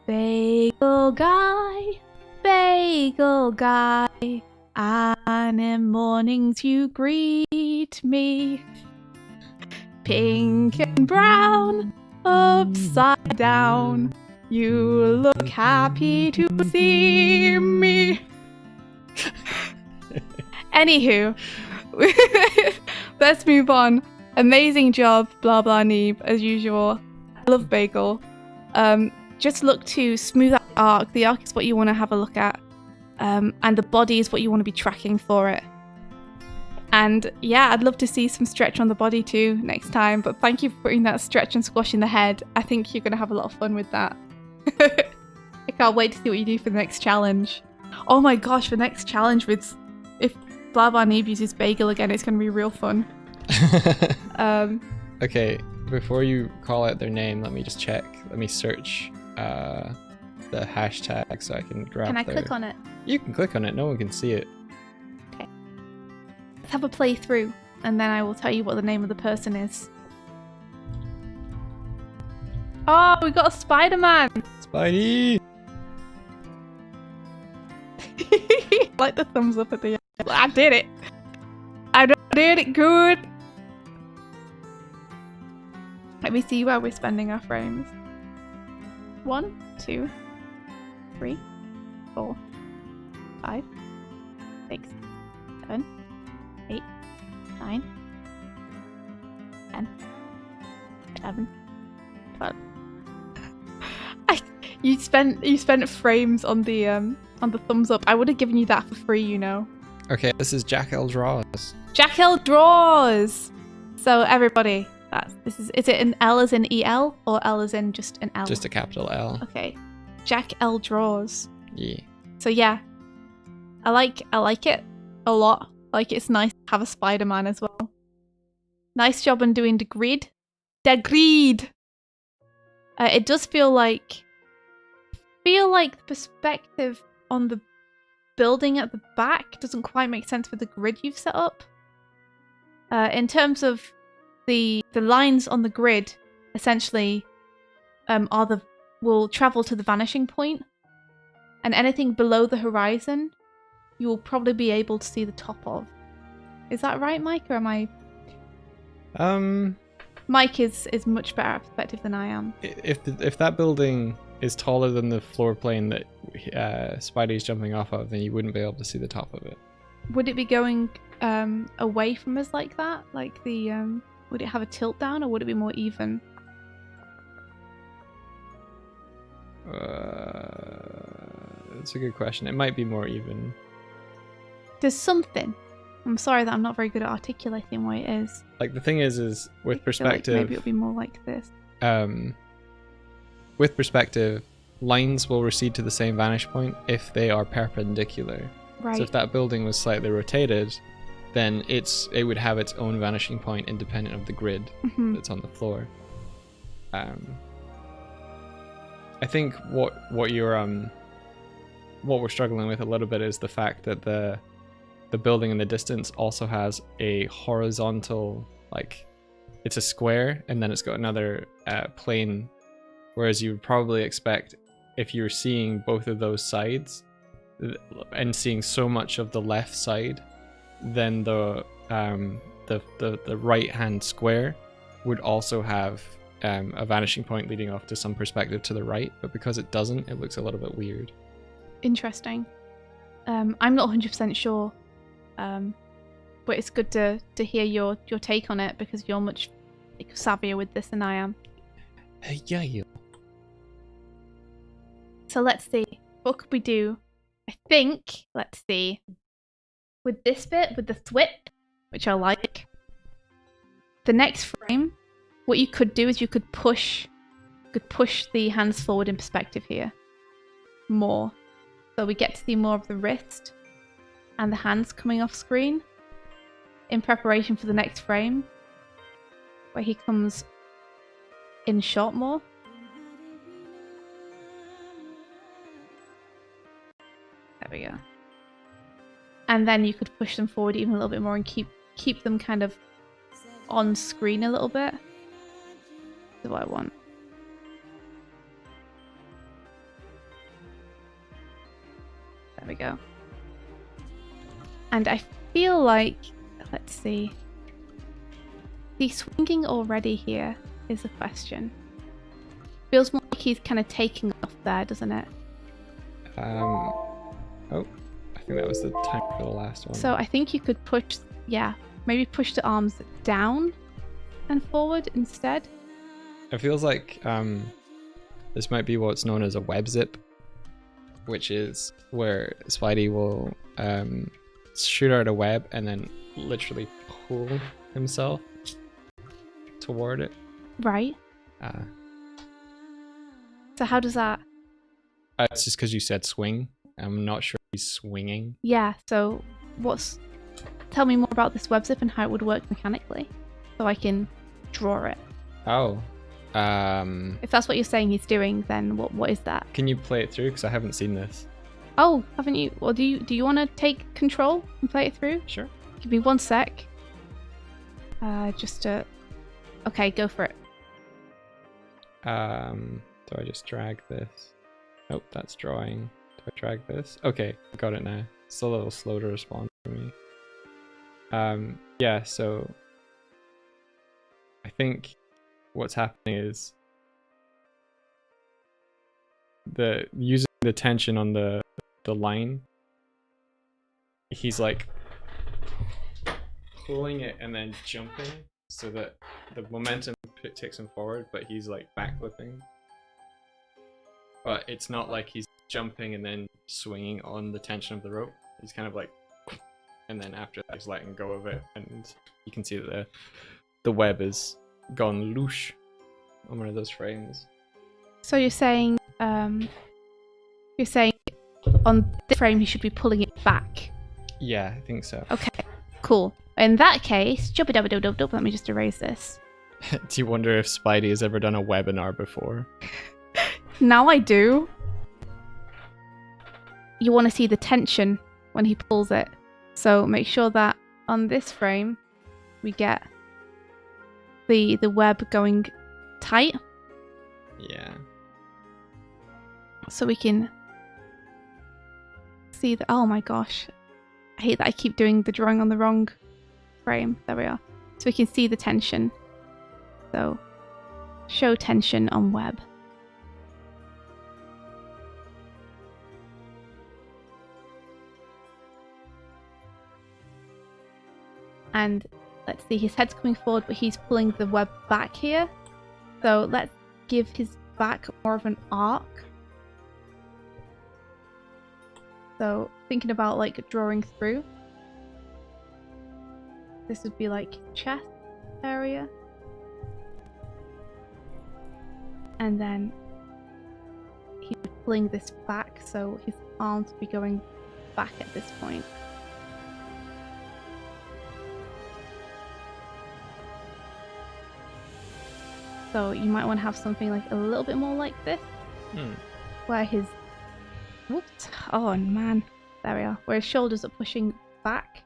Bagel guy. Bagel guy. Animornings you greet me. Pink and brown. Upside down. You look happy to see me. Anywho, let's move on. Amazing job, blah blah Neeb, as usual. I love Bagel. Just look to smooth out the arc. The arc is what you want to have a look at. And the body is what you want to be tracking for it. And yeah, I'd love to see some stretch on the body too next time. But thank you for putting that stretch and squash in the head. I think you're going to have a lot of fun with that. I can't wait to see what you do for the next challenge. Oh my gosh, the next challenge with... If Blah Blah Neeb uses Bagel again, it's going to be real fun. Okay, before you call out their name, let me just check. Let me search the hashtag so I can grab Can I click on it? You can click on it, no one can see it. Okay. Let's have a playthrough, and then I will tell you what the name of the person is. Oh, we got a Spider-Man! Spidey! Like the thumbs up at the end. I did it! I did it good! Let me see where we're spending our frames. 1, 2, 3, 4, 5, 6, 7, 8, 9, 10, 11, 12. You spent frames on the thumbs up. I would have given you that for free, you know. Okay, this is Jack L. Draws. Jack L. Draws! So everybody, is it an L as in EL or L as in just an L? Just a capital L. Okay. Jack L. Draws. Yeah. So yeah. I like it a lot. Like it's nice to have a Spider-Man as well. Nice job on doing the grid. The grid! It does feel like the perspective on the building at the back doesn't quite make sense with the grid you've set up. In terms of the lines on the grid, essentially, will travel to the vanishing point, and anything below the horizon, you will probably be able to see the top of. Is that right, Mike, or am I? Mike is much better at perspective than I am. If that building is taller than the floor plane that Spidey's jumping off of, then you wouldn't be able to see the top of it. Would it be going away from us like that? Like the would it have a tilt down or would it be more even? That's a good question. It might be more even. There's something. I'm sorry that I'm not very good at articulating why it is. Like the thing is I with feel like perspective, maybe it'll be more like this. with perspective, lines will recede to the same vantage point if they are perpendicular. Right. So if that building was slightly rotated, then it would have its own vanishing point independent of the grid that's on the floor. I think what we're struggling with a little bit is the fact that the building in the distance also has a horizontal, like it's a square and then it's got another plane, whereas you would probably expect if you're seeing both of those sides and seeing so much of the left side, then the right hand square would also have a vanishing point leading off to some perspective to the right, but because it doesn't, it looks a little bit weird. Interesting. I'm not 100% sure, but it's good to hear your take on it because you're much savvier with this than I am. Yeah, you. So let's see. What could we do? I think, let's see. With this bit, with the thwip, which I like, the next frame, what you could do is you could push the hands forward in perspective here more. So we get to see more of the wrist and the hands coming off screen in preparation for the next frame where he comes in shot more. There we go. And then you could push them forward even a little bit more and keep them kind of on screen a little bit. That's what I want. There we go. And I feel like, let's see. The swinging already here is a question. Feels more like he's kind of taking off there, doesn't it? Oh, I think that was the time for the last one. So I think you could push, yeah, maybe push the arms down and forward instead. It feels like this might be what's known as a web zip, which is where Spidey will shoot out a web and then literally pull himself toward it. Right. So how does that? It's just because you said swing. I'm not sure he's swinging. Yeah. So tell me more about this web zip and how it would work mechanically, so I can draw it. Oh. If that's what you're saying he's doing, then what is that? Can you play it through? Because I haven't seen this. Oh, haven't you? Well, do you want to take control and play it through? Sure. Give me 1 sec. Okay, go for it. Do I just drag this? Nope, that's drawing. Do I drag this? Okay, got it now. It's a little slow to respond for me. Yeah, so I think what's happening is using the tension on the line, he's like pulling it and then jumping so that the momentum takes him forward, but he's like backflipping. But it's not like he's jumping and then swinging on the tension of the rope. He's kind of like, and then after that he's letting go of it, and you can see that the web is gone loosh on one of those frames. So you're saying on this frame he should be pulling it back. Yeah, I think so. Okay, cool. In that case, let me just erase this. Do you wonder if Spidey has ever done a webinar before? Now I do. You want to see the tension when he pulls it. So make sure that on this frame we get the web going tight. Yeah. So we can see the, oh my gosh. I hate that I keep doing the drawing on the wrong frame. There we are. So we can see the tension. So show tension on web. And let's see, his head's coming forward, but he's pulling the web back here. So let's give his back more of an arc. So thinking about like drawing through. This would be like chest area. And then he's pulling this back, so his arms would be going back at this point. So you might want to have something like a little bit more like this, where his, whoops, oh man, there we are, where his shoulders are pushing back.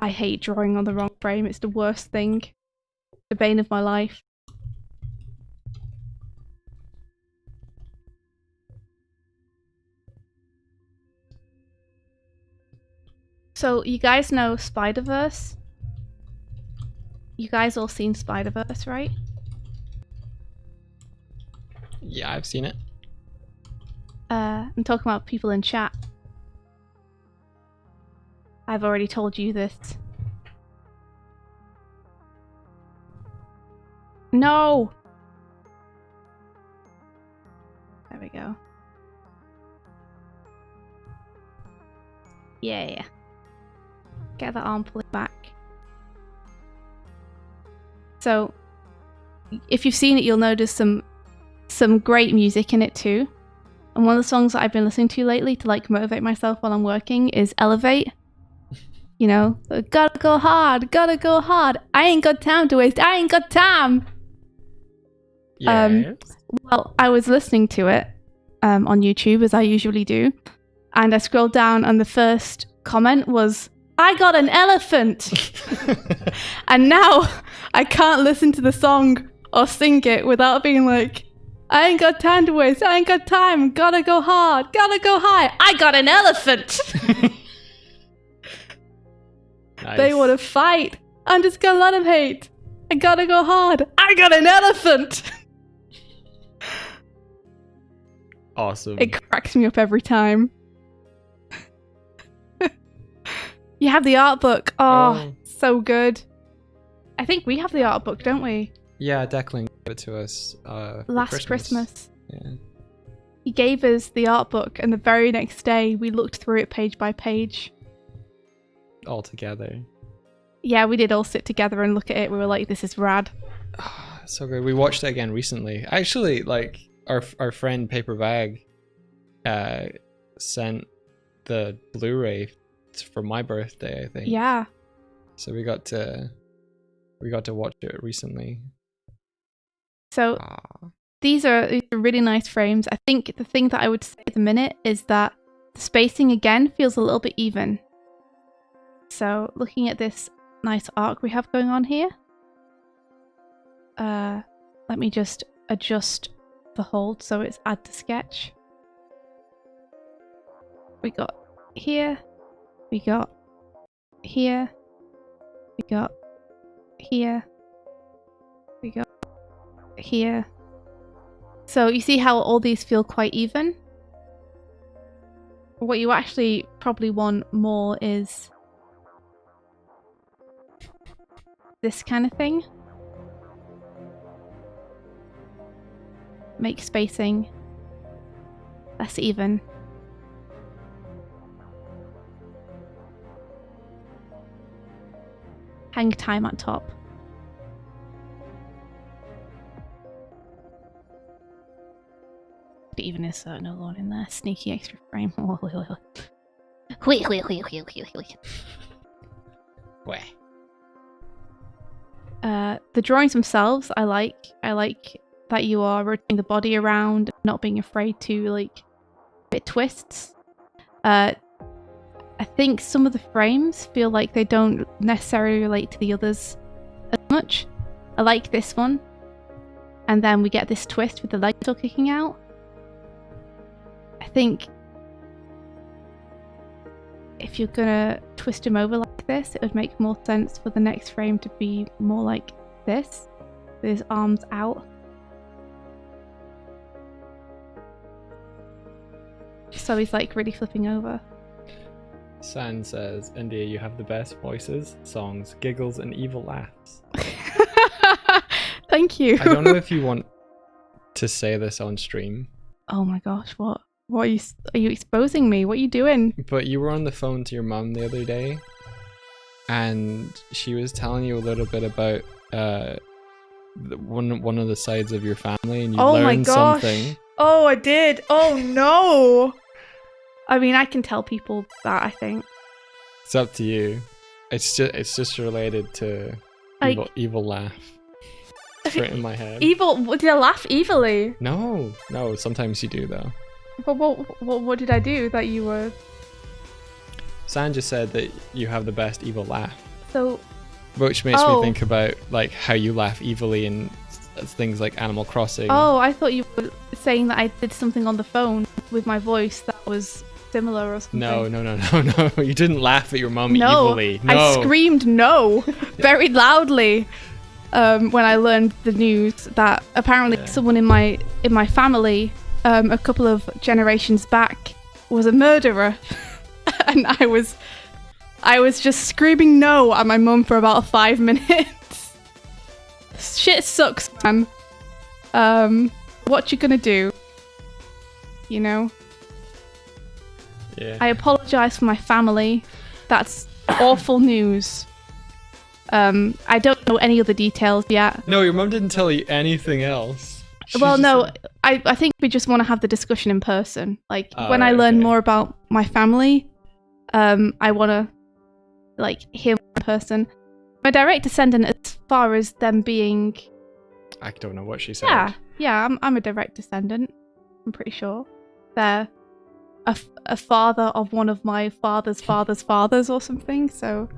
I hate drawing on the wrong frame, it's the worst thing, the bane of my life. So you guys know Spider-Verse? You guys all seen Spider-Verse, right? Yeah, I've seen it. I'm talking about people in chat. I've already told you this. No! There we go. Yeah. Get that arm pulled back. So, if you've seen it, you'll notice some great music in it too. And one of the songs that I've been listening to lately to like motivate myself while I'm working is Elevate. You know, gotta go hard, gotta go hard. I ain't got time to waste, I ain't got time. Yes. Well, I was listening to it on YouTube, as I usually do. And I scrolled down and the first comment was, I got an elephant! And now I can't listen to the song or sing it without being like, I ain't got time to waste, I ain't got time, gotta go hard, gotta go high, I got an elephant! Nice. They want to fight, I'm just gonna let them hate, I gotta go hard, I got an elephant! Awesome. It cracks me up every time. You have the art book. Oh, so good. I think we have the art book, don't we? Yeah, Declan gave it to us for Last Christmas. Yeah. He gave us the art book, and the very next day we looked through it page by page. All together. Yeah, we did all sit together and look at it. We were like, this is rad. So good. We watched it again recently. Actually, like our friend Paper Bag sent the Blu-ray for my birthday, I think. Yeah. So we got to watch it recently. So these are really nice frames. I think the thing that I would say at the minute is that the spacing again feels a little bit even. So looking at this nice arc we have going on here. Let me just adjust the hold so it's add to sketch. We got here. We got here. We got here. We got here. So you see how all these feel quite even? What you actually probably want more is this kind of thing. Make spacing less even. Hang time on top. Even is no one in there. Sneaky extra frame. The drawings themselves, I like. I like that you are rotating the body around, not being afraid to like bit twists. I think some of the frames feel like they don't necessarily relate to the others as much. I like this one. And then we get this twist with the leg still kicking out. I think if you're gonna twist him over like this, it would make more sense for the next frame to be more like this, with his arms out. so he's like really flipping over. San says, India, you have the best voices, songs, giggles, and evil laughs. Thank you. I don't know if you want to say this on stream. Oh my gosh, what are you exposing me? What are you doing? But you were on the phone to your mum the other day, and she was telling you a little bit about one of the sides of your family, and you Oh my learned gosh. something. Oh, I did. Oh no. I mean, I can tell people that, I think. It's up to you. It's just related to Like- evil laugh. It's right in my head. Evil? Did I laugh evilly? No, sometimes you do though. But what did I do that you were... San just said that you have the best evil laugh, So, which makes me think about like how you laugh evilly in things like Animal Crossing. oh, I thought you were saying that I did something on the phone with my voice that was similar or something. No. You didn't laugh at your mum No, evilly. No. I screamed no very loudly when I learned the news that apparently someone in my family a couple of generations back was a murderer, and I was just screaming no at my mum for about 5 minutes. Shit sucks, man. What you gonna do? You know? Yeah. I apologize for my family. That's awful news. I don't know any other details yet. No, your mum didn't tell you anything else. She Well, just no, said- I think we just want to have the discussion in person. Like, when I right, learn okay. more about my family, I want to, like, hear more in person. My direct descendant, as far as them being... I don't know what she said. Yeah, I'm a direct descendant. I'm pretty sure. They're a father of one of my father's fathers or something, so...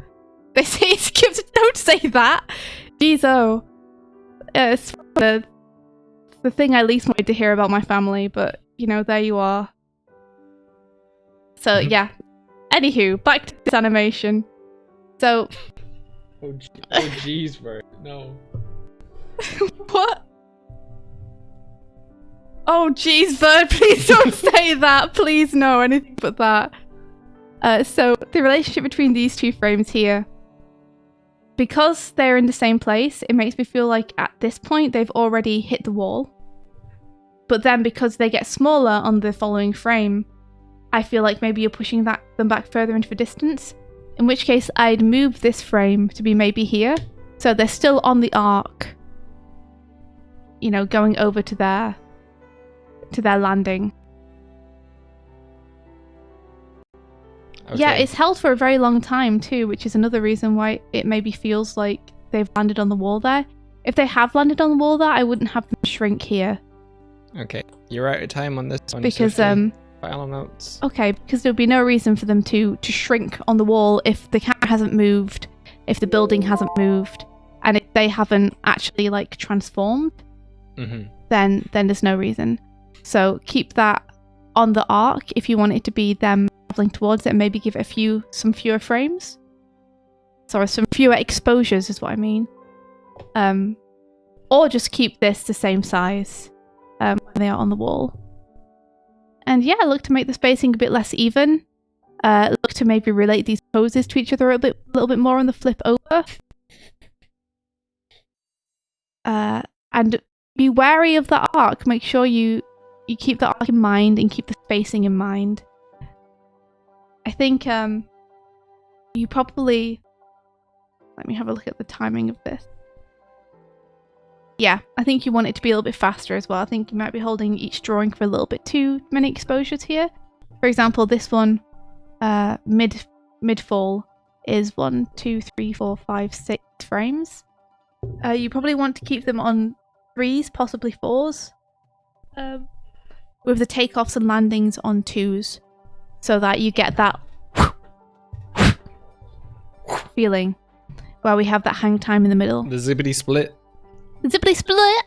They say it's cute. Don't say that! Jeez, oh. It's the thing I least wanted to hear about my family, but, you know, there you are. So, yeah. Anywho, back to this animation. So... Oh jeez, Bert. No. What? Oh, jeez, Bird, please don't say that. Please, no, anything but that. So, the relationship between these two frames here, because they're in the same place, it makes me feel like at this point they've already hit the wall. But then because they get smaller on the following frame, I feel like maybe you're pushing them back further into the distance. In which case, I'd move this frame to be maybe here. So they're still on the arc. You know, going over to their landing. Okay. Yeah, it's held for a very long time too, which is another reason why it maybe feels like they've landed on the wall there. If they have landed on the wall there, I wouldn't have them shrink here. Okay, you're out of time on this one. Because, Sophie. Final notes. Okay, because there would be no reason for them to shrink on the wall if the camera hasn't moved, if the building hasn't moved, and if they haven't actually, like, transformed, then there's no reason. So keep that on the arc if you want it to be them traveling towards it, and maybe give it some fewer frames. Sorry, some fewer exposures is what I mean. Or just keep this the same size when they are on the wall. And yeah, look to make the spacing a bit less even. Look to maybe relate these poses to each other a little bit more on the flip over. And be wary of the arc. Make sure you keep the arc in mind and keep the spacing in mind. I think you probably... Let me have a look at the timing of this. Yeah, I think you want it to be a little bit faster as well. I think you might be holding each drawing for a little bit too many exposures here. For example, this one, mid-fall, is 1, 2, 3, 4, 5, 6 frames. You probably want to keep them on 3s, possibly 4s. With the takeoffs and landings on 2s. So that you get that feeling where we have that hang time in the middle. The zippity split. Zippity split!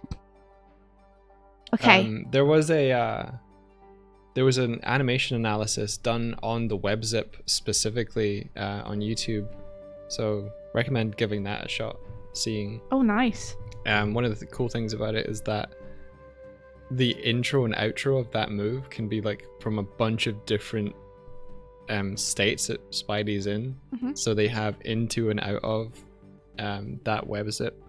Okay. There was an animation analysis done on the WebZip specifically on YouTube, so recommend giving that a shot. Seeing. Oh, nice. One of the cool things about it is that the intro and outro of that move can be like from a bunch of different states that Spidey's in. So they have into and out of that web zip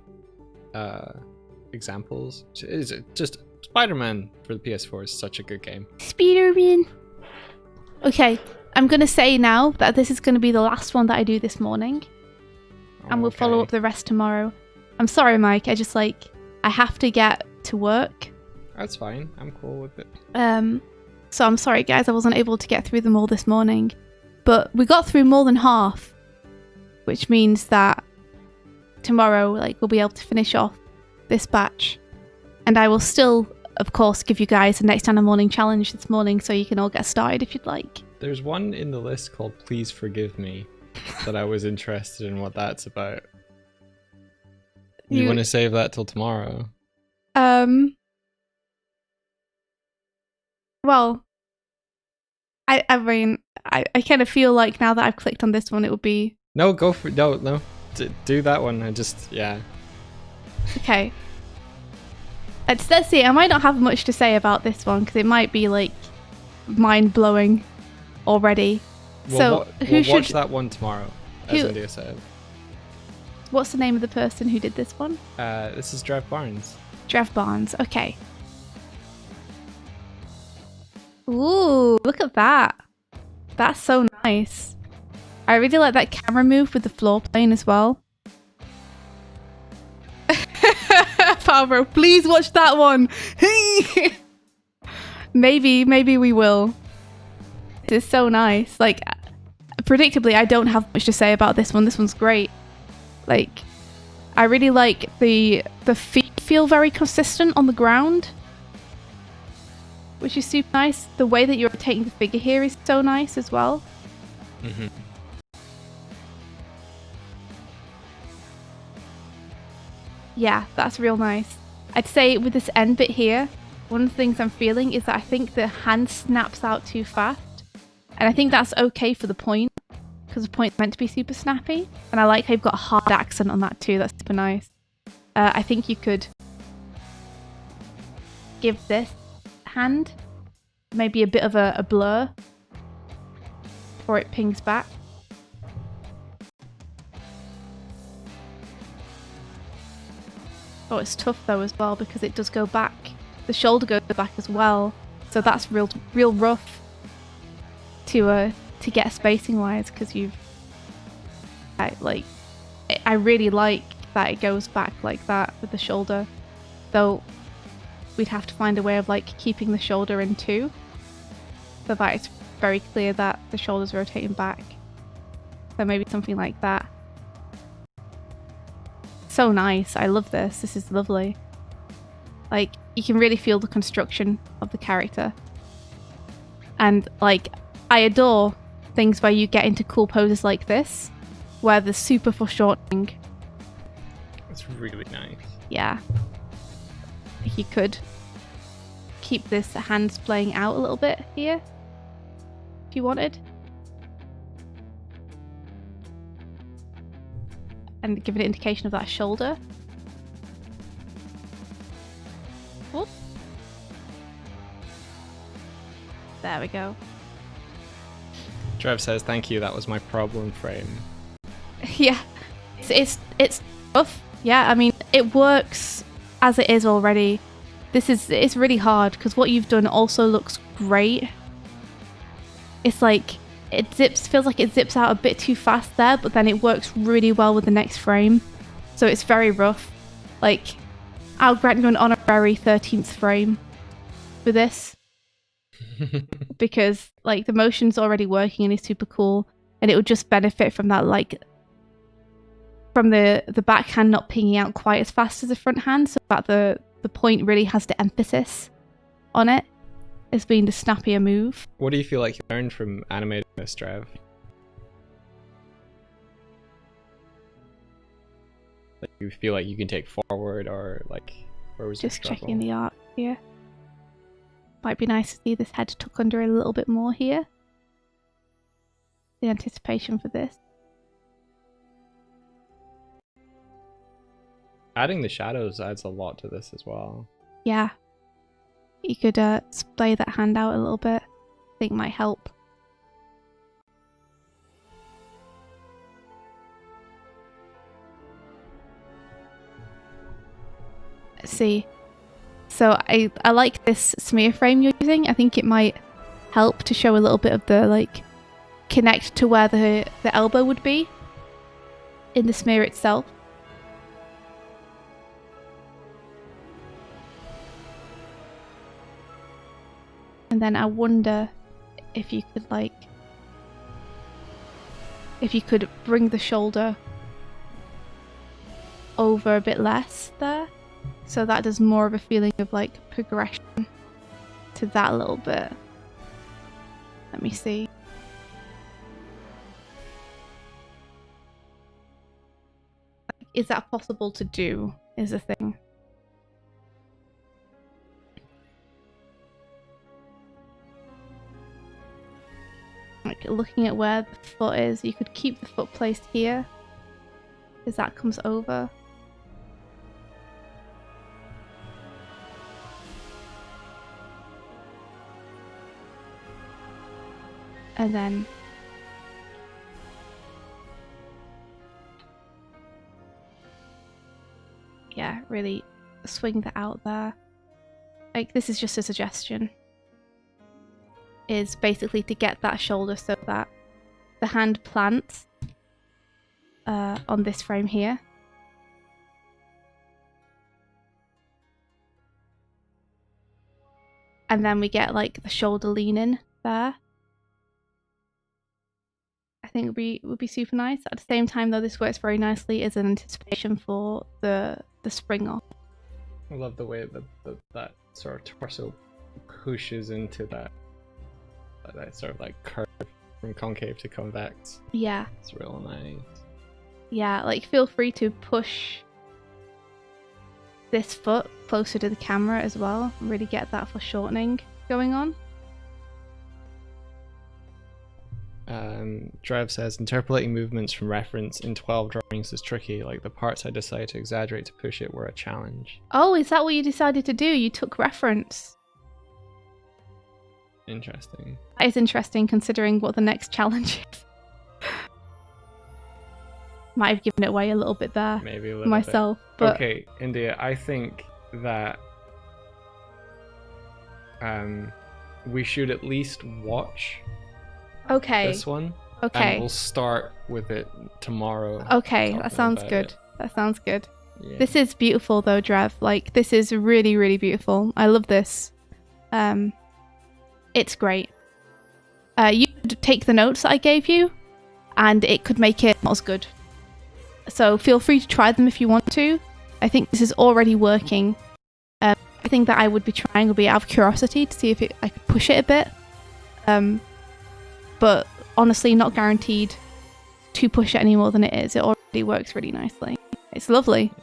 examples. Is it just Spider-Man for the PS4 is such a good game. Spider-Man. Okay, I'm gonna say now that this is gonna be the last one that I do this morning, and we'll follow up the rest tomorrow. I'm sorry, Mike. I have to get to work. That's fine. I'm cool with it. So I'm sorry, guys. I wasn't able to get through them all this morning, but we got through more than half, which means that tomorrow, we'll be able to finish off this batch, and I will still, of course, give you guys the next Animorning challenge this morning, so you can all get started if you'd like. There's one in the list called "Please Forgive Me" that I was interested in what that's about. You want to save that till tomorrow? Well, I mean, I kind of feel like now that I've clicked on this one, it would be... No, go for... No. Do that one. Yeah. Okay. Let's see. I might not have much to say about this one, because it might be, mind-blowing already. We'll watch that one tomorrow, as India said. What's the name of the person who did this one? This is Drev Barnes. Drev Barnes, okay. Ooh, look at that. That's so nice. I really like that camera move with the floor plane as well. Pablo, please watch that one. maybe we will. It's so nice. Predictably, I don't have much to say about this one. This one's great. I really like the feet feel very consistent on the ground, which is super nice. The way that you're rotating the figure here is so nice as well. Yeah, that's real nice. I'd say with this end bit here, one of the things I'm feeling is that I think the hand snaps out too fast. And I think that's okay for the point, because the point's meant to be super snappy. And I like how you've got a hard accent on that too. That's super nice. I think you could give this hand maybe a bit of a blur before it pings back. Oh, it's tough though as well, because it does go back. The shoulder goes back as well, so that's real rough to get spacing wise, because I really like that it goes back like that with the shoulder, though we'd have to find a way of keeping the shoulder in too, so that it's very clear that the shoulder's rotating back. So maybe something like that. So nice. I love this. This is lovely. You can really feel the construction of the character. And I adore things where you get into cool poses like this, where the super foreshortening. It's really nice. Yeah. You could keep this hands playing out a little bit here, if you wanted. And give it an indication of that shoulder. Oh. There we go. Trev says, "Thank you. That was my problem frame." Yeah, it's tough. Yeah, I mean, it works as it is already. It's really hard because what you've done also looks great. It's feels like it zips out a bit too fast there, but then it works really well with the next frame. So it's very rough. I'll grant you an honorary 13th frame for this. Because the motion's already working and it's super cool, and it would just benefit from that, from the backhand not pinging out quite as fast as the front hand, so that the point really has the emphasis on it as being the snappier move. What do you feel like you learned from animating this, Trev? You feel like you can take forward, or where was just the struggle? checking the arc here. Might be nice to see this head tuck under a little bit more here. The anticipation for this. Adding the shadows adds a lot to this as well. Yeah. You could splay that hand out a little bit. I think might help. Let's see. So I like this smear frame you're using. I think it might help to show a little bit of the like connect to where the elbow would be in the smear itself. And then I wonder if you could bring the shoulder over a bit less there. So that does more of a feeling of like progression to that little bit. Let me see. Is that possible to do is the thing. Like looking at where the foot is, you could keep the foot placed here as that comes over. And then yeah, really swing that out there. Like this is just a suggestion. Is basically to get that shoulder so that the hand plants on this frame here. And then we get like the shoulder leaning there. I think would be super nice. At the same time though, this works very nicely as an anticipation for the spring off. I love the way that sort of torso pushes into that sort of like curve from concave to convex. Yeah. It's real nice. Yeah, like feel free to push this foot closer to the camera as well. Really get that foreshortening going on. Drev says, interpolating movements from reference in 12 drawings is tricky. Like the parts I decided to exaggerate to push it were a challenge. Oh, is that what you decided to do? You took reference. Interesting. That is interesting considering what the next challenge is. Might have given it away a little bit there. Maybe a little myself. bit. But okay, India, I think that we should at least watch this one. Okay. And we'll start with it tomorrow. Okay, that sounds good. That sounds good. Yeah. This is beautiful though, Drev. Like this is really, really beautiful. I love this. It's great. You could take the notes that I gave you and it could make it not as good. So feel free to try them if you want to. I think this is already working. I think that I would be trying would be out of curiosity to see if I could push it a bit. But honestly, not guaranteed to push it any more than it is. It already works really nicely. It's lovely.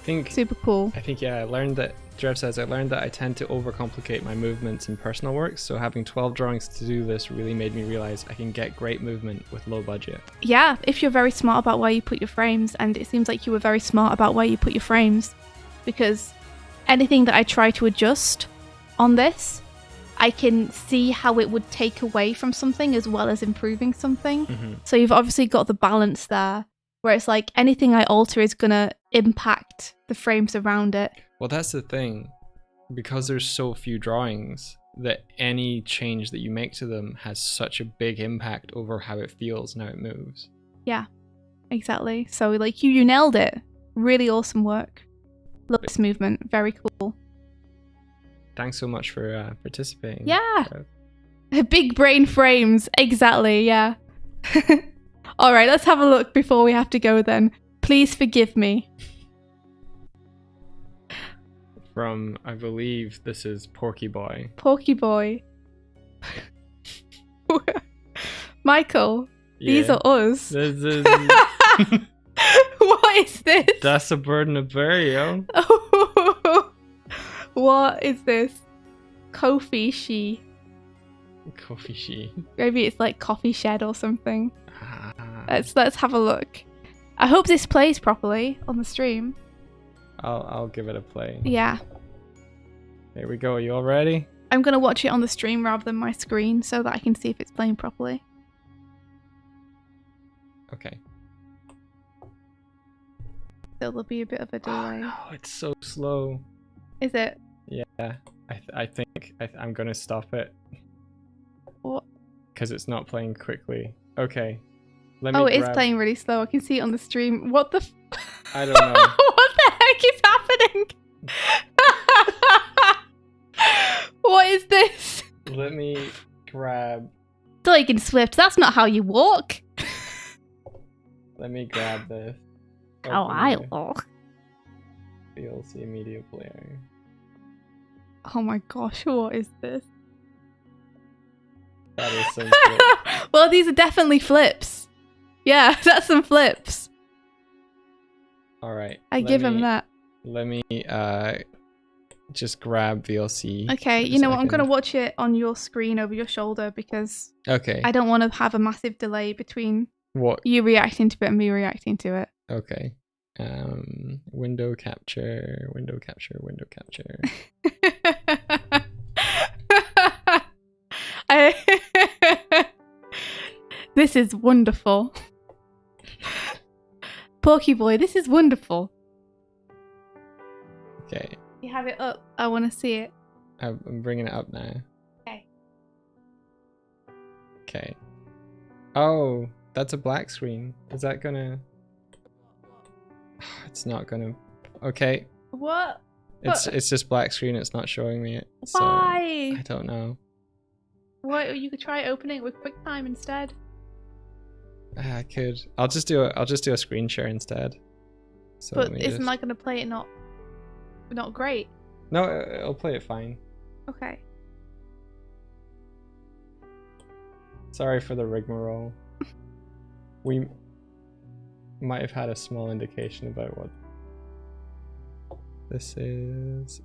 Super cool. I think, yeah, I learned that, Drev says, I learned that I tend to overcomplicate my movements in personal works, so having 12 drawings to do this really made me realize I can get great movement with low budget. Yeah, if you're very smart about where you put your frames, and it seems like you were very smart about where you put your frames, because anything that I try to adjust on this, I can see how it would take away from something as well as improving something. Mm-hmm. So you've obviously got the balance there, where it's like anything I alter is gonna impact the frames around it. Well, that's the thing. Because there's so few drawings, that any change that you make to them has such a big impact over how it feels and how it moves. Yeah, exactly. So like you nailed it. Really awesome work. Love this movement. Very cool. Thanks so much for participating. Yeah. Big brain frames. Exactly, yeah. Alright, let's have a look before we have to go then. Please forgive me. From, I believe this is Porky Boy. Porky Boy. Michael, these are us. This is... What is this? That's a bird in a barrio. What is this? Kofi Shi. Coffee she. Maybe it's like coffee shed or something. Let's have a look. I hope this plays properly on the stream. I'll give it a play. Yeah. Here we go. Are you all ready? I'm going to watch it on the stream rather than my screen so that I can see if it's playing properly. Okay. So there'll be a bit of a delay. Oh, no, it's so slow. Is it? Yeah. I think I'm going to stop it. What? Because it's not playing quickly. Okay. Let me Oh, it is grab... playing really slow. I can see it on the stream. What the I don't know. What the heck is happening? What is this? Let me grab... Doig and Swift, that's not how you walk. Let me grab this. How Open I the walk. VLC media player. Oh my gosh, what is this? That is some shit. Well, these are definitely flips. Yeah, that's some flips. Alright. I give him that. Let me just grab VLC. Okay, for a you know what? I'm going to second. watch it on your screen over your shoulder because Okay. I don't want to have a massive delay between What? you reacting to it and me reacting to it. Okay. Window capture, window capture, window capture. This is wonderful. Porky boy, this is wonderful. Okay. You have it up. I want to see it. I'm bringing it up now. Okay. Okay. Oh, that's a black screen. Is that gonna... It's not gonna... Okay. What? It's just black screen. It's not showing me it. So Why? I don't know. Why? You could try opening it with QuickTime instead. I could. I'll just do a screen share instead. So But let me isn't just... that going to play it not great? No, it'll play it fine. Okay. Sorry for the rigmarole. We might have had a small indication about what this is.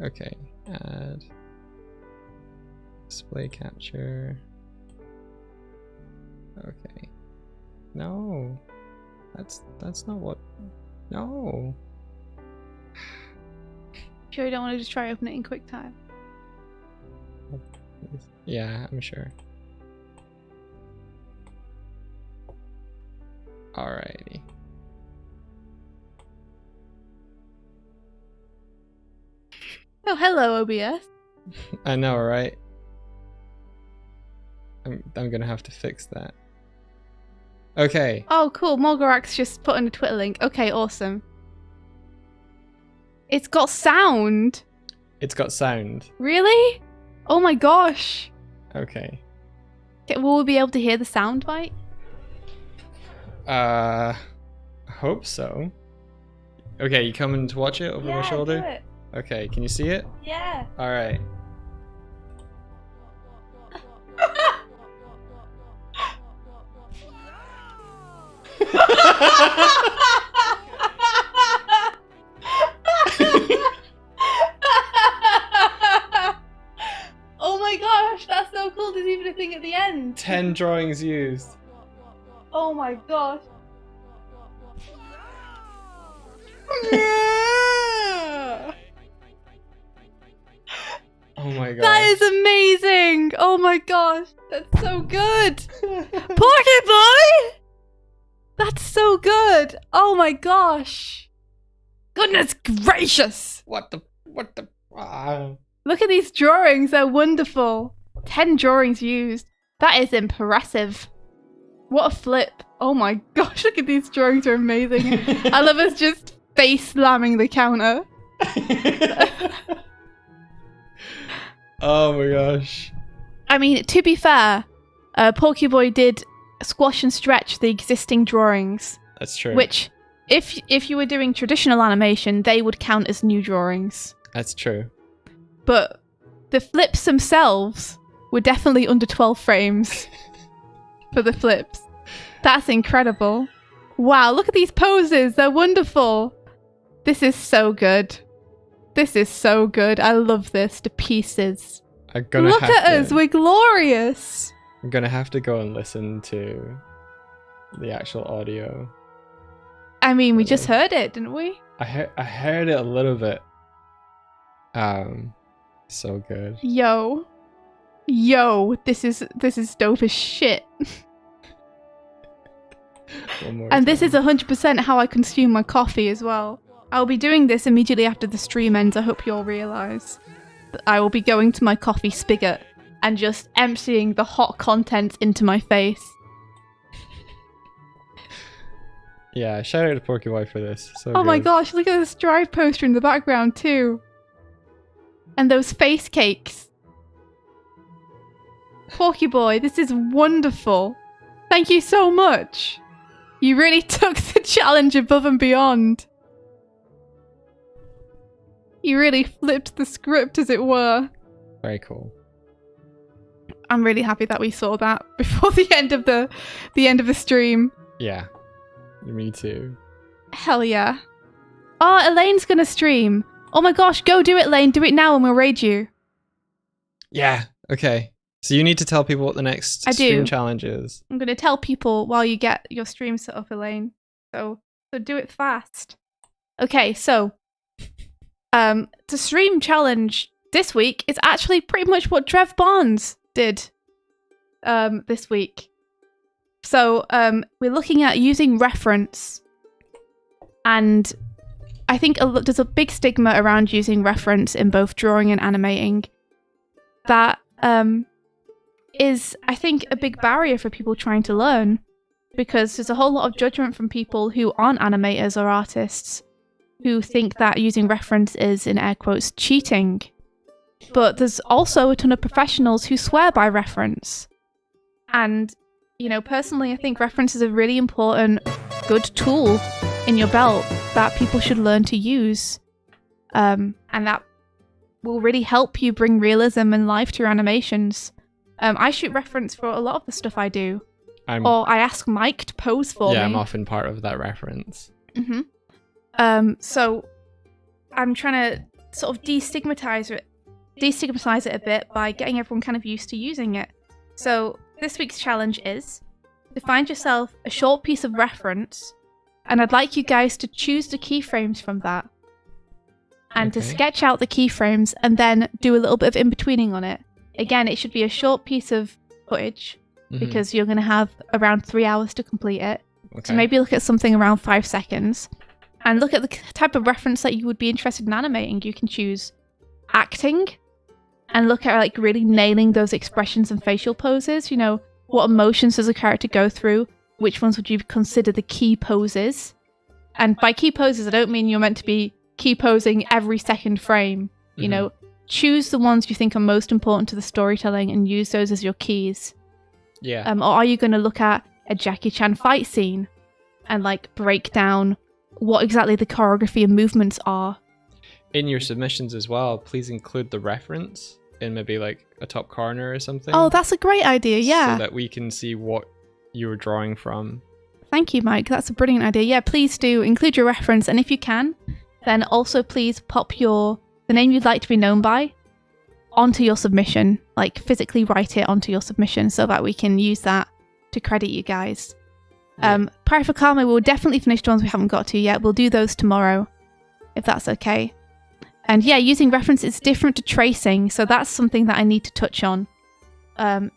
Okay, add display capture. Okay. No. That's not what... No. Sure you don't want to just try opening it in QuickTime? Yeah, I'm sure. Alrighty. Oh, hello, OBS. I know, right? I'm gonna have to fix that. Okay. Oh, cool. Morgarak's just put in a Twitter link. Okay, awesome. It's got sound. It's got sound. Really? Oh my gosh. Okay. Okay, will we be able to hear the sound bite? Hope so. Okay, you coming to watch it over my shoulder? Do it. Okay, can you see it? Yeah. Alright. Oh my gosh, that's so cool. There's even a thing at the end. 10 drawings used. Oh my gosh. Oh my god. That is amazing. Oh my gosh, that's so good. Porky boy! That's so good. Oh my gosh. Goodness gracious. What the ah. Look at these drawings. They're wonderful. 10 drawings used. That is impressive. What a flip. Oh my gosh, look at these drawings. Are amazing. I love us just face slamming the counter. Oh my gosh. I mean, to be fair, Porky Boy did squash and stretch the existing drawings, That's true. which, if you were doing traditional animation, they would count as new drawings. That's true. But the flips themselves were definitely under 12 frames for the flips. That's incredible. Wow, look at these poses. They're wonderful. This is so good. This is so good. I love this to pieces. Look at us. We're glorious. I'm gonna have to go and listen to the actual audio. I mean, we just heard it, didn't we? I heard it a little bit. So good. Yo, this is dope as shit. And this is 100% how I consume my coffee as well. I'll be doing this immediately after the stream ends. I hope you all realise that I will be going to my coffee spigot and just emptying the hot contents into my face. Yeah, shout out to Pokeboy for this. So Oh my good. gosh, look at this Drive poster in the background too. And those face cakes. Pokeboy, this is wonderful. Thank you so much. You really took the challenge above and beyond. You really flipped the script, as it were. Very cool. I'm really happy that we saw that before the end of the stream. Yeah. Me too. Hell yeah. Oh, Elaine's gonna stream. Oh my gosh, go do it, Elaine. Do it now and we'll raid you. Yeah. Okay. So you need to tell people what the next stream challenge is. I'm gonna tell people while you get your stream set up, Elaine. So do it fast. Okay, so the stream challenge this week is actually pretty much what Trev Barnes did this week. So we're looking at using reference, and I think there's a big stigma around using reference in both drawing and animating that is, I think, a big barrier for people trying to learn, because there's a whole lot of judgment from people who aren't animators or artists who think that using reference is, in air quotes, cheating. But there's also a ton of professionals who swear by reference. And, you know, personally, I think reference is a really important, good tool in your belt that people should learn to use. And that will really help you bring realism and life to your animations. I shoot reference for a lot of the stuff I do. Or I ask Mike to pose for me. Yeah, I'm often part of that reference. Mm-hmm. So I'm trying to sort of destigmatize it a bit by getting everyone kind of used to using it. So this week's challenge is to find yourself a short piece of reference, and I'd like you guys to choose the keyframes from that. And to sketch out the keyframes and then do a little bit of in-betweening on it. Again, it should be a short piece of footage because you're going to have around 3 hours to complete it. So maybe look at something around 5 seconds and look at the type of reference that you would be interested in animating. You can choose acting and look at like really nailing those expressions and facial poses. You know, what emotions does a character go through? Which ones would you consider the key poses? And by key poses, I don't mean you're meant to be key posing every second frame. You know, choose the ones you think are most important to the storytelling and use those as your keys. Yeah. Or are you going to look at a Jackie Chan fight scene and like break down what exactly the choreography and movements are? In your submissions as well, please include the reference in maybe like a top corner or something. Oh, that's a great idea. Yeah. So that we can see what you were drawing from. Thank you, Mike. That's a brilliant idea. Yeah, please do include your reference. And if you can, then also please pop the name you'd like to be known by onto your submission. Like physically write it onto your submission so that we can use that to credit you guys. Prayer for Karma, we'll definitely finish the ones we haven't got to yet. We'll do those tomorrow, if that's okay. And yeah, using reference is different to tracing, so that's something that I need to touch on.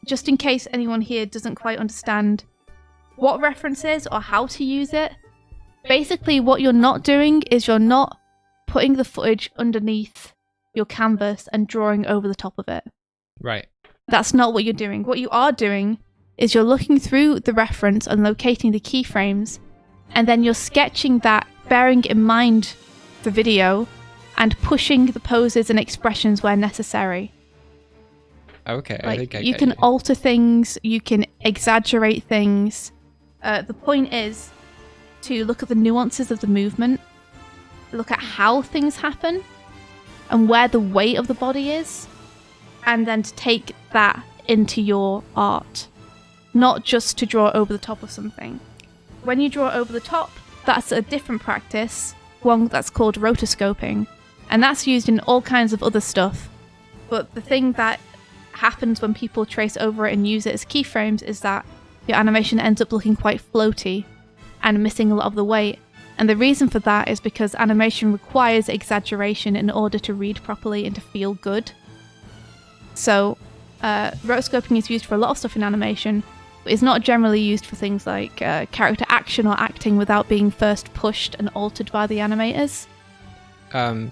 Just in case anyone here doesn't quite understand what reference is or how to use it. Basically, what you're not doing is you're not putting the footage underneath your canvas and drawing over the top of it. Right. That's not what you're doing. What you are doing is you're looking through the reference and locating the keyframes, and then you're sketching that, bearing in mind the video, and pushing the poses and expressions where necessary. Okay, like, I think you can alter things, you can exaggerate things. The point is to look at the nuances of the movement, look at how things happen, and where the weight of the body is, and then to take that into your art. Not just to draw over the top of something. When you draw over the top, that's a different practice, one that's called rotoscoping, and that's used in all kinds of other stuff. But the thing that happens when people trace over it and use it as keyframes is that your animation ends up looking quite floaty and missing a lot of the weight. And the reason for that is because animation requires exaggeration in order to read properly and to feel good. So, rotoscoping is used for a lot of stuff in animation, but is not generally used for things like character action or acting without being first pushed and altered by the animators.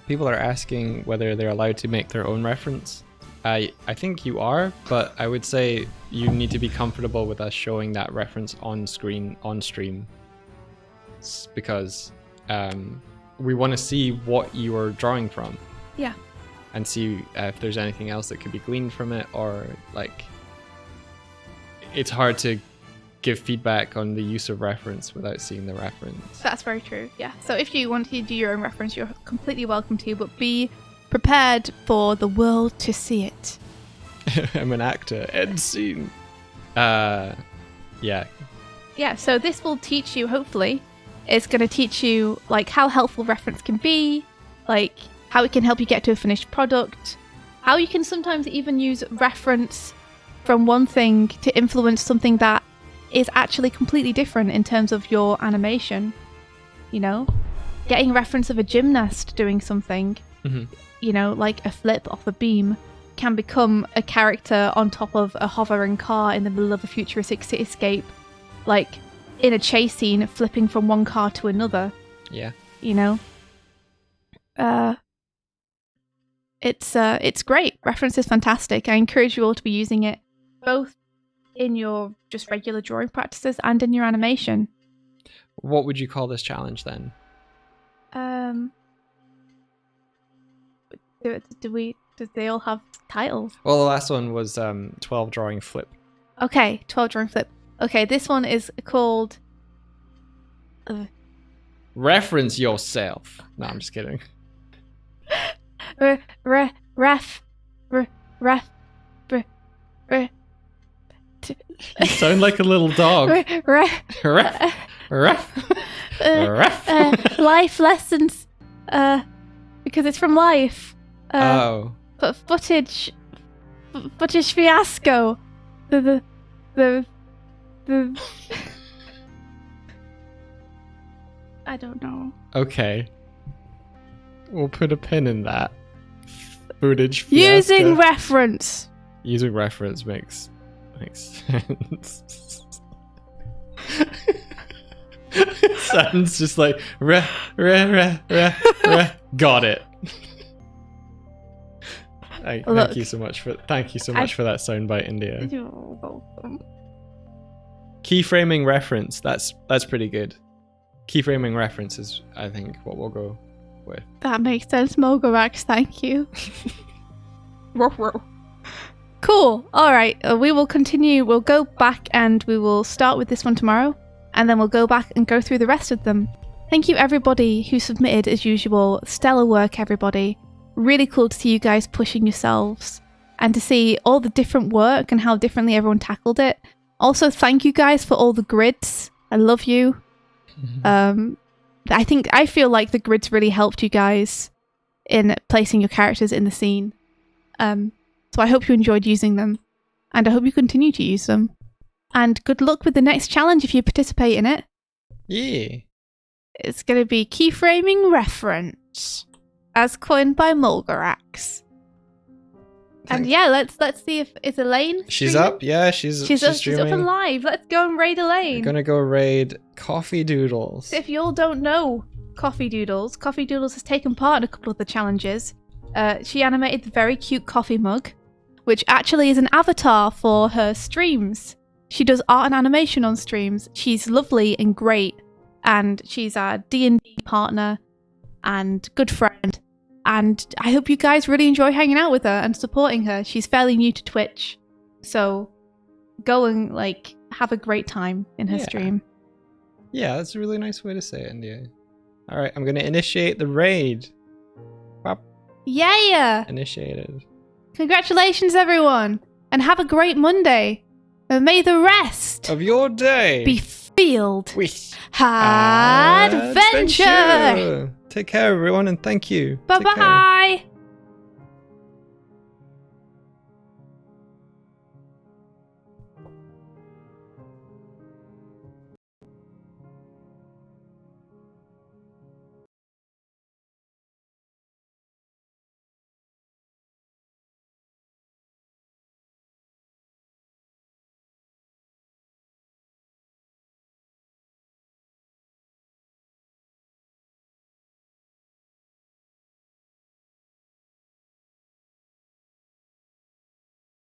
People are asking whether they're allowed to make their own reference. I think you are, but I would say you need to be comfortable with us showing that reference on screen, on stream. Because we want to see what you are drawing from. Yeah. And see if there's anything else that could be gleaned from it, or like... It's hard to give feedback on the use of reference without seeing the reference. That's very true, yeah. So if you want to do your own reference, you're completely welcome to, but be prepared for the world to see it. I'm an actor. End scene. Yeah. Yeah, so this will teach you, hopefully, it's going to teach you like how helpful reference can be, like how it can help you get to a finished product, how you can sometimes even use reference from one thing to influence something that is actually completely different in terms of your animation. You know, getting reference of a gymnast doing something, you know, like a flip off a beam, can become a character on top of a hovering car in the middle of a futuristic cityscape, like in a chase scene, flipping from one car to another. Yeah. You know, it's great. Reference is fantastic. I encourage you all to be using it both in your just regular drawing practices and in your animation. What would you call this challenge then? Do they all have titles? Well, the last one was 12 drawing flip. Okay, 12 drawing flip. Okay, this one is called... Reference yourself. No, I'm just kidding. You sound like a little dog. Life lessons. Because it's from life. But footage fiasco. The I don't know. Okay. We'll put a pin in that. Footage fiasco. Using reference. Using reference makes sense. It sounds just like got it. Thank you so much for that soundbite, India. You're welcome. Keyframing reference. That's pretty good. Keyframing reference is, I think, what we'll go with. That makes sense, Mogorax. Thank you. Cool. All right. We will continue. We'll go back and we will start with this one tomorrow, and then we'll go back and go through the rest of them. Thank you, everybody who submitted as usual. Stellar work, everybody. Really cool to see you guys pushing yourselves and to see all the different work and how differently everyone tackled it. Also, thank you guys for all the grids. I love you. I feel like the grids really helped you guys in placing your characters in the scene. So I hope you enjoyed using them, and I hope you continue to use them. And good luck with the next challenge if you participate in it. Yeah. It's going to be keyframing reference, as coined by Mulgarax. And yeah, let's see if is Elaine. She's up. Yeah, she's up and live. Let's go and raid Elaine. We're gonna go raid Coffee Doodles. If you all don't know Coffee Doodles has taken part in a couple of the challenges. She animated the very cute coffee mug, which actually is an avatar for her streams. She does art and animation on streams. She's lovely and great, and she's our D&D partner and good friend. And I hope you guys really enjoy hanging out with her and supporting her. She's fairly new to Twitch, so go and have a great time in her stream. Yeah, that's a really nice way to say it, India. All right, I'm gonna initiate the raid. Bop. Yeah! Initiated. Congratulations, everyone, and have a great Monday. And may the rest of your day be filled with adventure. Take care, everyone, and thank you. Bye-bye.